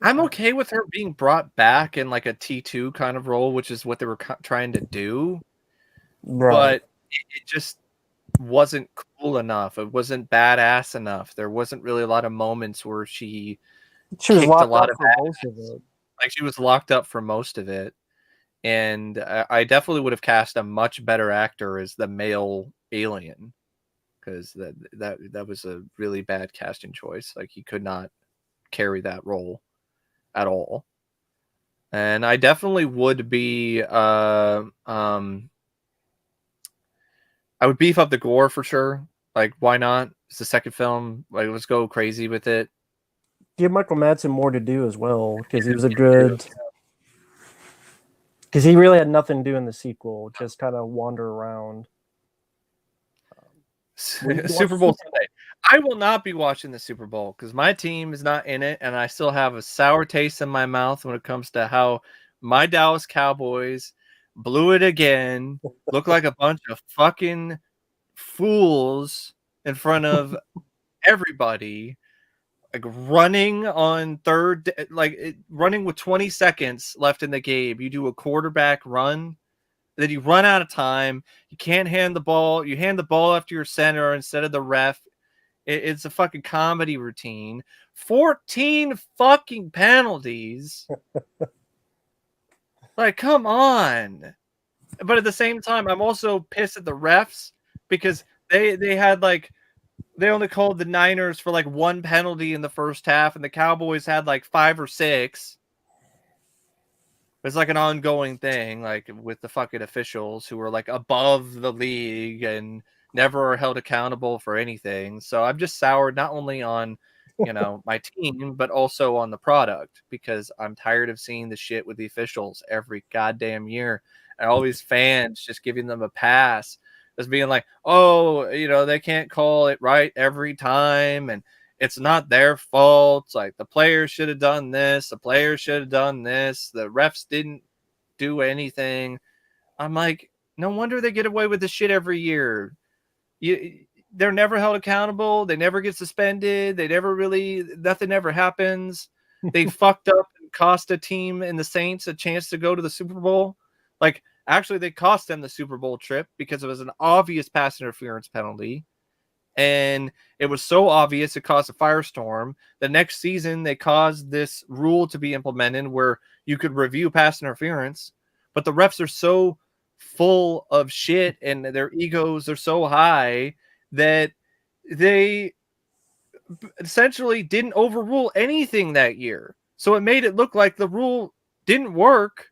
I'm okay with her being brought back in like a T2 kind of role, which is what they were trying to do. Right. But it just wasn't cool enough. It wasn't badass enough. There wasn't really a lot of moments where she She was kicked a locked lot up of for most of ass. it. Like she was locked up for most of it. And I definitely would have cast a much better actor as the male alien, because that was a really bad casting choice. Like he could not carry that role at all. And I definitely would be I would beef up the gore for sure. Like why not? It's the second film. Like let's go crazy with it. Give Michael Madsen more to do as well, because he was a Too. good. Because he really had nothing to do in the sequel, just kind of wander around. Super Bowl Sunday. I will not be watching the Super Bowl because my team is not in it, and I still have a sour taste in my mouth when it comes to how my Dallas Cowboys blew it again. Look like a bunch of fucking fools in front of everybody, like running on third, like running with 20 seconds left in the game. You do a quarterback run, then you run out of time. You can't hand the ball. You hand the ball off to your center instead of the ref. It's a fucking comedy routine. 14 fucking penalties. Like, come on. But at the same time, I'm also pissed at the refs because they had like they only called the Niners for like one penalty in the first half, and the Cowboys had like 5 or 6. It's like an ongoing thing, like with the fucking officials who are like above the league and never are held accountable for anything. So I'm just soured not only on, my team, but also on the product because I'm tired of seeing the shit with the officials every goddamn year. And all these fans just giving them a pass, just being like, oh, they can't call it right every time. And it's not their fault. Like the players should have done this. The players should have done this. The refs didn't do anything. I'm like, no wonder they get away with this shit every year. They're never held accountable. They never get suspended. Nothing ever happens. They fucked up and cost a team in the Saints a chance to go to the Super Bowl. Like, actually, they cost them the Super Bowl trip because it was an obvious pass interference penalty. And it was so obvious it caused a firestorm. The next season, they caused this rule to be implemented where you could review pass interference, but the refs are so full of shit and their egos are so high that they essentially didn't overrule anything that year. So it made it look like the rule didn't work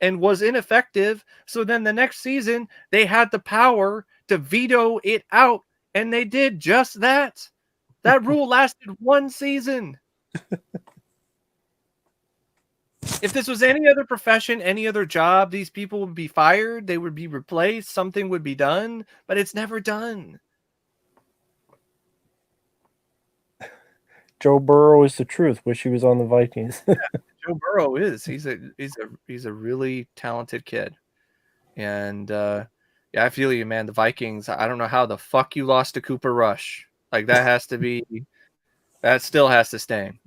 and was ineffective. So then the next season, they had the power to veto it out, and they did just that. That rule lasted one season. If this was any other profession, any other job, these people would be fired, they would be replaced, something would be done, but it's never done. Joe Burrow is the truth. Wish he was on the Vikings. Yeah, Joe Burrow is. He's a really talented kid. And yeah, I feel you, man. The Vikings, I don't know how the fuck you lost to Cooper Rush. Like that still has to sting.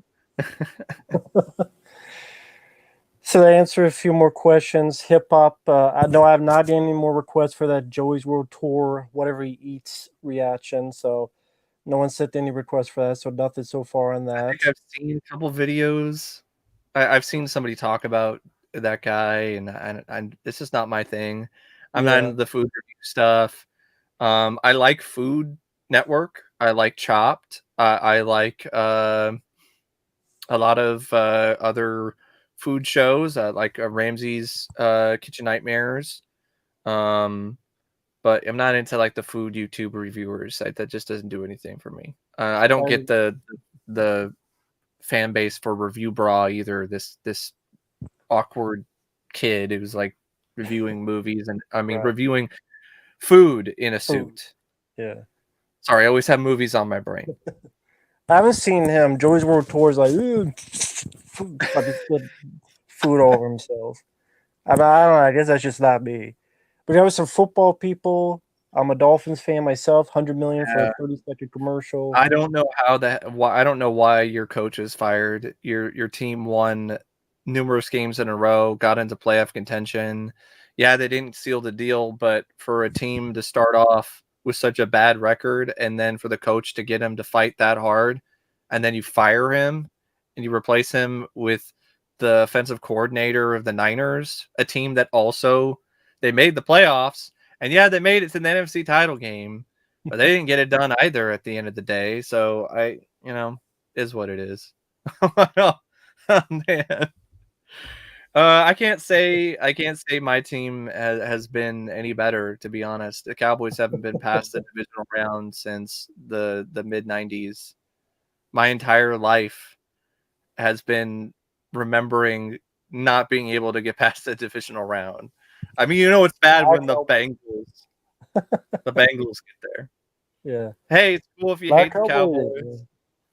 So to answer a few more questions, hip hop. I know I have not getting any more requests for that Joey's World Tour, whatever he eats reaction. So no one sent any requests for that. So nothing so far on I that. think I've seen a couple videos. I've seen somebody talk about that guy, and this is not my thing. I'm not Yeah. into the food review stuff. I like Food Network. I like Chopped. I like a lot of other food shows, like Ramsay's Kitchen Nightmares. But I'm not into like the food YouTube reviewers. That just doesn't do anything for me. I don't get the fan base for Review Bra either. This awkward kid who's like reviewing movies and Right. reviewing food in a Food. suit. Yeah. Sorry, I always have movies on my brain. I haven't seen him. Joey's World Tour is like, but he spit food over himself. I don't know. I guess that's just not me. But there was some football people. I'm a Dolphins fan myself. 100 million for a 30-second commercial. I don't know why I don't know why your coach is fired. Your team won numerous games in a row, got into playoff contention. Yeah, they didn't seal the deal, but for a team to start off with such a bad record and then for the coach to get him to fight that hard and then you fire him and you replace him with the offensive coordinator of the Niners, a team that also they made the playoffs and yeah, they made it to the NFC title game. But they didn't get it done either at the end of the day. So is what it is. Oh, man. I can't say my team has been any better, to be honest. The Cowboys haven't been past the divisional round since the mid '90s. My entire life has been remembering not being able to get past the divisional round. I mean, it's bad when the Bengals get there. Yeah. Hey, it's cool if you Black hate the Cowboys.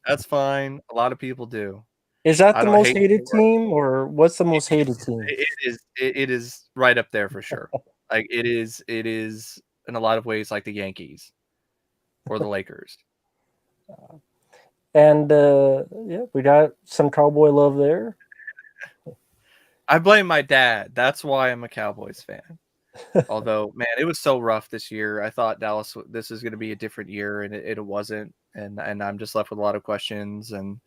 That's fine. A lot of people do. Is that I the don't most hate hated team, or what's the most hated team? It is right up there for sure. Like it is in a lot of ways like the Yankees or the Lakers. And yeah, we got some Cowboy love there. I blame my dad. That's why I'm a Cowboys fan. Although, man, it was so rough this year. I thought this is going to be a different year, and it wasn't. And I'm just left with a lot of questions. And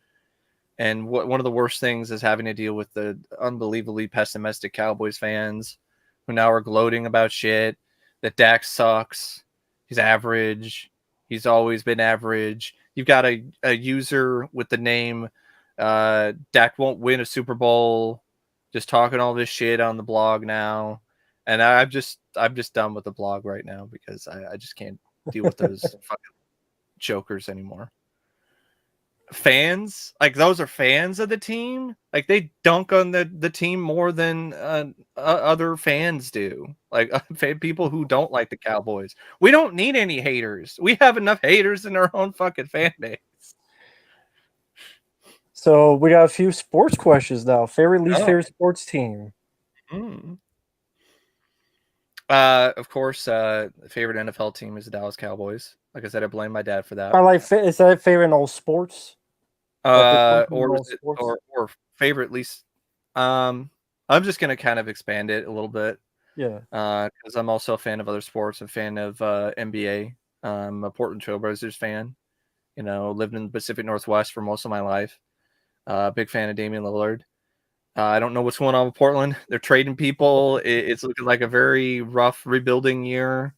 one of the worst things is having to deal with the unbelievably pessimistic Cowboys fans who now are gloating about shit. That Dak sucks. He's average. He's always been average. You've got a user with the name Dak won't win a Super Bowl, just talking all this shit on the blog now. And I'm just done with the blog right now because I just can't deal with those fucking jokers anymore. Fans, like those are fans of the team. Like they dunk on the team more than other fans do. Like people who don't like the Cowboys. We don't need any haters. We have enough haters in our own fucking fan base. So we got a few sports questions now. Least favorite sports team. Of course, favorite NFL team is the Dallas Cowboys. Like I said, I blame my dad for that. I like. Is that favorite in all sports? Or favorite least. I'm just gonna kind of expand it a little bit. Yeah. Because I'm also a fan of other sports. I'm a fan of NBA. I'm a Portland Trailblazers fan. Lived in the Pacific Northwest for most of my life. Big fan of Damian Lillard. I don't know what's going on with Portland. They're trading people. It's looking like a very rough rebuilding year.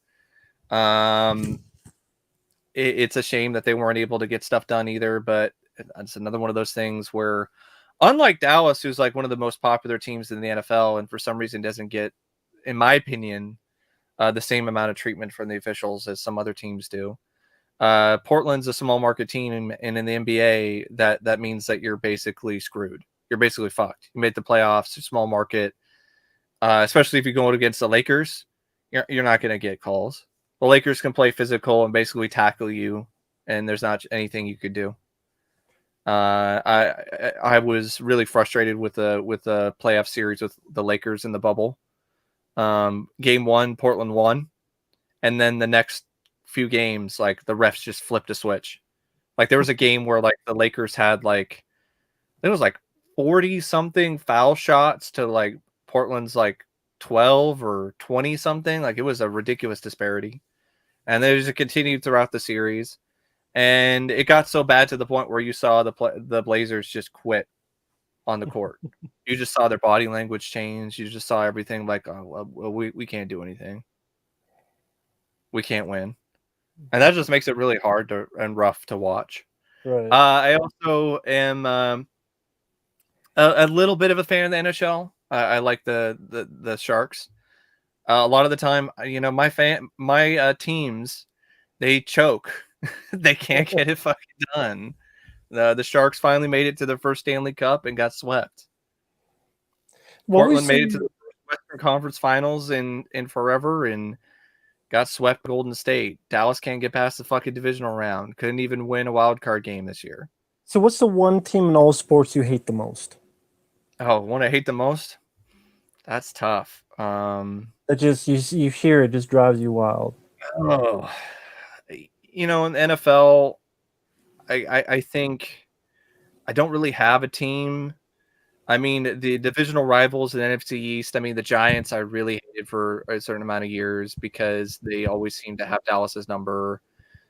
It's a shame that they weren't able to get stuff done either, but it's another one of those things where, unlike Dallas, who's like one of the most popular teams in the NFL and for some reason doesn't get, in my opinion, the same amount of treatment from the officials as some other teams do. Portland's a small market team, and in the NBA, that means that you're basically screwed. You're basically fucked. You made the playoffs, small market, especially if you go against the Lakers. You're not going to get calls. The Lakers can play physical and tackle you, and there's not anything you could do. I was really frustrated with the playoff series with the Lakers in the bubble. Game 1, Portland won, and then the next few games, like the refs just flipped a switch. Like there was a game where like the Lakers had like it was like 40 something foul shots to like Portland's like 12 or 20 something. Like it was a ridiculous disparity, and they just continued throughout the series. And it got so bad to the point where you saw the Blazers just quit on the court. You just saw their body language change. You just saw everything like, oh, well, we can't do anything. We can't win. And that just makes it really hard and rough to watch. Right. I also am a little bit of a fan of the NHL. I like the Sharks. A lot of the time, my teams, they choke. They can't get it fucking done. The Sharks finally made it to their first Stanley Cup and got swept. Portland made it to the Western Conference Finals in forever and got swept by Golden State. Dallas can't get past the fucking divisional round. Couldn't even win a wild card game this year. So what's the one team in all sports you hate the most? Oh, one I hate the most? That's tough. That just you hear it just drives you wild. Oh, in the NFL, I think I don't really have a team. I mean, the divisional rivals in the NFC East, I mean, the Giants I really hated for a certain amount of years because they always seem to have Dallas's number.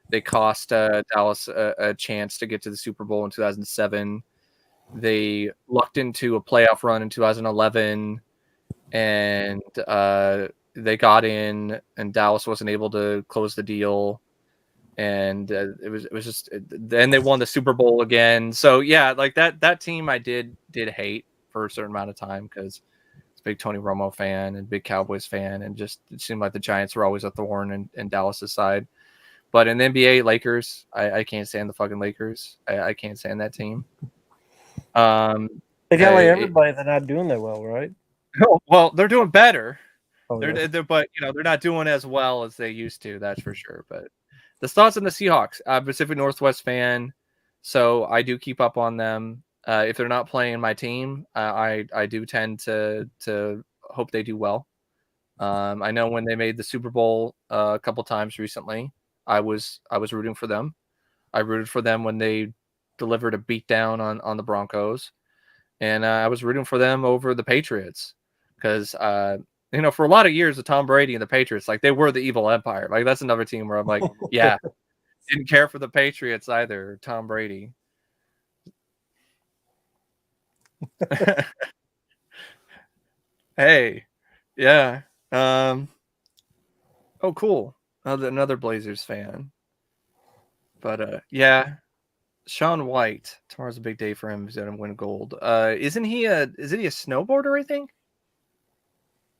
They cost Dallas a chance to get to the Super Bowl in 2007. They lucked into a playoff run in 2011, and they got in, and Dallas wasn't able to close the deal. And it was just then they won the Super Bowl again. So yeah, like that team I did hate for a certain amount of time because it's a big Tony Romo fan and big Cowboys fan, and just it seemed like the Giants were always a thorn in Dallas's side. But in the NBA, Lakers, I can't stand the fucking Lakers. I can't stand that team. They got like everybody. They're not doing that well, right? Well, they're doing better. Oh, yeah. But they're not doing as well as they used to. That's for sure. But the thoughts on the Seahawks. I'm a Pacific Northwest fan, so I do keep up on them. If they're not playing my team, I do tend to hope they do well. I know when they made the Super Bowl a couple times recently, I was rooting for them. I rooted for them when they delivered a beatdown on the Broncos, and I was rooting for them over the Patriots because for a lot of years, the Tom Brady and the Patriots, like they were the evil empire. Like that's another team where I'm like, yeah, didn't care for the Patriots either. Tom Brady. Hey, yeah. Oh, cool. Another Blazers fan. But yeah, Sean White. Tomorrow's a big day for him. He's gonna win gold. Isn't he a snowboarder?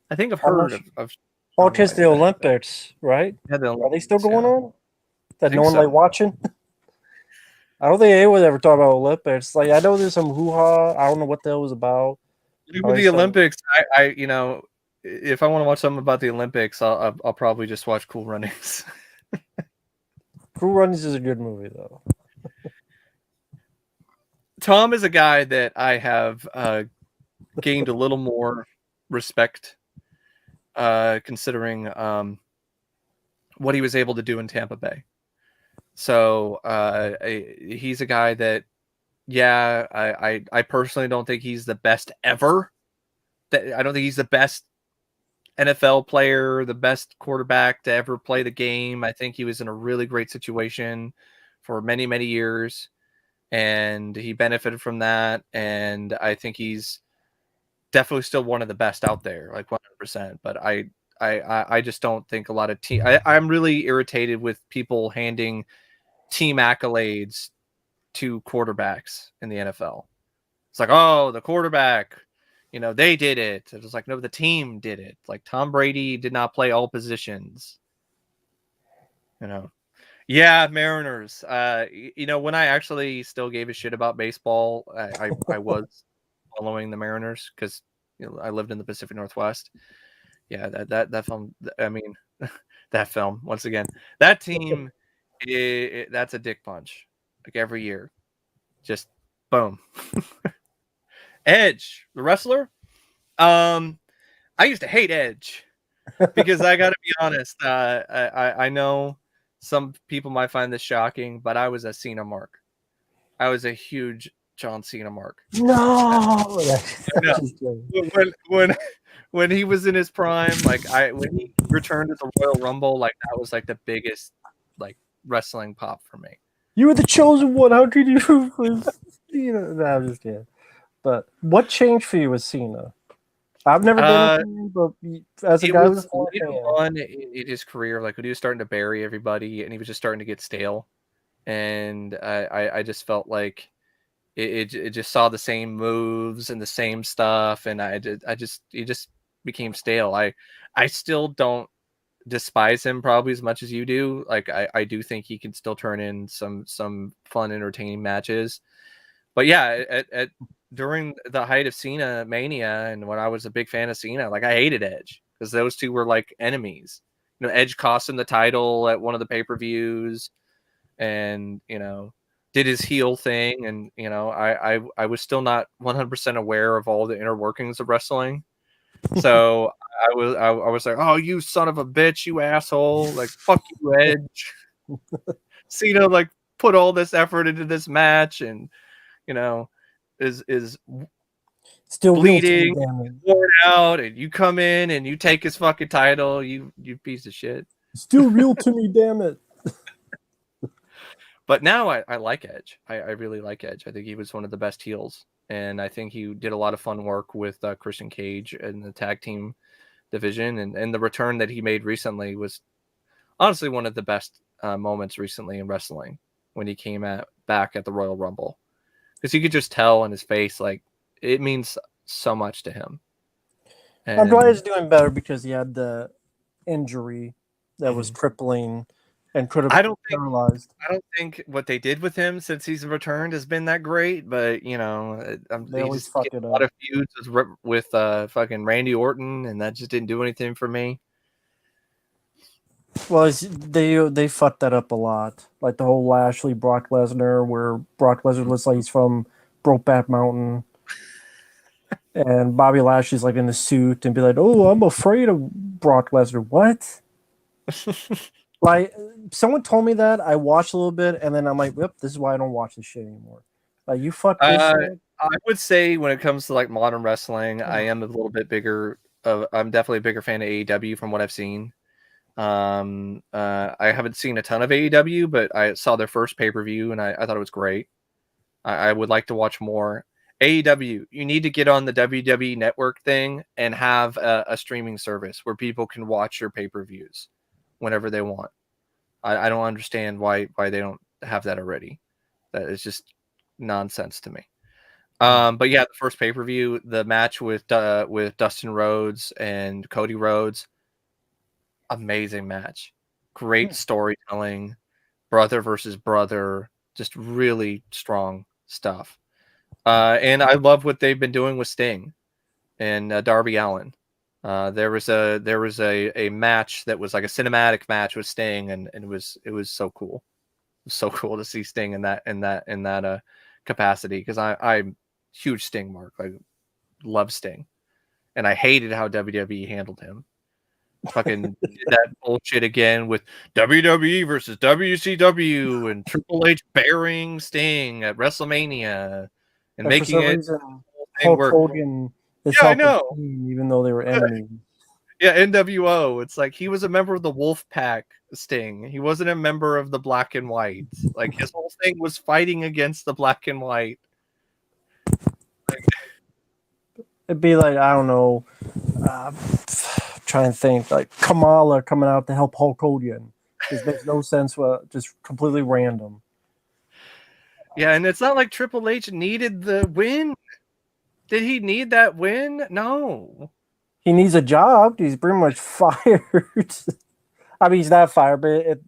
I think I've heard of Oh, it's the Olympics, right? Yeah, Are they still going on? That no one so. like watching? I don't think anyone ever talk about Olympics. Like I know there's some hoo-ha. I don't know what that was about. With the Olympics, I if I want to watch something about the Olympics, I'll probably just watch Cool Runnings. Cool Runnings is a good movie though. Tom is a guy that I have gained a little more respect, considering what he was able to do in Tampa Bay. So he's a guy that, yeah, I personally don't think he's the best ever. I don't think he's the best NFL player, the best quarterback to ever play the game. I think he was in a really great situation for many, many years, and he benefited from that. And I think he's definitely still one of the best out there, like 100%. But I just don't think a lot of I'm really irritated with people handing team accolades to quarterbacks in the NFL. It's like, oh, the quarterback, they did it. It was like, no, the team did it. Like Tom Brady did not play all positions. Yeah, Mariners. When I actually still gave a shit about baseball, I was following the Mariners because I lived in the Pacific Northwest. Yeah, that film. I mean, that film once again. That team, that's a dick punch. Like every year, just boom. Edge, the wrestler. I used to hate Edge because I got to be honest. I know some people might find this shocking, but I was a Cena mark. I was a huge John Cena mark. No, when he was in his prime, like when he returned at the Royal Rumble, like that was like the biggest like wrestling pop for me. You were the chosen one. How could you? No, I'm just kidding. But what changed for you with Cena? I've never been a fan, but as a guy who's on in his career, like when he was starting to bury everybody and he was just starting to get stale, and I just felt like it just saw the same moves and the same stuff, and it just became stale. I still don't despise him probably as much as you do. Like I do think he can still turn in some fun, entertaining matches. But yeah, during the height of Cena mania, and when I was a big fan of Cena, like I hated Edge because those two were like enemies. Edge cost him the title at one of the pay-per-views, and did his heel thing, and I was still not 100% aware of all the inner workings of wrestling. So I was like, oh, you son of a bitch, you asshole, like fuck you, Edge. Cena like put all this effort into this match, and you know, is Still real to me, bleeding, damn it. worn out, and you come in and you take his fucking title, you piece of shit. Still real to me, damn it. But now I like Edge. I really like Edge. I think he was one of the best heels, and I think he did a lot of fun work with Christian Cage in the tag team division, and the return that he made recently was honestly one of the best moments recently in wrestling when he came back at the Royal Rumble, because you could just tell in his face like it means so much to him. I'm glad And he's doing better because he had the injury that was crippling and could have paralyzed. I don't think what they did with him since he's returned has been that great, but They he always just fuck get it a lot up. of feuds with fucking Randy Orton, and that just didn't do anything for me. Well, they fucked that up a lot. Like the whole Lashley Brock Lesnar, where Brock Lesnar looks like he's from Brokeback Mountain, and Bobby Lashley's like in a suit and be like, "Oh, I'm afraid of Brock Lesnar." What? Like someone told me that. I watched a little bit, and then I'm like, "Yep, this is why I don't watch this shit anymore." Like you fuck this shit. I would say when it comes to like modern wrestling, I am a little bit bigger. I'm definitely a bigger fan of AEW from what I've seen. I haven't seen a ton of AEW, but I saw their first pay-per-view and I thought it was great. I would like to watch more. AEW, you need to get on the WWE network thing and have a streaming service where people can watch your pay-per-views whenever they want. I don't understand why they don't have that already. That is just nonsense to me. But yeah, the first pay-per-view, the match with Dustin Rhodes and Cody Rhodes, amazing match. Great storytelling, brother versus brother, just really strong stuff. And I love what they've been doing with Sting and Darby Allin. There was a match that was like a cinematic match with Sting, and it was so cool. It was so cool to see Sting in that capacity, because I'm huge Sting mark. I love Sting, and I hated how WWE handled him. Fucking did that bullshit again with WWE versus WCW and Triple H burying Sting at WrestleMania and And for making some it reason, thing Hulk work. Hogan is Yeah, I helping know. Sting, even though they were enemies. Yeah, NWO. It's like he was a member of the Wolf Pack, Sting. He wasn't a member of the Black and White. Like his whole thing was fighting against the Black and White. It'd be like, I don't know, try and think like Kamala coming out to help Hulk Hogan. This makes no sense. Just completely random. Yeah, and it's not like Triple H needed the win. Did he need that win? No. He needs a job. He's pretty much fired. I mean, he's not fired, but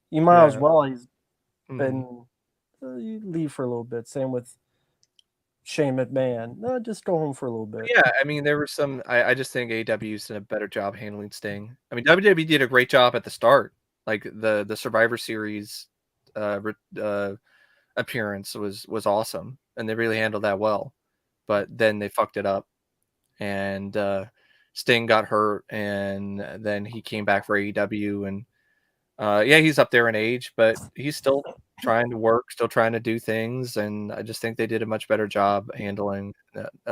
you might as well. He's been you leave for a little bit. Same with Shane McMahon. No, just go home for a little bit. Yeah, I mean, there were some. I just think AEW's did a better job handling Sting. I mean, WWE did a great job at the start. Like the Survivor Series appearance was awesome, and they really handled that well. But then they fucked it up, and Sting got hurt, and then he came back for AEW, and yeah, he's up there in age, but he's still trying to work, still trying to do things, and I just think they did a much better job handling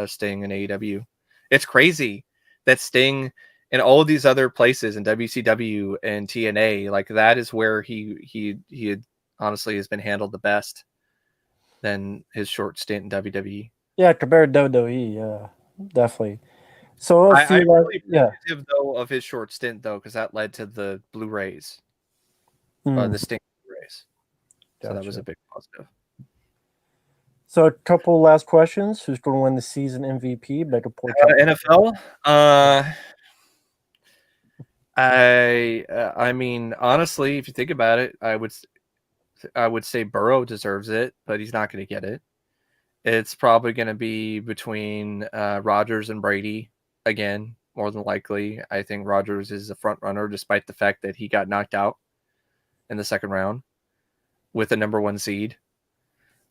Sting in AEW. It's crazy that Sting and all of these other places in WCW and TNA, like that is where he had, honestly has been handled the best than his short stint in WWE. Yeah, compared to WWE, yeah, definitely. So I really yeah, appreciative though of his short stint though, because that led to the Blu-rays, the Sting Blu-rays. So that was a big positive. So a couple last questions. Who's going to win the season MVP? NFL. I mean, honestly, if you think about it, I would say Burrow deserves it, but he's not going to get it. It's probably going to be between Rodgers and Brady again, more than likely. I think Rodgers is a front runner, despite the fact that he got knocked out in the second round with the number 1 seed.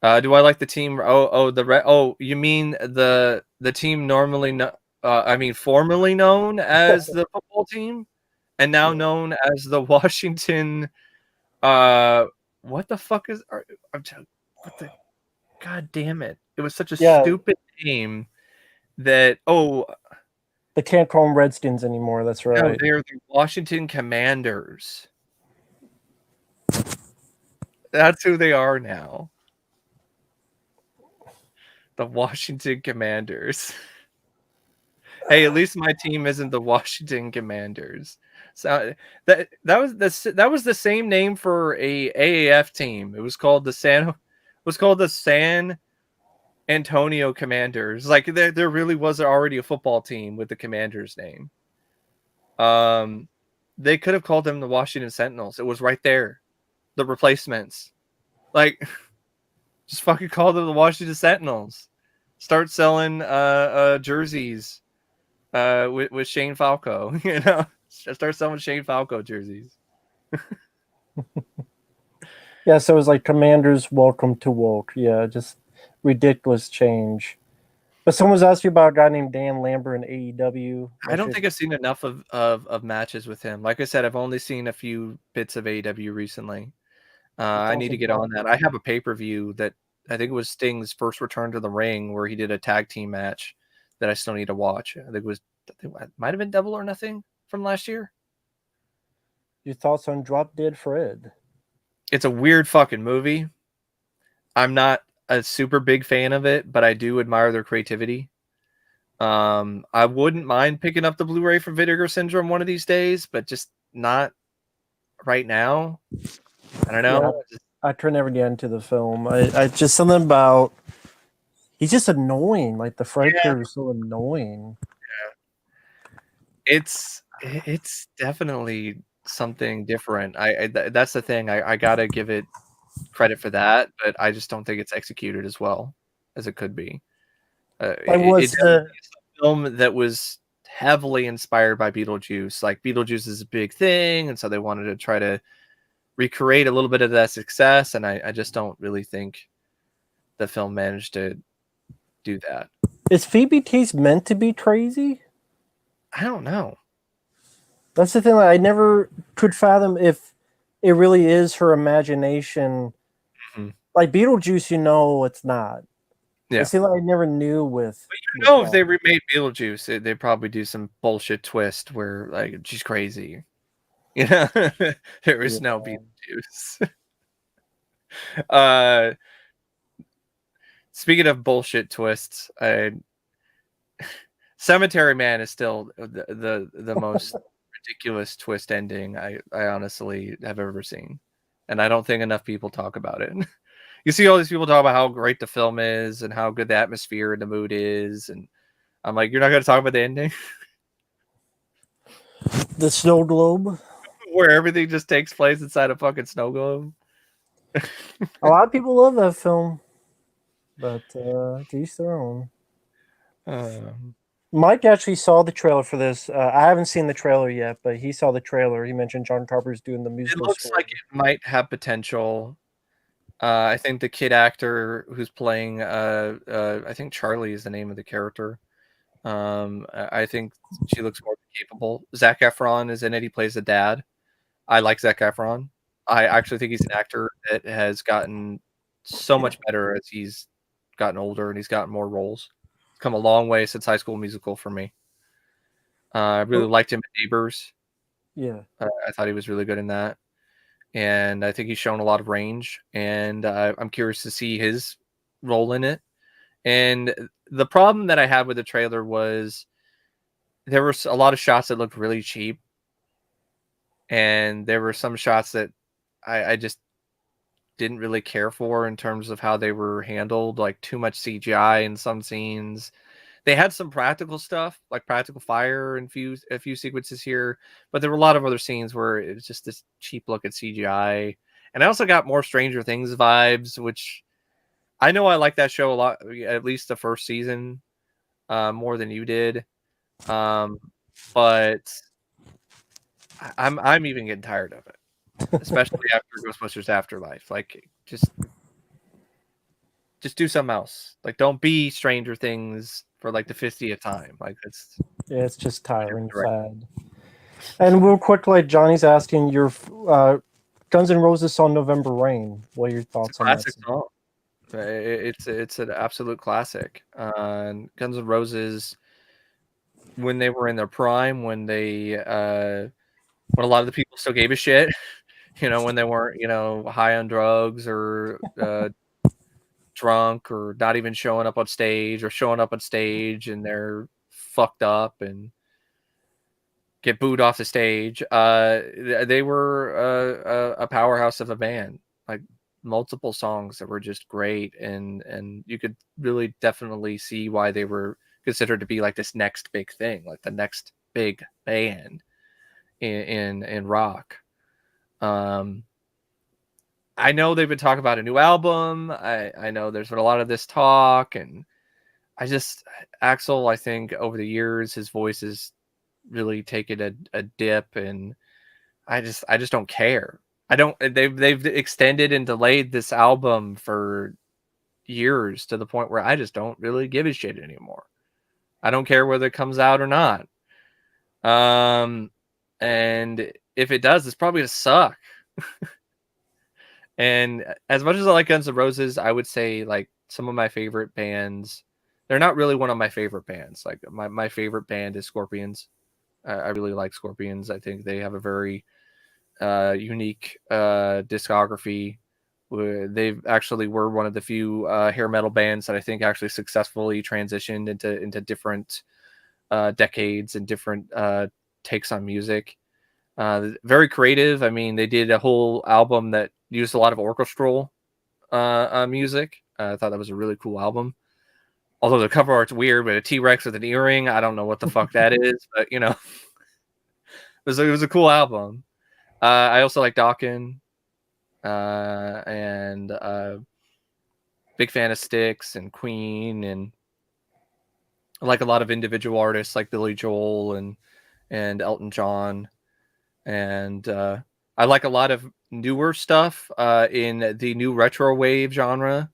Do I like the team? You mean the team normally formerly known as the football team, and now known as the Washington. What the fuck is? What the? God damn it! It was such a stupid name that. Oh, they can't call them Redskins anymore. That's right. no, they're the Washington Commanders. That's who they are now. The Washington Commanders. Hey, at least my team isn't the Washington Commanders. So that was the same name for a AAF team. It was called the San Antonio Commanders. Like there really was already a football team with the Commanders name. They could have called them the Washington Sentinels. It was right there. The replacements. Like just fucking call them the Washington Sentinels. Start selling jerseys with Shane Falco, you know, start selling Shane Falco jerseys. Yeah, so it was like Commanders Welcome to Woke. Yeah, just ridiculous change. But someone was asking about a guy named Dan Lambert in AEW. I don't think I've seen enough of matches with him. Like I said, I've only seen a few bits of AEW recently. I need to get on that. I have a pay-per-view that I think it was Sting's first return to the ring where he did a tag team match that I still need to watch. I think it might have been Double or Nothing from last year. Your thoughts on Drop Dead Fred? It's a weird fucking movie. I'm not a super big fan of it, but I do admire their creativity. I wouldn't mind picking up the Blu-ray for Vinegar Syndrome one of these days, but just not right now. I don't know. Yeah, I could never get into the film. I just something about he's just annoying. Like the Fred character is so annoying. Yeah. It's definitely something different. That's the thing. I gotta give it credit for that, but I just don't think it's executed as well as it could be. It's a film that was heavily inspired by Beetlejuice. Like Beetlejuice is a big thing, and so they wanted to try to recreate a little bit of that success, and I just don't really think the film managed to do that. Is Phoebe Cates meant to be crazy? I don't know. That's the thing. Like, I never could fathom if it really is her imagination. Mm-hmm. Like Beetlejuice, you know, it's not. Yeah. I see. Like I never knew with. But if they remade Beetlejuice, they'd probably do some bullshit twist where like she's crazy. You know, there is no Beetlejuice. Speaking of bullshit twists, Cemetery Man is still the most ridiculous twist ending I honestly have ever seen, and I don't think enough people talk about it. You see all these people talk about how great the film is and how good the atmosphere and the mood is, and I'm like, you're not going to talk about the ending? The snow globe? Where everything just takes place inside a fucking snow globe? A lot of people love that film, but to each their own. Mike actually saw the trailer for this. I haven't seen the trailer yet, but he saw the trailer. He mentioned John Carpenter's doing the musical. It looks like it might have potential. I think the kid actor who's playing, I think Charlie is the name of the character. I think she looks more capable. Zac Efron is in it. He plays the dad. I like Zac Efron. I actually think he's an actor that has gotten so much better as he's gotten older and he's gotten more roles. It's come a long way since High School Musical for me. I really liked him in Neighbors. Yeah. I thought he was really good in that. And I think he's shown a lot of range, and I'm curious to see his role in it. And the problem that I had with the trailer was there were a lot of shots that looked really cheap, and there were some shots that I just didn't really care for in terms of how they were handled, like too much CGI in some scenes. They had some practical stuff, like practical fire and a few sequences here, but there were a lot of other scenes where it was just this cheap look at CGI. And I also got more Stranger Things vibes, which I know I like that show a lot, at least the first season, more than you did. But I'm even getting tired of it, especially after Ghostbusters Afterlife. Like, just do something else. Like, don't be Stranger Things for like the 50th time. Like Yeah, it's just tiring, direct. sad. And real quick, like Johnny's asking, your Guns N' Roses song "November Rain." What are your It's a thoughts on that classic song? song. It's an absolute classic. Guns N' Roses, when they were in their prime, when when a lot of the people still gave a shit, when they weren't, high on drugs or drunk or not even showing up on stage, or showing up on stage and they're fucked up and get booed off the stage. They were a powerhouse of a band, like multiple songs that were just great, and you could really definitely see why they were considered to be like this next big thing, like the next big band in rock. Um, I know they've been talking about a new album. I know there's been a lot of this talk, and Axel, I think over the years his voice has really taken a dip, and I just don't care. I don't. They've extended and delayed this album for years to the point where I just don't really give a shit anymore. I don't care whether it comes out or not. And if it does, it's probably gonna suck. And as much as I like Guns N' Roses, I would say like some of my favorite bands. They're not really one of my favorite bands. Like my favorite band is Scorpions. I really like Scorpions. I think they have a very unique discography. They actually were one of the few hair metal bands that I think actually successfully transitioned into different decades and different takes on music. Very creative. I mean, they did a whole album that used a lot of orchestral music. I thought that was a really cool album. Although the cover art's weird, but a T-Rex with an earring, I don't know what the fuck that is, but it was a cool album. I also like Dawkins, and big fan of Styx and Queen, and I like a lot of individual artists like Billy Joel and Elton John, and I like a lot of newer stuff in the new retro wave genre.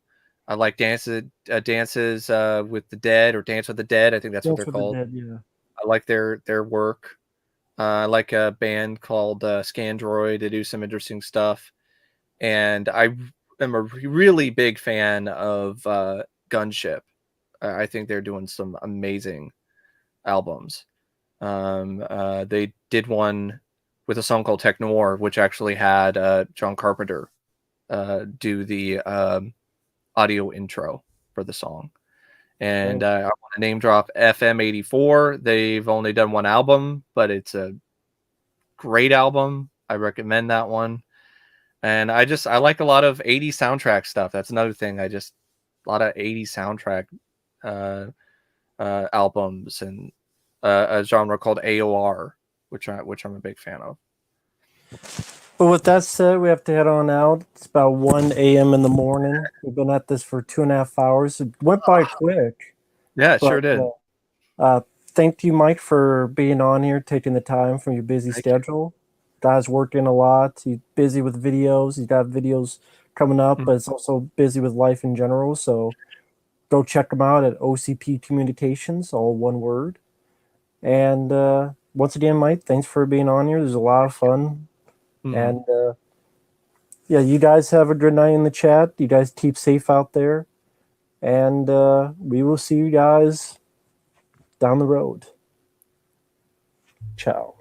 I like dances with the Dead, or Dance with the Dead. I think that's what Dance they're with the called. Dead, yeah. I like their work. I like a band called Scandroid. They do some interesting stuff. And I am a really big fan of Gunship. I think they're doing some amazing albums. They did one with a song called Tech Noir, which actually had John Carpenter do the audio intro for the song. And I want to name drop FM84. They've only done one album, but it's a great album. I recommend that one. And I like a lot of 80s soundtrack stuff. That's another thing. A lot of 80s soundtrack uh, albums, and a genre called AOR, which I'm a big fan of. But with that said, we have to head on out. It's about 1 a.m. in the morning. We've been at this for 2.5 hours. It went by quick. Yeah, it sure But did. thank you, Mike, for being on here, taking the time from your busy Thank you. schedule. Guy's working a lot. He's busy with videos. He's got videos coming up, but it's also busy with life in general. So go check him out at OCP Communications, all one word. And once again, Mike, thanks for being on here. There's a lot of fun. And yeah, you guys have a good night in the chat. You guys keep safe out there. And we will see you guys down the road. Ciao.